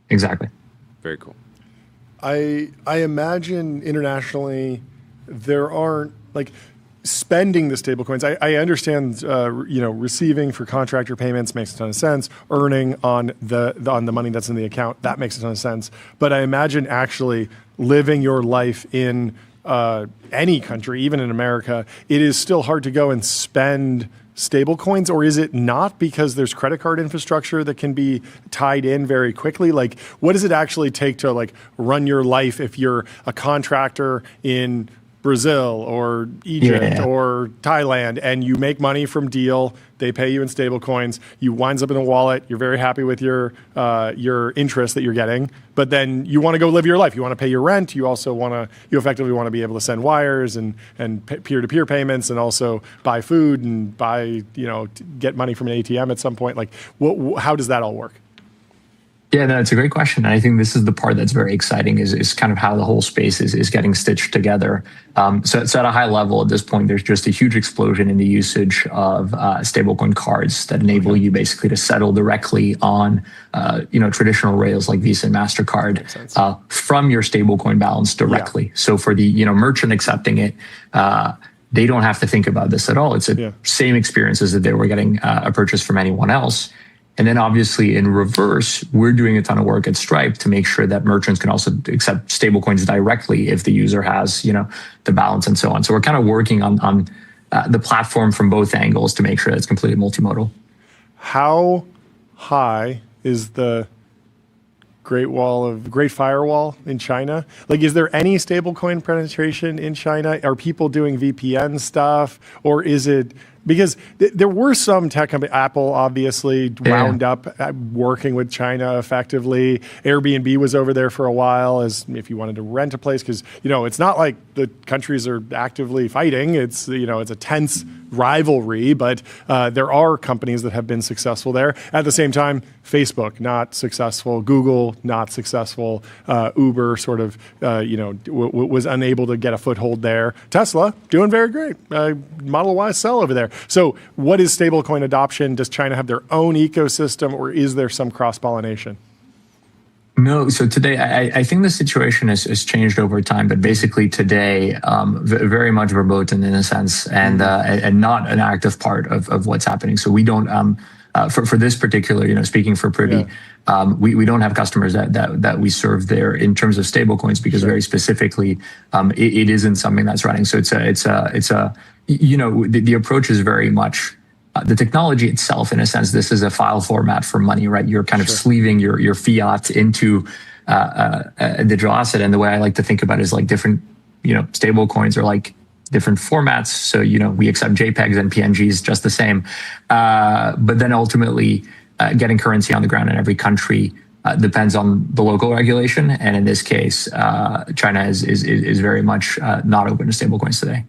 Exactly. Very cool. I imagine internationally there aren't like spending the stablecoins. I understand receiving for contractor payments makes a ton of sense. Earning on the money that's in the account, that makes a ton of sense. But I imagine actually living your life in any country, even in America, it is still hard to go and spend stable coins, or is it not because there's credit card infrastructure that can be tied in very quickly? Like, what does it actually take to like run your life if you're a contractor in Brazil or Egypt or Thailand and you make money from deal, they pay you in stable coins, you winds up in a wallet, you're very happy with your interest that you're getting, but then you want to go live your life. You want to pay your rent. You also you effectively want to be able to send wires and peer-to-peer payments and also buy food and get money from an ATM at some point. Like, how does that all work? Yeah, no, it's a great question. And I think this is the part that's very exciting is kind of how the whole space is getting stitched together. So at a high level at this point, there's just a huge explosion in the usage of stablecoin cards that enable you basically to settle directly on traditional rails like Visa and MasterCard from your stablecoin balance directly. Yeah. So for the merchant accepting it, they don't have to think about this at all. It's the same experience as if they were getting a purchase from anyone else. And then obviously in reverse, we're doing a ton of work at Stripe to make sure that merchants can also accept stablecoins directly if the user has, the balance and so on. So we're kind of working on the platform from both angles to make sure that it's completely multimodal. How high is the Great Firewall in China? Like, is there any stablecoin penetration in China? Are people doing VPN stuff, or is it? Because there were some tech companies, Apple obviously wound up working with China effectively. Airbnb was over there for a while as if you wanted to rent a place, because it's not like the countries are actively fighting. It's it's a tense rivalry, but there are companies that have been successful there. At the same time, Facebook not successful, Google not successful, Uber sort of was unable to get a foothold there. Tesla doing very great. Model Y sell over there. So what is stablecoin adoption? Does China have their own ecosystem, or is there some cross-pollination? No. So today, I think the situation has changed over time, but basically today, very much verboten in a sense, and not an active part of what's happening. So we don't, for this particular, speaking for Privy, we don't have customers that we serve there in terms of stablecoins, because very specifically, it isn't something that's running. So the approach is very much the technology itself. In a sense, this is a file format for money, right? You're kind of sleeving your fiat into a digital asset. And the way I like to think about it is like different, stable coins are like different formats. So, we accept JPEGs and PNGs just the same. But then ultimately getting currency on the ground in every country depends on the local regulation. And in this case, China is very much not open to stable coins today.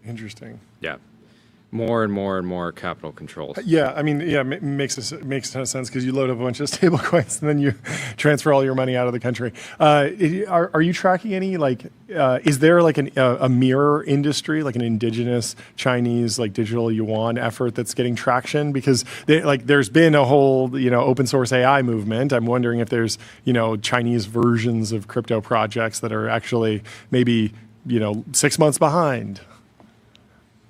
Interesting. Yeah. More and more and more capital controls. Yeah, I mean, makes a ton of sense, because you load up a bunch of stable coins and then you transfer all your money out of the country. Are you tracking any, is there like a mirror industry, like an indigenous Chinese digital yuan effort that's getting traction? Because there's been a whole open source AI movement. I'm wondering if there's Chinese versions of crypto projects that are actually maybe 6 months behind.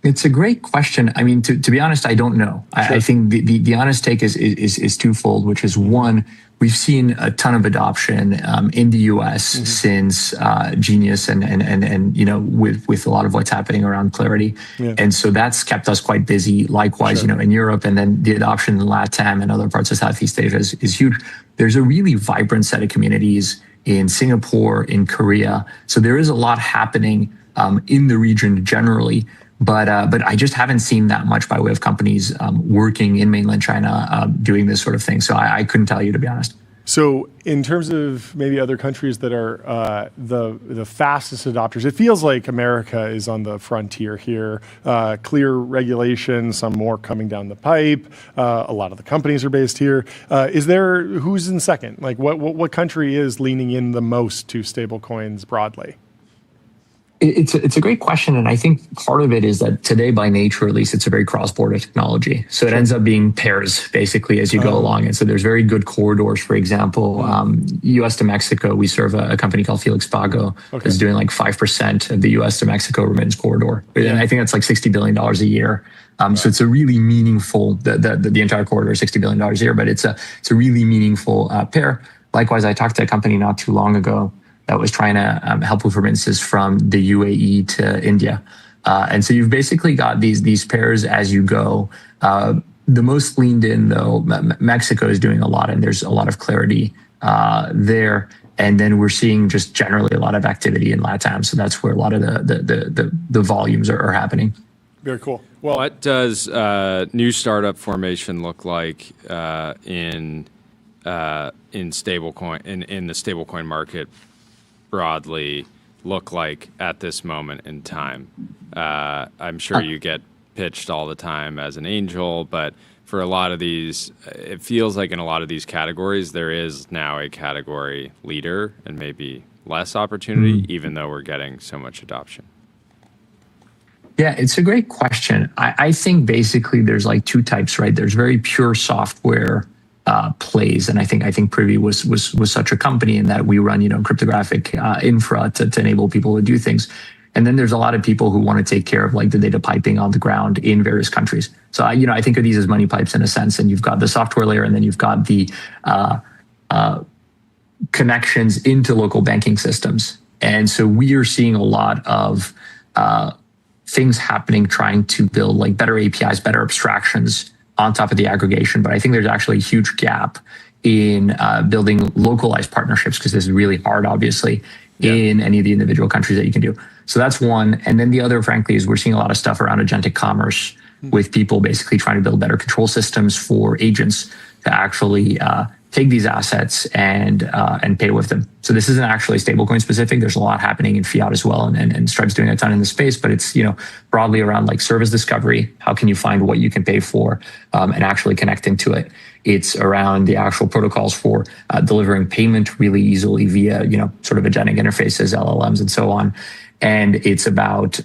It's a great question. I mean, to be honest, I don't know. Sure. I think the honest take is twofold, which is one, we've seen a ton of adoption in the US since Genius and with a lot of what's happening around Clarity. Yeah. And so that's kept us quite busy. Likewise, in Europe, and then the adoption in LATAM and other parts of Southeast Asia is huge. There's a really vibrant set of communities in Singapore, in Korea. So there is a lot happening in the region generally, but I just haven't seen that much by way of companies working in mainland China doing this sort of thing. So I couldn't tell you, to be honest. So in terms of maybe other countries that are the fastest adopters, it feels like America is on the frontier here. Clear regulation, some more coming down the pipe. A lot of the companies are based here. Who's in second? Like what country is leaning in the most to stablecoins broadly? It's a great question, and I think part of it is that today, by nature, at least, it's a very cross-border technology. So it ends up being pairs, basically, as you go along. And so there's very good corridors. For example, U.S. to Mexico, we serve a company called Felix Pago that's doing like 5% of the U.S. to Mexico remittance corridor. And I think that's like $60 billion a year. So it's a really meaningful, the entire corridor is $60 billion a year, but it's a really meaningful pair. Likewise, I talked to a company not too long ago that was trying to help with remittances from the UAE to India. And so you've basically got these pairs as you go. The most leaned in, though, Mexico is doing a lot, and there's a lot of clarity there. And then we're seeing just generally a lot of activity in LATAM. So that's where a lot of the volumes are happening. Very cool. Well, what does new startup formation look like in stablecoin in the stablecoin market broadly look like at this moment in time? I'm sure you get pitched all the time as an angel, but for a lot of these, it feels like in a lot of these categories, there is now a category leader and maybe less opportunity, even though we're getting so much adoption. Yeah, it's a great question. I think basically there's like two types, right? There's very pure software plays, and I think Privy was such a company in that we run cryptographic infra to enable people to do things. And then there's a lot of people who want to take care of like the data piping on the ground in various countries. So I think of these as money pipes in a sense, and you've got the software layer, and then you've got the connections into local banking systems. And so we are seeing a lot of things happening, trying to build like better APIs, better abstractions on top of the aggregation. But I think there's actually a huge gap in building localized partnerships, because this is really hard, obviously, in any of the individual countries that you can do. So that's one. And then the other, frankly, is we're seeing a lot of stuff around agentic commerce with people basically trying to build better control systems for agents to actually take these assets and pay with them. So this isn't actually stablecoin specific. There's a lot happening in fiat as well, and Stripe's doing a ton in the space, but it's broadly around like service discovery. How can you find what you can pay for and actually connect into it? It's around the actual protocols for delivering payment really easily via sort of agentic interfaces, LLMs, and so on. And it's about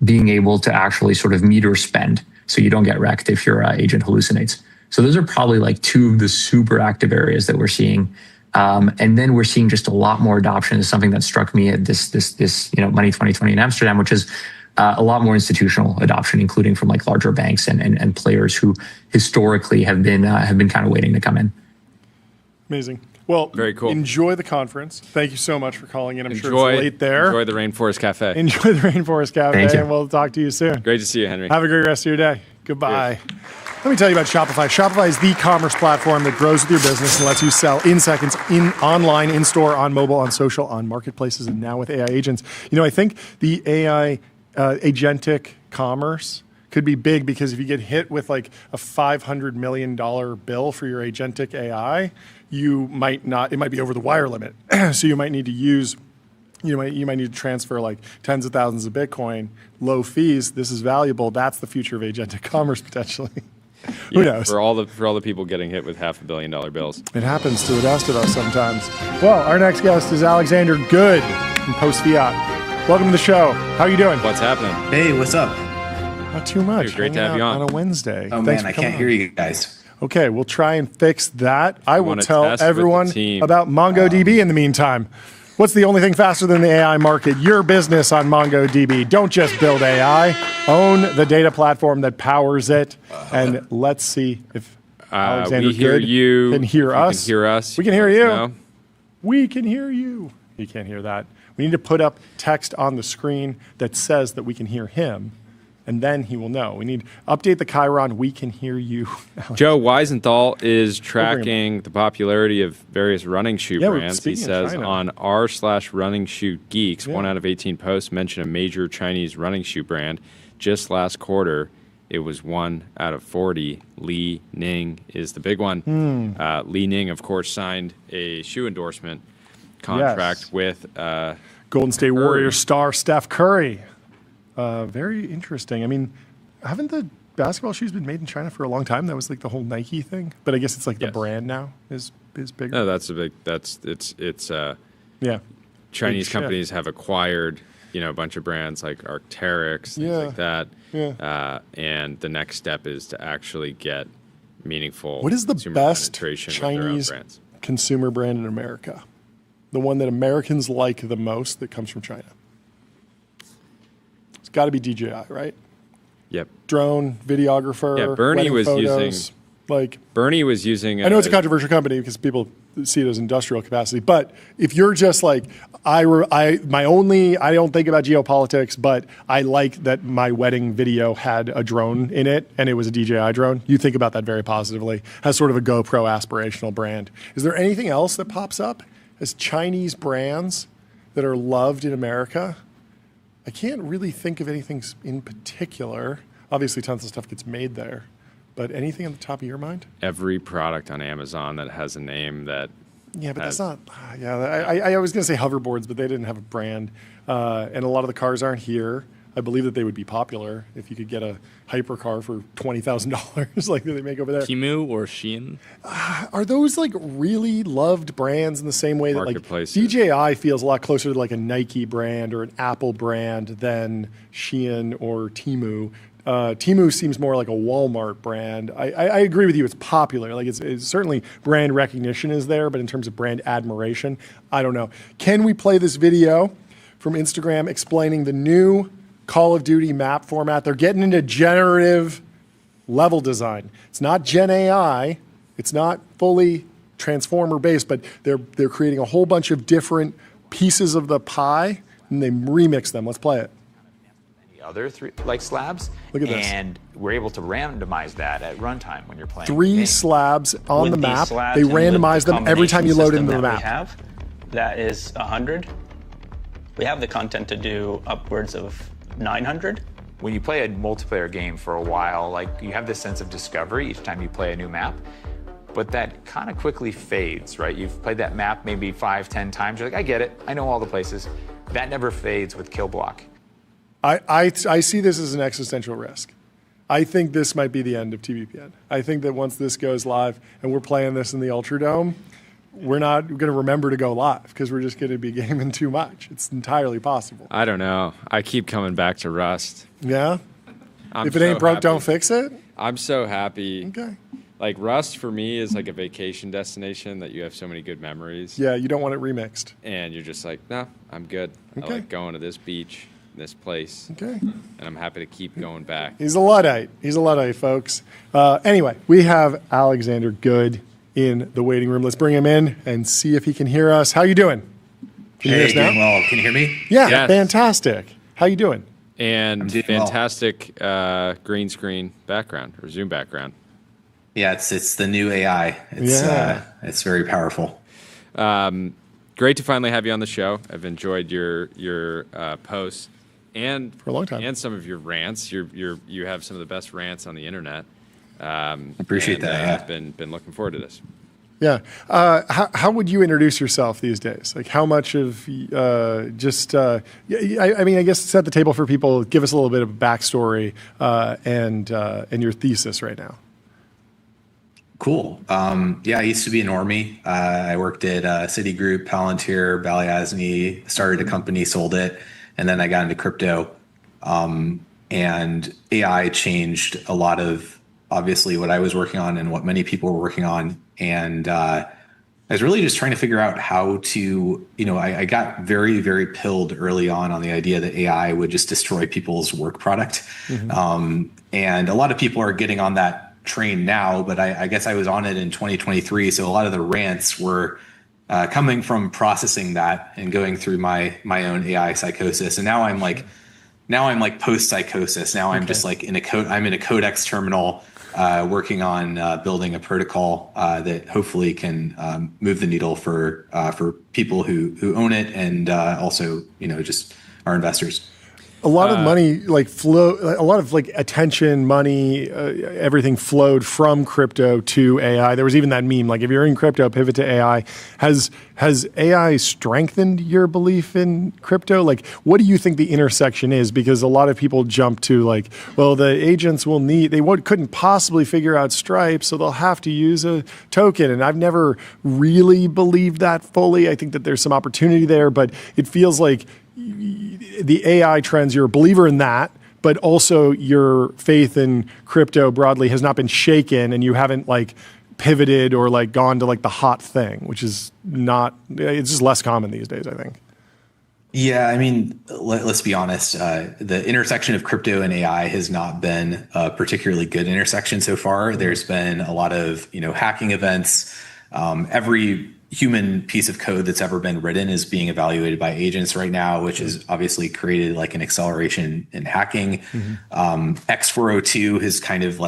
being able to actually sort of meter spend, so you don't get wrecked if your agent hallucinates. So those are probably like two of the super active areas that we're seeing. And then we're seeing just a lot more adoption. Is something that struck me at this Money 2020 in Amsterdam, which is a lot more institutional adoption, including from like larger banks and players who historically have been kind of waiting to come in. Amazing. Well, very cool. Enjoy the conference. Thank you so much for calling in. I'm sure it's late there. Enjoy the Rainforest Cafe. Enjoy the Rainforest Cafe, and we'll talk to you soon. Great to see you, Henry. Have a great rest of your day. Goodbye. Let me tell you about Shopify. Shopify is the commerce platform that grows with your business and lets you sell in seconds, online, in store, on mobile, on social, on marketplaces, and now with AI agents. I think the AI agentic commerce could be big, because if you get hit with like a $500 million bill for your agentic AI, it might be over the wire limit. So you might need to use, you might need to transfer like tens of thousands of Bitcoin, low fees. This is valuable. That's the future of agentic commerce potentially. Who knows? For all the people getting hit with $500 million bills. It happens to the best of us sometimes. Well, our next guest is Alexander Good from Post Fiat. Welcome to the show. How are you doing? What's happening? Hey, what's up? Not too much. Dude, great to have you on a Wednesday. Oh man, I can't hear you guys. Okay, we'll try and fix that. I will tell everyone about MongoDB in the meantime. What's the only thing faster than the AI market? Your business on MongoDB. Don't just build AI. Own the data platform that powers it. And let's see if Alexander Good can hear us. Can hear us. We can hear you. No. We can hear you. You can't hear that. We need to put up text on the screen that says that we can hear him. and then he will know. We need update the Chiron. We can hear you. Joe Weisenthal is tracking the popularity of various running shoe brands. He says on r/running shoe geeks, 1 out of 18 posts mention a major Chinese running shoe brand. Just last quarter, it was 1 out of 40. Li Ning is the big one. Li Ning, of course, signed a shoe endorsement contract with Golden State Warriors star Steph Curry. Very interesting. I mean, haven't the basketball shoes been made in China for a long time? That was like the whole Nike thing. But I guess it's like the brand now is bigger. No, Chinese companies have acquired, a bunch of brands like Arc'teryx, things like that. And the next step is to actually get meaningful. What is the best Chinese consumer brand in America? The one that Americans like the most that comes from China? It's got to be DJI, right? Yep. Drone, videographer. Yeah, Bernie was photos, using. I know it's a controversial company because people see it as industrial capacity. But if you're just like, I don't think about geopolitics, but I like that my wedding video had a drone in it and it was a DJI drone. You think about that very positively. Has sort of a GoPro aspirational brand. Is there anything else that pops up as Chinese brands that are loved in America? I can't really think of anything in particular. Obviously, tons of stuff gets made there. But anything on the top of your mind? Every product on Amazon that has a name that... Yeah, but that's not... I was going to say hoverboards, but they didn't have a brand. And a lot of the cars aren't here. I believe that they would be popular if you could get a hypercar for $20,000 like they make over there. Temu or Shein? Are those like really loved brands in the same way that like DJI feels a lot closer to like a Nike brand or an Apple brand than Shein or Temu? Temu seems more like a Walmart brand. I agree with you. It's popular. Like it's certainly brand recognition is there, but in terms of brand admiration, I don't know. Can we play this video from Instagram explaining the new Call of Duty map format? They're getting into generative level design. It's not Gen AI. It's not fully transformer based, but they're creating a whole bunch of different pieces of the pie and they remix them. Let's play it. Other slabs. Look at this. And we're able to randomize that at runtime when you're playing. 3 slabs on the map. They randomize them every time you load into the map. That is 100. We have the content to do upwards of 900. When you play a multiplayer game for a while, like you have this sense of discovery each time you play a new map, but that kind of quickly fades, right? You've played that map maybe 5-10 times. You're like, I get it. I know all the places. That never fades with Kill Block. I see this as an existential risk. I think this might be the end of TVPN. I think that once this goes live and we're playing this in the Ultra Dome, we're not going to remember to go live because we're just going to be gaming too much. It's entirely possible. I don't know. I keep coming back to Rust. Yeah? If it ain't broke, don't fix it? I'm so happy. Okay. Like Rust for me is like a vacation destination that you have so many good memories. Yeah, you don't want it remixed. And you're just like, no, I'm good. Okay. I like going to this beach, this place. Okay. And I'm happy to keep going back. He's a Luddite. He's a Luddite, folks. Anyway, we have Alexander Good in the waiting room. Let's bring him in and see if he can hear us. How you doing? Can you hear us now? Well, can you hear me? Yeah, yes. Fantastic. How you doing? And fantastic green screen background or Zoom background. Yeah, it's the new AI. It's very powerful. Great to finally have you on the show. I've enjoyed your posts and for a long time, and some of your rants. You have some of the best rants on the internet. Appreciate that. I've been looking forward to this. Yeah. How would you introduce yourself these days? Like how much of I guess set the table for people. Give us a little bit of backstory and your thesis right now. Cool. I used to be an normie. I worked at Citigroup, Palantir, Balyasny, started a company, sold it, and then I got into crypto. And AI changed a lot of obviously what I was working on and what many people were working on. And I was really just trying to figure out how to, I got very, very pilled early on the idea that AI would just destroy people's work product. Mm-hmm. And a lot of people are getting on that train now, but I guess I was on it in 2023. So a lot of the rants were coming from processing that and going through my own AI psychosis. And now I'm like now I'm like post psychosis. Now I'm just like I'm in a Codex terminal, working on building a protocol that hopefully can move the needle for people who own it, and also just our investors. A lot of money a lot of attention, money, everything flowed from crypto to AI. There was even that meme, like if you're in crypto, pivot to AI. Has AI strengthened your belief in crypto? Like, what do you think the intersection is? Because a lot of people jump to the agents couldn't possibly figure out Stripe, so they'll have to use a token. And I've never really believed that fully. I think that there's some opportunity there, but it feels like the AI trends, you're a believer in that, but also your faith in crypto broadly has not been shaken, and you haven't pivoted or gone to the hot thing, which is it's just less common these days, I think. Yeah, I mean, let's be honest. The intersection of crypto and AI has not been a particularly good intersection so far. There's been a lot of hacking events. Every human piece of code that's ever been written is being evaluated by agents right now, which has obviously created an acceleration in hacking. X402 has kind of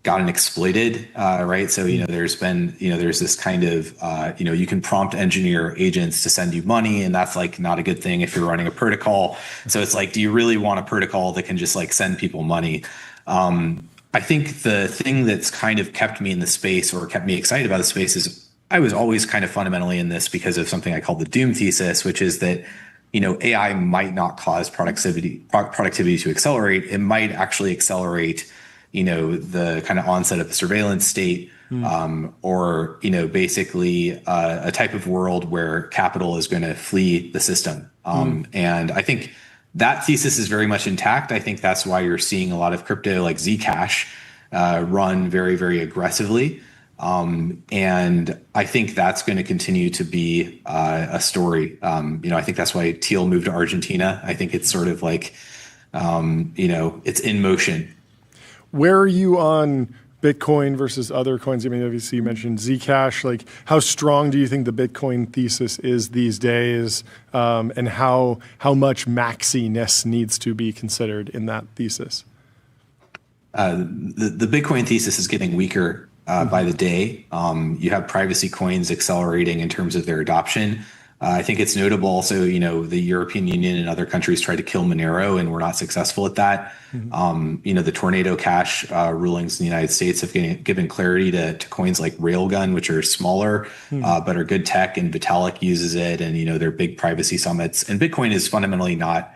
gotten exploited, right? So, there's this kind of, you can prompt engineer agents to send you money, and that's not a good thing if you're running a protocol. So it's do you really want a protocol that can just send people money? I think the thing that's kind of kept me in the space, or kept me excited about the space, is I was always kind of fundamentally in this because of something I call the doom thesis, which is that, AI might not cause productivity to accelerate. It might actually accelerate, the kind of onset of the surveillance state, or, basically a type of world where capital is going to flee the system. And I think that thesis is very much intact. I think that's why you're seeing a lot of crypto like Zcash run very, very aggressively. And I think that's going to continue to be a story. I think that's why Thiel moved to Argentina. I think it's sort of it's in motion. Where are you on Bitcoin versus other coins? I mean, obviously you mentioned Zcash. How strong do you think the Bitcoin thesis is these days? And how much maxiness needs to be considered in that thesis? The Bitcoin thesis is getting weaker by the day. You have privacy coins accelerating in terms of their adoption. I think it's notable also, the European Union and other countries tried to kill Monero, and we're not successful at that. The Tornado Cash rulings in the United States have given clarity to coins like Railgun, which are smaller, but are good tech, and Vitalik uses it, and, they're big privacy summits. And Bitcoin is fundamentally not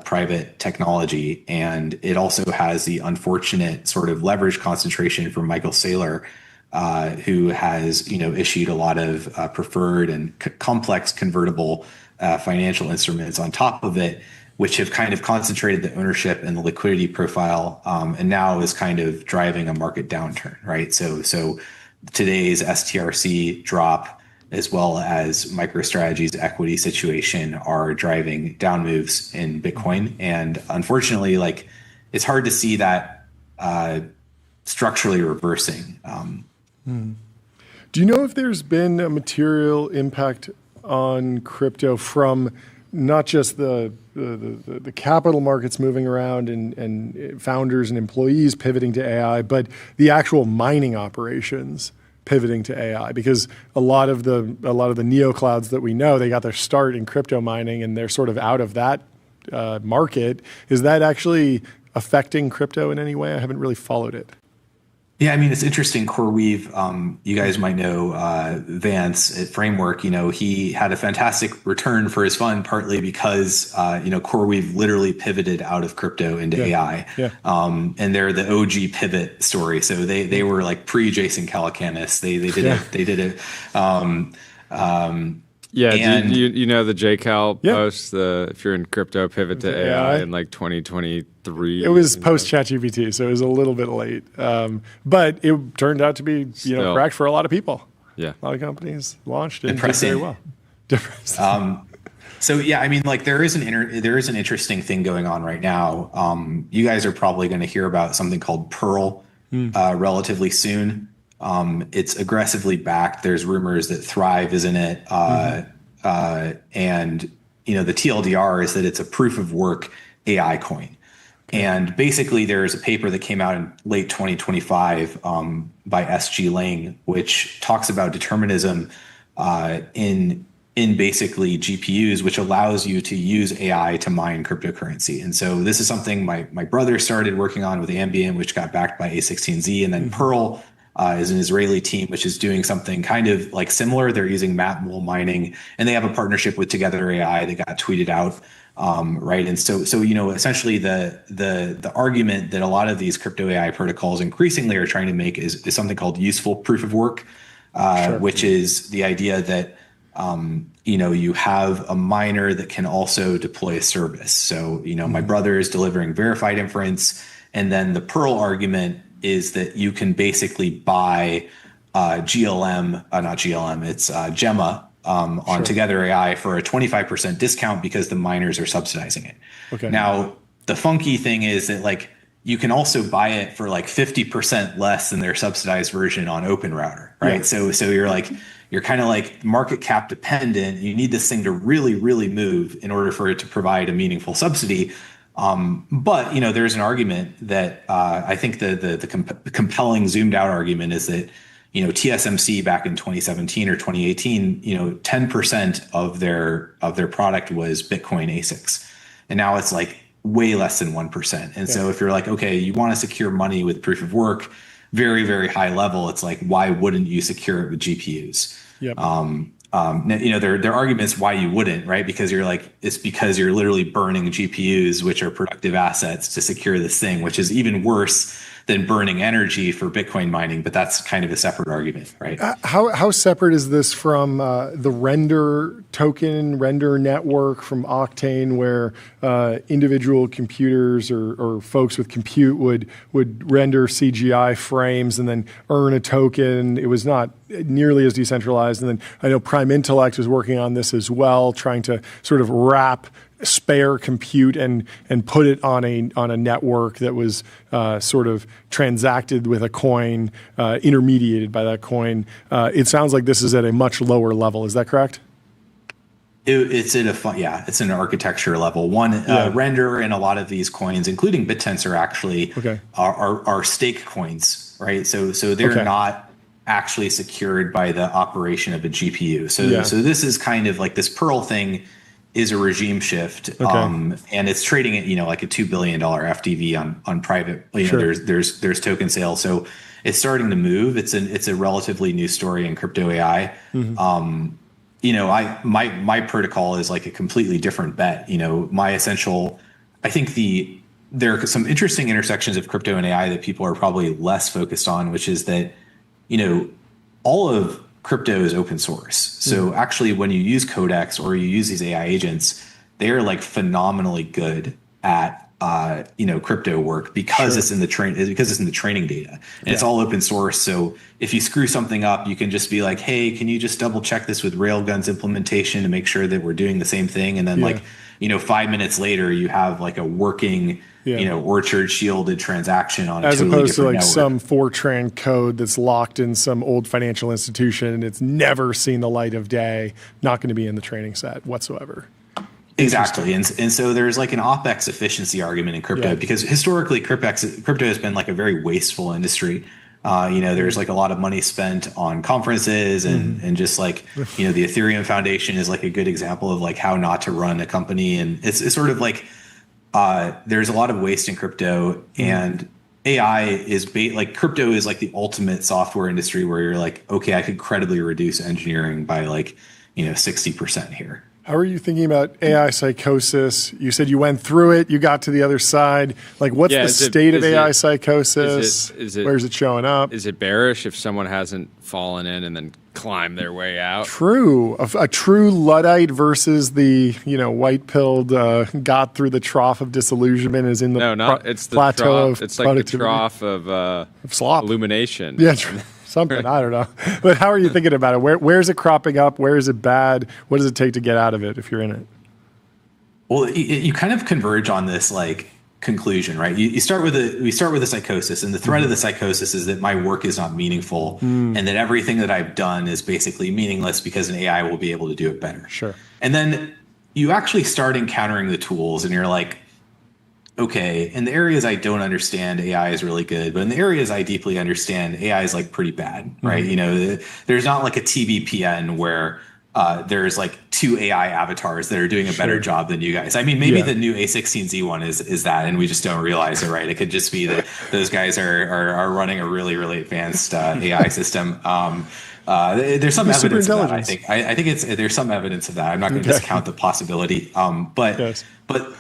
private technology. And it also has the unfortunate sort of leverage concentration from Michael Saylor, who has, issued a lot of preferred and complex convertible financial instruments on top of it, which have kind of concentrated the ownership and the liquidity profile, and now is kind of driving a market downturn, right? So today's STRC drop, as well as MicroStrategy's equity situation, are driving down moves in Bitcoin. And unfortunately, it's hard to see that structurally reversing. Do you know if there's been a material impact on crypto from not just the capital markets moving around and founders and employees pivoting to AI, but the actual mining operations pivoting to AI? Because a lot of the neoclouds that we know, they got their start in crypto mining, and they're sort of out of that market. Is that actually affecting crypto in any way? I haven't really followed it. Yeah, I mean, it's interesting. CoreWeave, you guys might know Vance at Framework. He had a fantastic return for his fund, partly because CoreWeave literally pivoted out of crypto into AI. Yeah. And they're the OG pivot story. So they were pre Jason Calacanis. They did it. Yeah, and you know the JCal post, if you're in crypto, pivot to AI in 2023. It was post ChatGPT, so it was a little bit late. But it turned out to be correct for a lot of people. Yeah. A lot of companies launched and did very well. So yeah, I mean, there is an interesting thing going on right now. You guys are probably going to hear about something called Pearl relatively soon. It's aggressively backed. There's rumors that Thrive is in it. And, the TLDR is that it's a proof of work AI coin. And basically, there's a paper that came out in late 2025 by S.G. Lang, which talks about determinism in basically GPUs, which allows you to use AI to mine cryptocurrency. And so this is something my brother started working on with Ambient, which got backed by A16Z, and then Pearl is an Israeli team, which is doing something kind of like similar. They're using map-mule mining, and they have a partnership with Together AI that got tweeted out. Right. And so, essentially the argument that a lot of these crypto AI protocols increasingly are trying to make is something called useful proof of work, which is the idea that, you have a miner that can also deploy a service. So, my brother is delivering verified inference. And then the Pearl argument is that you can basically buy not GLM, it's Gemma. On Together AI for a 25% discount because the miners are subsidizing it. Okay. Now, the funky thing is that like you can also buy it for like 50% less than their subsidized version on OpenRouter, right? Yeah. So you're kind of like market cap dependent. You need this thing to really, really move in order for it to provide a meaningful subsidy. But there's an argument that I think the compelling zoomed out argument is that TSMC back in 2017 or 2018, 10% of their product was Bitcoin ASICs. And now it's like way less than 1%. And so if you're like, okay, you want to secure money with proof of work, very, very high level, it's like, why wouldn't you secure it with GPUs? Yep. Their arguments why you wouldn't, right? Because it's because you're literally burning GPUs, which are productive assets, to secure this thing, which is even worse than burning energy for Bitcoin mining, but that's kind of a separate argument, right? How separate is this from the render network from Octane, where individual computers or folks with compute would render CGI frames and then earn a token? It was not nearly as decentralized. And then I know Prime Intellect was working on this as well, trying to sort of wrap spare compute and put it on a network that was sort of transacted with a coin, intermediated by that coin. It sounds like this is at a much lower level. Is that correct? It's an architecture level. Render and a lot of these coins, including BitTensor, actually are stake coins, right? So they're not actually secured by the operation of a GPU. So this is kind of like this Pearl thing is a regime shift, and it's trading at like a $2 billion FDV on private. There's token sales, so it's starting to move. It's a relatively new story in crypto AI. My protocol is like a completely different bet. I think there are some interesting intersections of crypto and AI that people are probably less focused on, which is that all of crypto is open source. So actually, when you use Codex or you use these AI agents, they are like phenomenally good at crypto work because it's in the training data, and it's all open source. So if you screw something up, you can just be like, hey, can you just double check this with Railgun's implementation to make sure that we're doing the same thing? And then 5 minutes later, you have like a working orchard shielded transaction on as totally opposed to like network. some Fortran code that's locked in some old financial institution and it's never seen the light of day, not going to be in the training set whatsoever. Exactly. And so there's like an OpEx efficiency argument in crypto because historically crypto has been like a very wasteful industry. There's like a lot of money spent on conferences and just like, the Ethereum Foundation is like a good example of like how not to run a company. And it's sort of like, there's a lot of waste in crypto, and AI is crypto is like the ultimate software industry where you're like, okay, I could credibly reduce engineering by 60% here. How are you thinking about AI psychosis? You said you went through it, you got to the other side. Like, what's the state of AI psychosis? Where's it showing up? Is it bearish if someone hasn't fallen in and then climbed their way out? True. A true Luddite versus the white-pilled got through the trough of disillusionment is in the it's the plateau trough. of It's like the trough of slop. illumination. Yeah, something. I don't know. But how are you thinking about it? Where's it cropping up? Where is it bad? What does it take to get out of it if you're in it? Well, you kind of converge on this conclusion, right? We start with a psychosis, and the threat of the psychosis is that my work is not meaningful, and that everything that I've done is basically meaningless because an AI will be able to do it better. Sure. And then you actually start encountering the tools, and you're like, okay, in the areas I don't understand, AI is really good, but in the areas I deeply understand, AI is like pretty bad, right? You know, there's not like a TVPN where there's like 2 AI avatars that are doing a better job than you guys. I mean, maybe the new A16Z one is that, and we just don't realize it, right? It could just be that those guys are running a really, really advanced AI system. There's some evidence of that, I think. I think there's some evidence of that. I'm not going to discount the possibility. But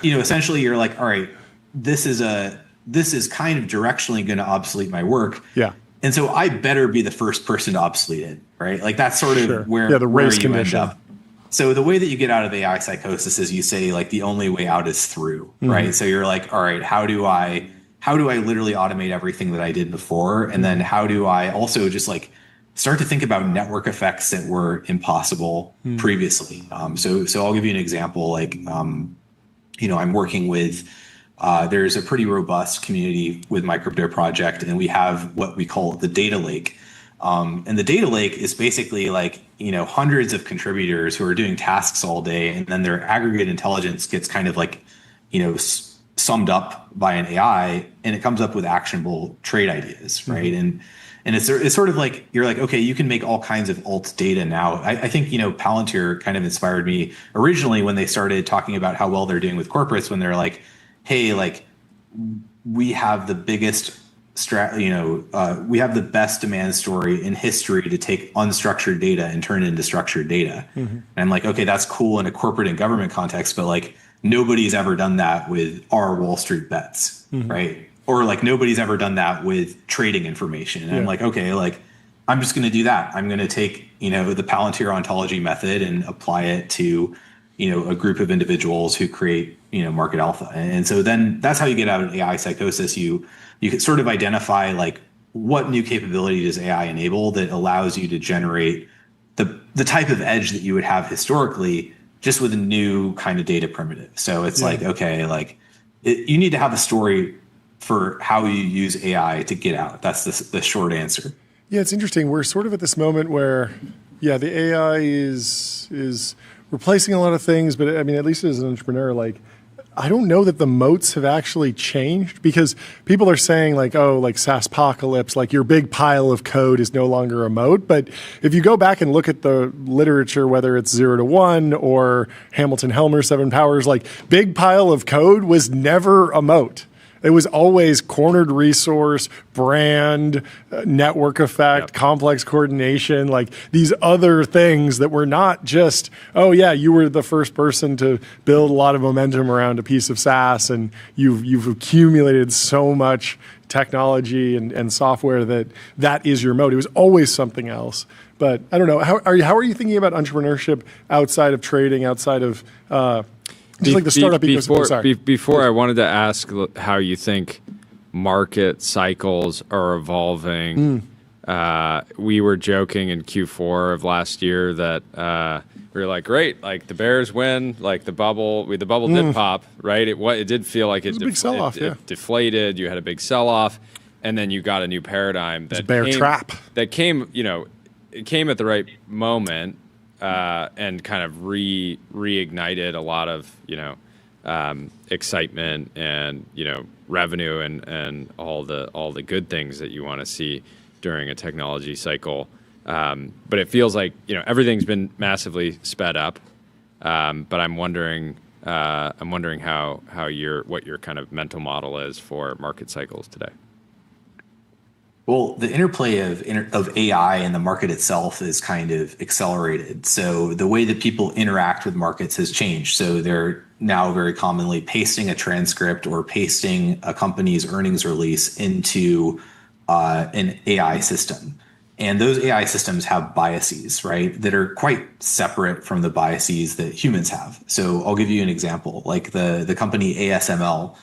you know, essentially, you're like, all right, this is kind of directionally going to obsolete my work. Yeah. And so I better be the first person to obsolete it, right? Like that's sort of where the race condition. End up. So the way that you get out of AI psychosis is you say like the only way out is through, right? So you're like, all right, how do I literally automate everything that I did before? And then how do I also just like start to think about network effects that were impossible previously? So I'll give you an example. Like, you know, I'm working with, there's a pretty robust community with my crypto project, and we have what we call the data lake. And the data lake is basically like, you know, hundreds of contributors who are doing tasks all day, and then their aggregate intelligence gets kind of like, you know, summed up by an AI, and it comes up with actionable trade ideas, right? And it's sort of like, you're like, okay, you can make all kinds of alt data now. I think, you know, Palantir kind of inspired me originally when they started talking about how well they're doing with corporates, when they're like, hey, like we have the biggest we have the best demand story in history to take unstructured data and turn it into structured data. And I'm like, okay, that's cool in a corporate and government context, but like nobody's ever done that with our Wall Street bets, right? Or like nobody's ever done that with trading information. And I'm like, okay, like I'm just going to do that. I'm going to take, you know, the Palantir ontology method and apply it to, you know, a group of individuals who create, you know, market alpha. And so then that's how you get out of AI psychosis. You can sort of identify like what new capability does AI enable that allows you to generate the type of edge that you would have historically just with a new kind of data primitive. So it's like, okay, like you need to have a story for how you use AI to get out. That's the short answer. Yeah, it's interesting. We're sort of at this moment where, the AI is replacing a lot of things, but I mean, at least as an entrepreneur, like, I don't know that the moats have actually changed, because people are saying like, oh, like SaaSpocalypse, like your big pile of code is no longer a moat. But if you go back and look at the literature, whether it's 0 to 1 or Hamilton Helmer 7 Powers, like big pile of code was never a moat. It was always cornered resource, brand, network effect, complex coordination, like these other things that were not just, oh yeah, you were the first person to build a lot of momentum around a piece of SaaS, and you've accumulated so much technology and software that is your moat. It was always something else. But I don't know, how are you thinking about entrepreneurship outside of trading, outside of just like the startup ecosystem? Before, I wanted to ask how you think market cycles are evolving. We were joking in Q4 of last year that we were like, great, like the Bears win, like the bubble did pop, right? It did feel like it deflated. You had a big sell-off, and then you got a new paradigm that came, you know, it came at the right moment. And kind of reignited a lot of, you know, excitement and, you know, revenue and all the good things that you want to see during a technology cycle. But it feels like, you know, everything's been massively sped up. But I'm wondering what your kind of mental model is for market cycles today. Well, the interplay of AI and the market itself is kind of accelerated. So the way that people interact with markets has changed. So they're now very commonly pasting a transcript or pasting a company's earnings release into an AI system. And those AI systems have biases, right, that are quite separate from the biases that humans have. So I'll give you an example, like the company ASML.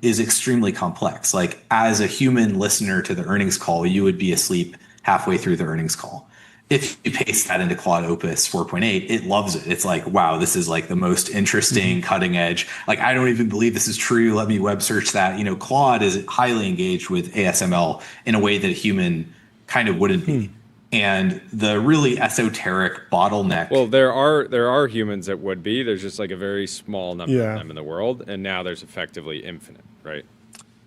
Is extremely complex. Like as a human listener to the earnings call, you would be asleep halfway through the earnings call. If you paste that into Claude Opus 4.8, it loves it. It's like, wow, this is like the most interesting, cutting edge. Like, I don't even believe this is true. Let me web search that. You know, Claude is highly engaged with ASML in a way that a human kind of wouldn't be. And the really esoteric bottleneck. Well, there are humans that would be. There's just like a very small number of them in the world, and now there's effectively infinite, right?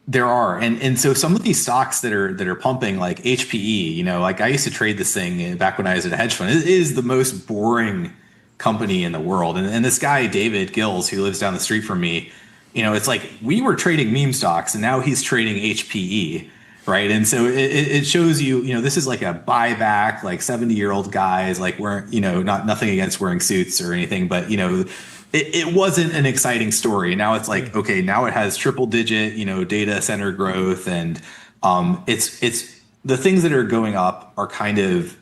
There are, and so some of these stocks that are pumping, like HPE, you know, like I used to trade this thing back when I was at a hedge fund. It is the most boring company in the world, and this guy David Gills, who lives down the street from me, you know, it's like we were trading meme stocks, and now he's trading HPE. Right. And so it shows you, you know, this is like a buyback, like 70-year-old guys, like wearing, you know, nothing against wearing suits or anything, but, you know, it wasn't an exciting story. Now it's like, okay, now it has triple digit, you know, data center growth. And it's the things that are going up are kind of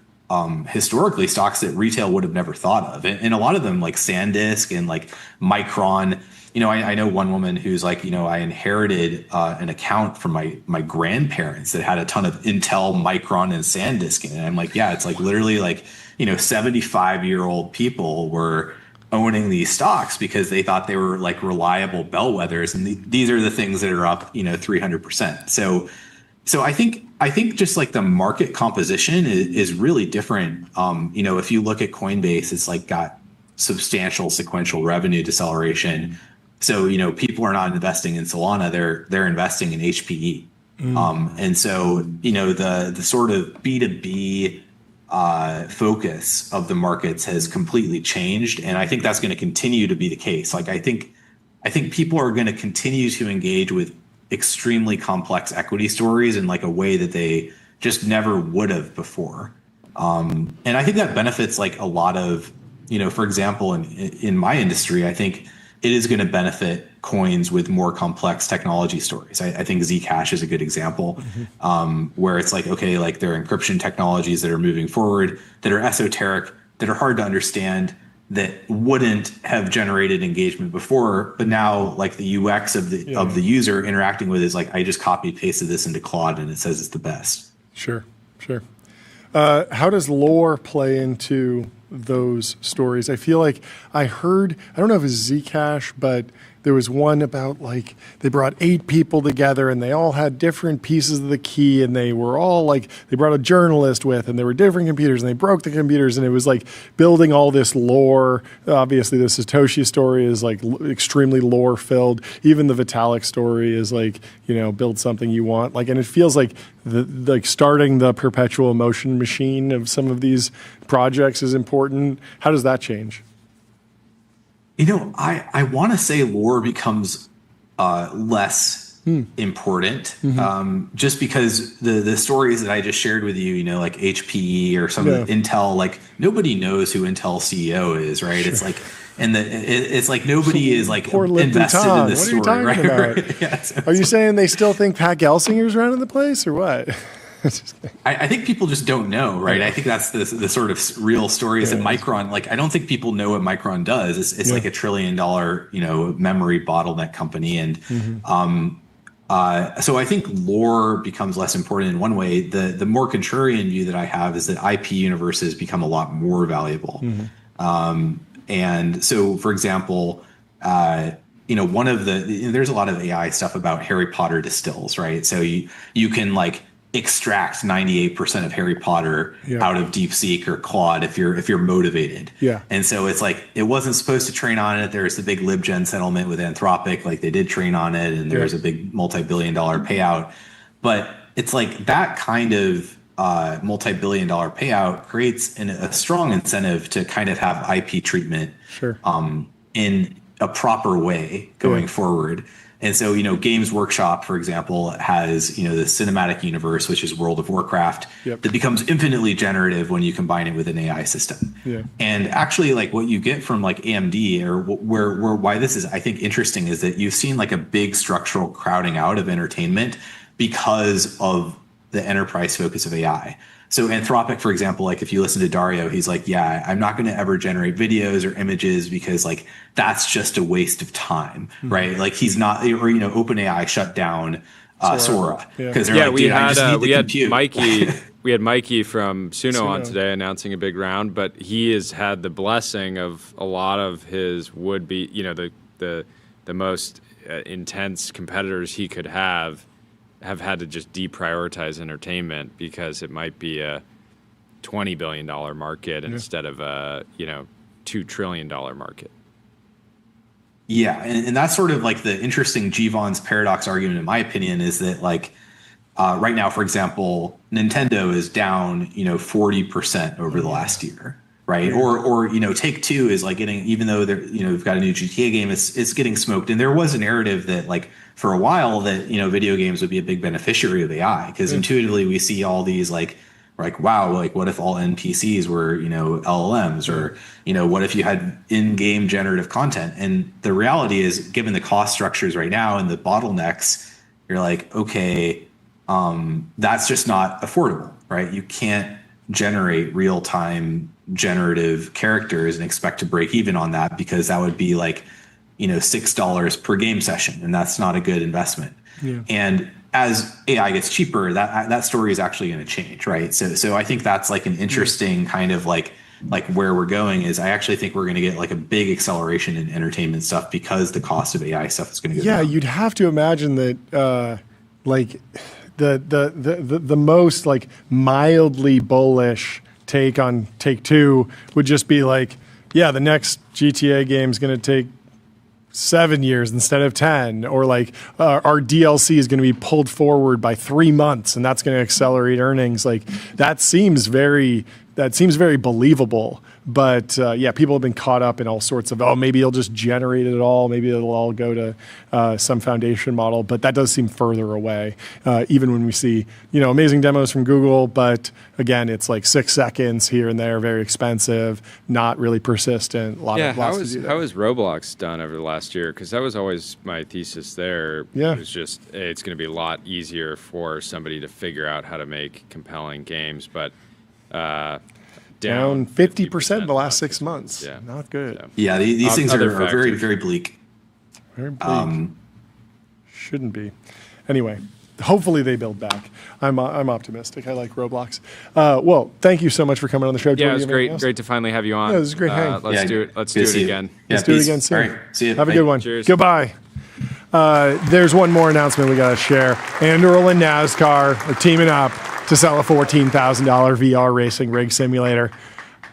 historically stocks that retail would have never thought of. And a lot of them like SanDisk and like Micron. You know, I know one woman who's like, you know, I inherited an account from my grandparents that had a ton of Intel, Micron, and SanDisk in it. And I'm like, yeah, it's like literally like, you know, 75-year-old people were owning these stocks because they thought they were like reliable bellwethers. And these are the things that are up, you know, 300%. So I think just like the market composition is really different. You know, if you look at Coinbase, it's like got substantial sequential revenue deceleration. So, you know, people are not investing in Solana, they're investing in HPE. And so, you know, the sort of B2B focus of the markets has completely changed. And I think that's going to continue to be the case. Like, I think people are going to continue to engage with extremely complex equity stories in like a way that they just never would have before. And I think that benefits like a lot of, you know, for example, in my industry, I think it is going to benefit coins with more complex technology stories. I think Zcash is a good example, where it's like, okay, like there are encryption technologies that are moving forward, that are esoteric, that are hard to understand, that wouldn't have generated engagement before, but now like the UX of the user interacting with is like, I just copy pasted this into Claude and it says it's the best. Sure. How does lore play into those stories? I feel like I heard, I don't know if it's Zcash, but there was one about like they brought 8 people together and they all had different pieces of the key, and they were all like, they brought a journalist with, and there were different computers, and they broke the computers, and it was like building all this lore. Obviously the Satoshi story is like extremely lore filled. Even the Vitalik story is like, you know, build something you want. Like, and it feels like like starting the perpetual motion machine of some of these projects is important. How does that change? You know, I want to say lore becomes less important, just because the stories that I just shared with you, you know, like HPE or some of the Intel, like nobody knows who Intel CEO is, right? Sure. It's like, and it's like nobody is like invested in this story, right? Right? Yeah, so are you saying they still think Pat Gelsinger's running the place or what? I think people just don't know, right? I think that's the sort of real story is that Micron, like, I don't think people know what Micron does. It's like $1 trillion, you know, memory bottleneck company. And so I think lore becomes less important in one way. The more contrarian view that I have is that IP universes become a lot more valuable. And so, for example, you know, there's a lot of AI stuff about Harry Potter distills, right? So you can like extract 98% of Harry Potter out of DeepSeek or Claude if you're motivated. And so it's like, it wasn't supposed to train on it. There's the big LibGen settlement with Anthropic, like they did train on it, and there's a big multi-billion-dollar payout. But it's like that kind of multi-billion-dollar payout creates a strong incentive to kind of have IP treatment in a proper way going forward. And so, you know, Games Workshop, for example, has, you know, the cinematic universe, which is World of Warcraft, that becomes infinitely generative when you combine it with an AI system. And actually, like what you get from like AMD, or why this is, I think, interesting, is that you've seen like a big structural crowding out of entertainment because of the enterprise focus of AI. So Anthropic, for example, like if you listen to Dario, he's like, yeah, I'm not going to ever generate videos or images because like that's just a waste of time, right? Like he's not, or, you know, OpenAI shut down Sora because they're like, we had Mikey from Suno on today announcing a big round, but he has had the blessing of a lot of his would-be, you know, the most intense competitors he could have had to just deprioritize entertainment because it might be $20 billion market instead of a, $2 trillion market. Yeah, and that's sort of like the interesting Jevons paradox argument, in my opinion, is that like right now, for example, Nintendo is down 40% over the last year, right? Or Take-Two is like getting, even though they're we've got a new GTA game, it's getting smoked. And there was a narrative that like for a while that video games would be a big beneficiary of AI, because intuitively we see all these like wow, like what if all NPCs were LLMs, or what if you had in-game generative content? And the reality is, given the cost structures right now and the bottlenecks, you're like, okay, that's just not affordable, right? You can't generate real-time generative characters and expect to break even on that, because that would be like $6 per game session, and that's not a good investment. And as AI gets cheaper, that story is actually going to change, right? So I think that's like an interesting kind of like where we're going is, I actually think we're going to get like a big acceleration in entertainment stuff because the cost of AI stuff is going to go down. You'd have to imagine that like the most like mildly bullish take on Take-Two would just be like, yeah, the next GTA game is going to take 7 years instead of 10, or like our DLC is going to be pulled forward by 3 months, and that's going to accelerate earnings. Like that seems very believable. But people have been caught up in all sorts of, maybe it'll just generate it all. Maybe it'll all go to some foundation model. But that does seem further away, even when we see, amazing demos from Google. But again, it's like 6 seconds here and there, very expensive, not really persistent. Lots to do there. How has Roblox done over the last year? Because that was always my thesis there. It was just, it's going to be a lot easier for somebody to figure out how to make compelling games. But down 50% in the last 6 months. Yeah, not good. Yeah, these things are very, very bleak. Very bleak. Shouldn't be. Anyway, hopefully they build back. I'm optimistic. I like Roblox. Well, thank you so much for coming on the show. Yeah, it was great to finally have you on. Yeah, it was a great hang. Let's do it. Let's do it again. Let's do it again soon. All right. See you. Have a good one. Cheers. Goodbye. There's one more announcement we got to share. Anduril and NASCAR are teaming up to sell a $14,000 VR racing rig simulator.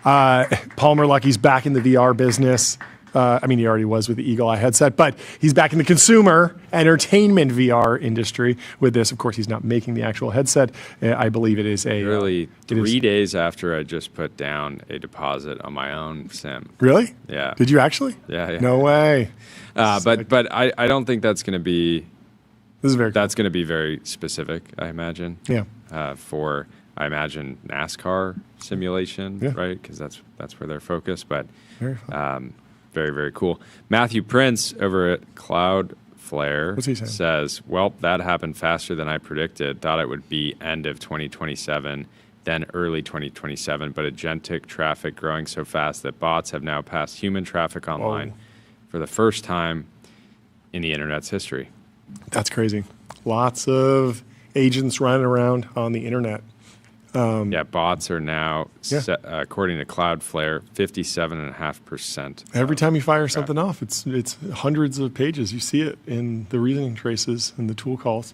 Palmer Luckey's back in the VR business. He already was with the Eagle Eye headset, but he's back in the consumer entertainment VR industry with this. Of course, he's not making the actual headset. I believe it is a... Really, 3 days after I just put down a deposit on my own sim. Really? Yeah. Did you actually? Yeah. No way. But I don't think that's going to be... This is very That's going to be very specific, I imagine. Yeah. For, I imagine, NASCAR simulation, right? Because that's where they're focused. But very, very cool. Matthew Prince over at Cloudflare says, well, that happened faster than I predicted. Thought it would be end of 2027, then early 2027. But agentic traffic growing so fast that bots have now passed human traffic online for the first time in the internet's history. That's crazy. Lots of agents running around on the internet. Bots are now, according to Cloudflare, 57.5%. Every time you fire something off, it's hundreds of pages. You see it in the reasoning traces and the tool calls.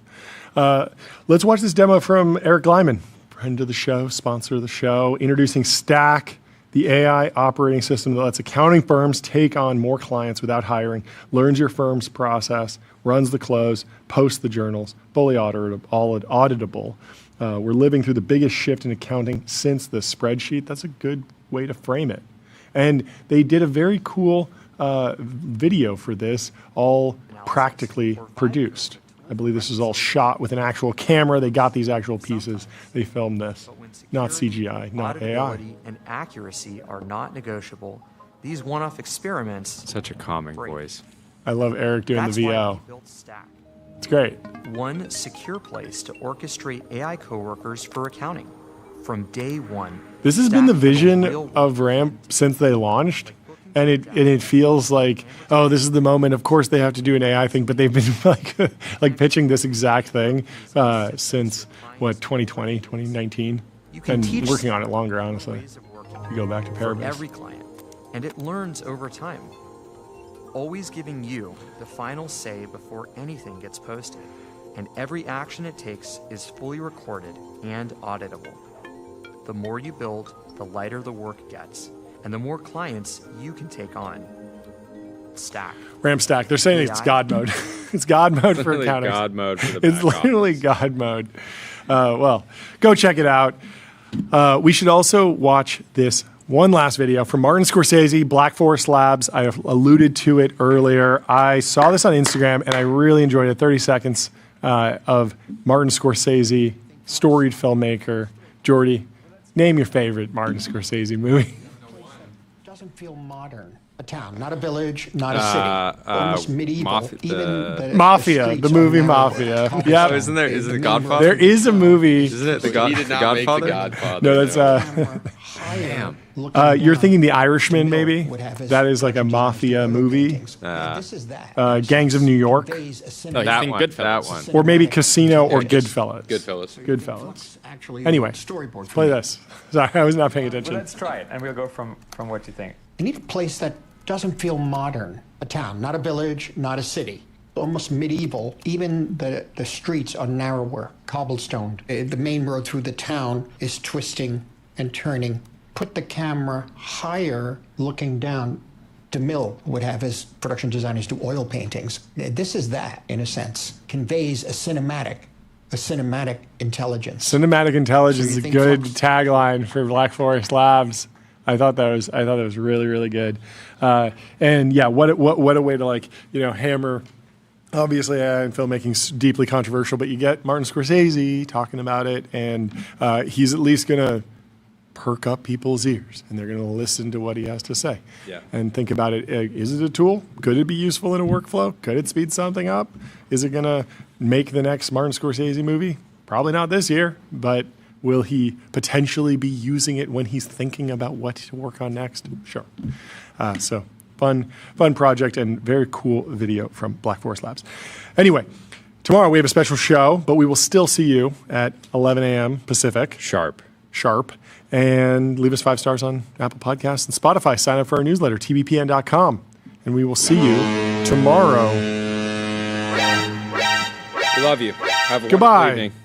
Let's watch this demo from Eric Glyman, friend of the show, sponsor of the show, introducing Stack, the AI operating system that lets accounting firms take on more clients without hiring, learns your firm's process, runs the close, posts the journals, fully auditable. We're living through the biggest shift in accounting since the spreadsheet. That's a good way to frame it. And they did a very cool video for this, all practically produced. I believe this is all shot with an actual camera. They got these actual pieces. They filmed this. Not CGI, not AI. And accuracy are not negotiable. These one-off experiments... Such a calming voice. I love Eric doing the VO. It's great. One secure place to orchestrate AI coworkers for accounting. From day one. This has been the vision of RAMP since they launched. And it feels like, this is the moment. Of course, they have to do an AI thing, but they've been like pitching this exact thing since 2020, 2019, and working on it longer. Honestly, you go back to Parabus. For every client, and it learns over time, always giving you the final say before anything gets posted, and every action it takes is fully recorded and auditable. The more you build, the lighter the work gets, and the more clients you can take on. Stack. Ramp stack. They're saying it's God mode. It's God mode for accountants. God mode for the It's back literally office. God mode. Well, go check it out. We should also watch this one last video from Martin Scorsese, Black Forest Labs. I alluded to it earlier. I saw this on Instagram and I really enjoyed it. 30 seconds of Martin Scorsese, storied filmmaker. Jordy, name your favorite Martin Scorsese movie. Doesn't feel modern. A town, not a village, not a city. Almost medieval. Mafia, the movie Mafia. Yeah, is it The Godfather? There is a movie. Isn't it The Godfather? No, that's you're thinking The Irishman, maybe? That is like a mafia movie. Gangs of New York. No, that one. Or maybe Casino or Goodfellas. Goodfellas. Anyway, play this. Sorry, I was not paying attention. Well, let's try it, and we'll go from what you think. You need a place that doesn't feel modern. A town, not a village, not a city. Almost medieval. Even the streets are narrower, cobblestoned. The main road through the town is twisting and turning. Put the camera higher, looking down. DeMille would have his production designers do oil paintings. This is that, in a sense. Conveys a cinematic intelligence. Cinematic intelligence is a good tagline for Black Forest Labs. I thought that was really, really good. And yeah, what a way to hammer. Obviously, filmmaking's deeply controversial, but you get Martin Scorsese talking about it, and he's at least gonna perk up people's ears, and they're gonna listen to what he has to say. Yeah. And think about it. Is it a tool? Could it be useful in a workflow? Could it speed something up? Is it gonna make the next Martin Scorsese movie? Probably not this year, but will he potentially be using it when he's thinking about what to work on next? Sure. So fun project and very cool video from Black Forest Labs. Anyway, tomorrow we have a special show, but we will still see you at 11 a.m. Pacific. Sharp. And leave us 5 stars on Apple Podcasts and Spotify. Sign up for our newsletter, tbpn.com. And we will see you tomorrow. We love you. Have a Goodbye. wonderful evening.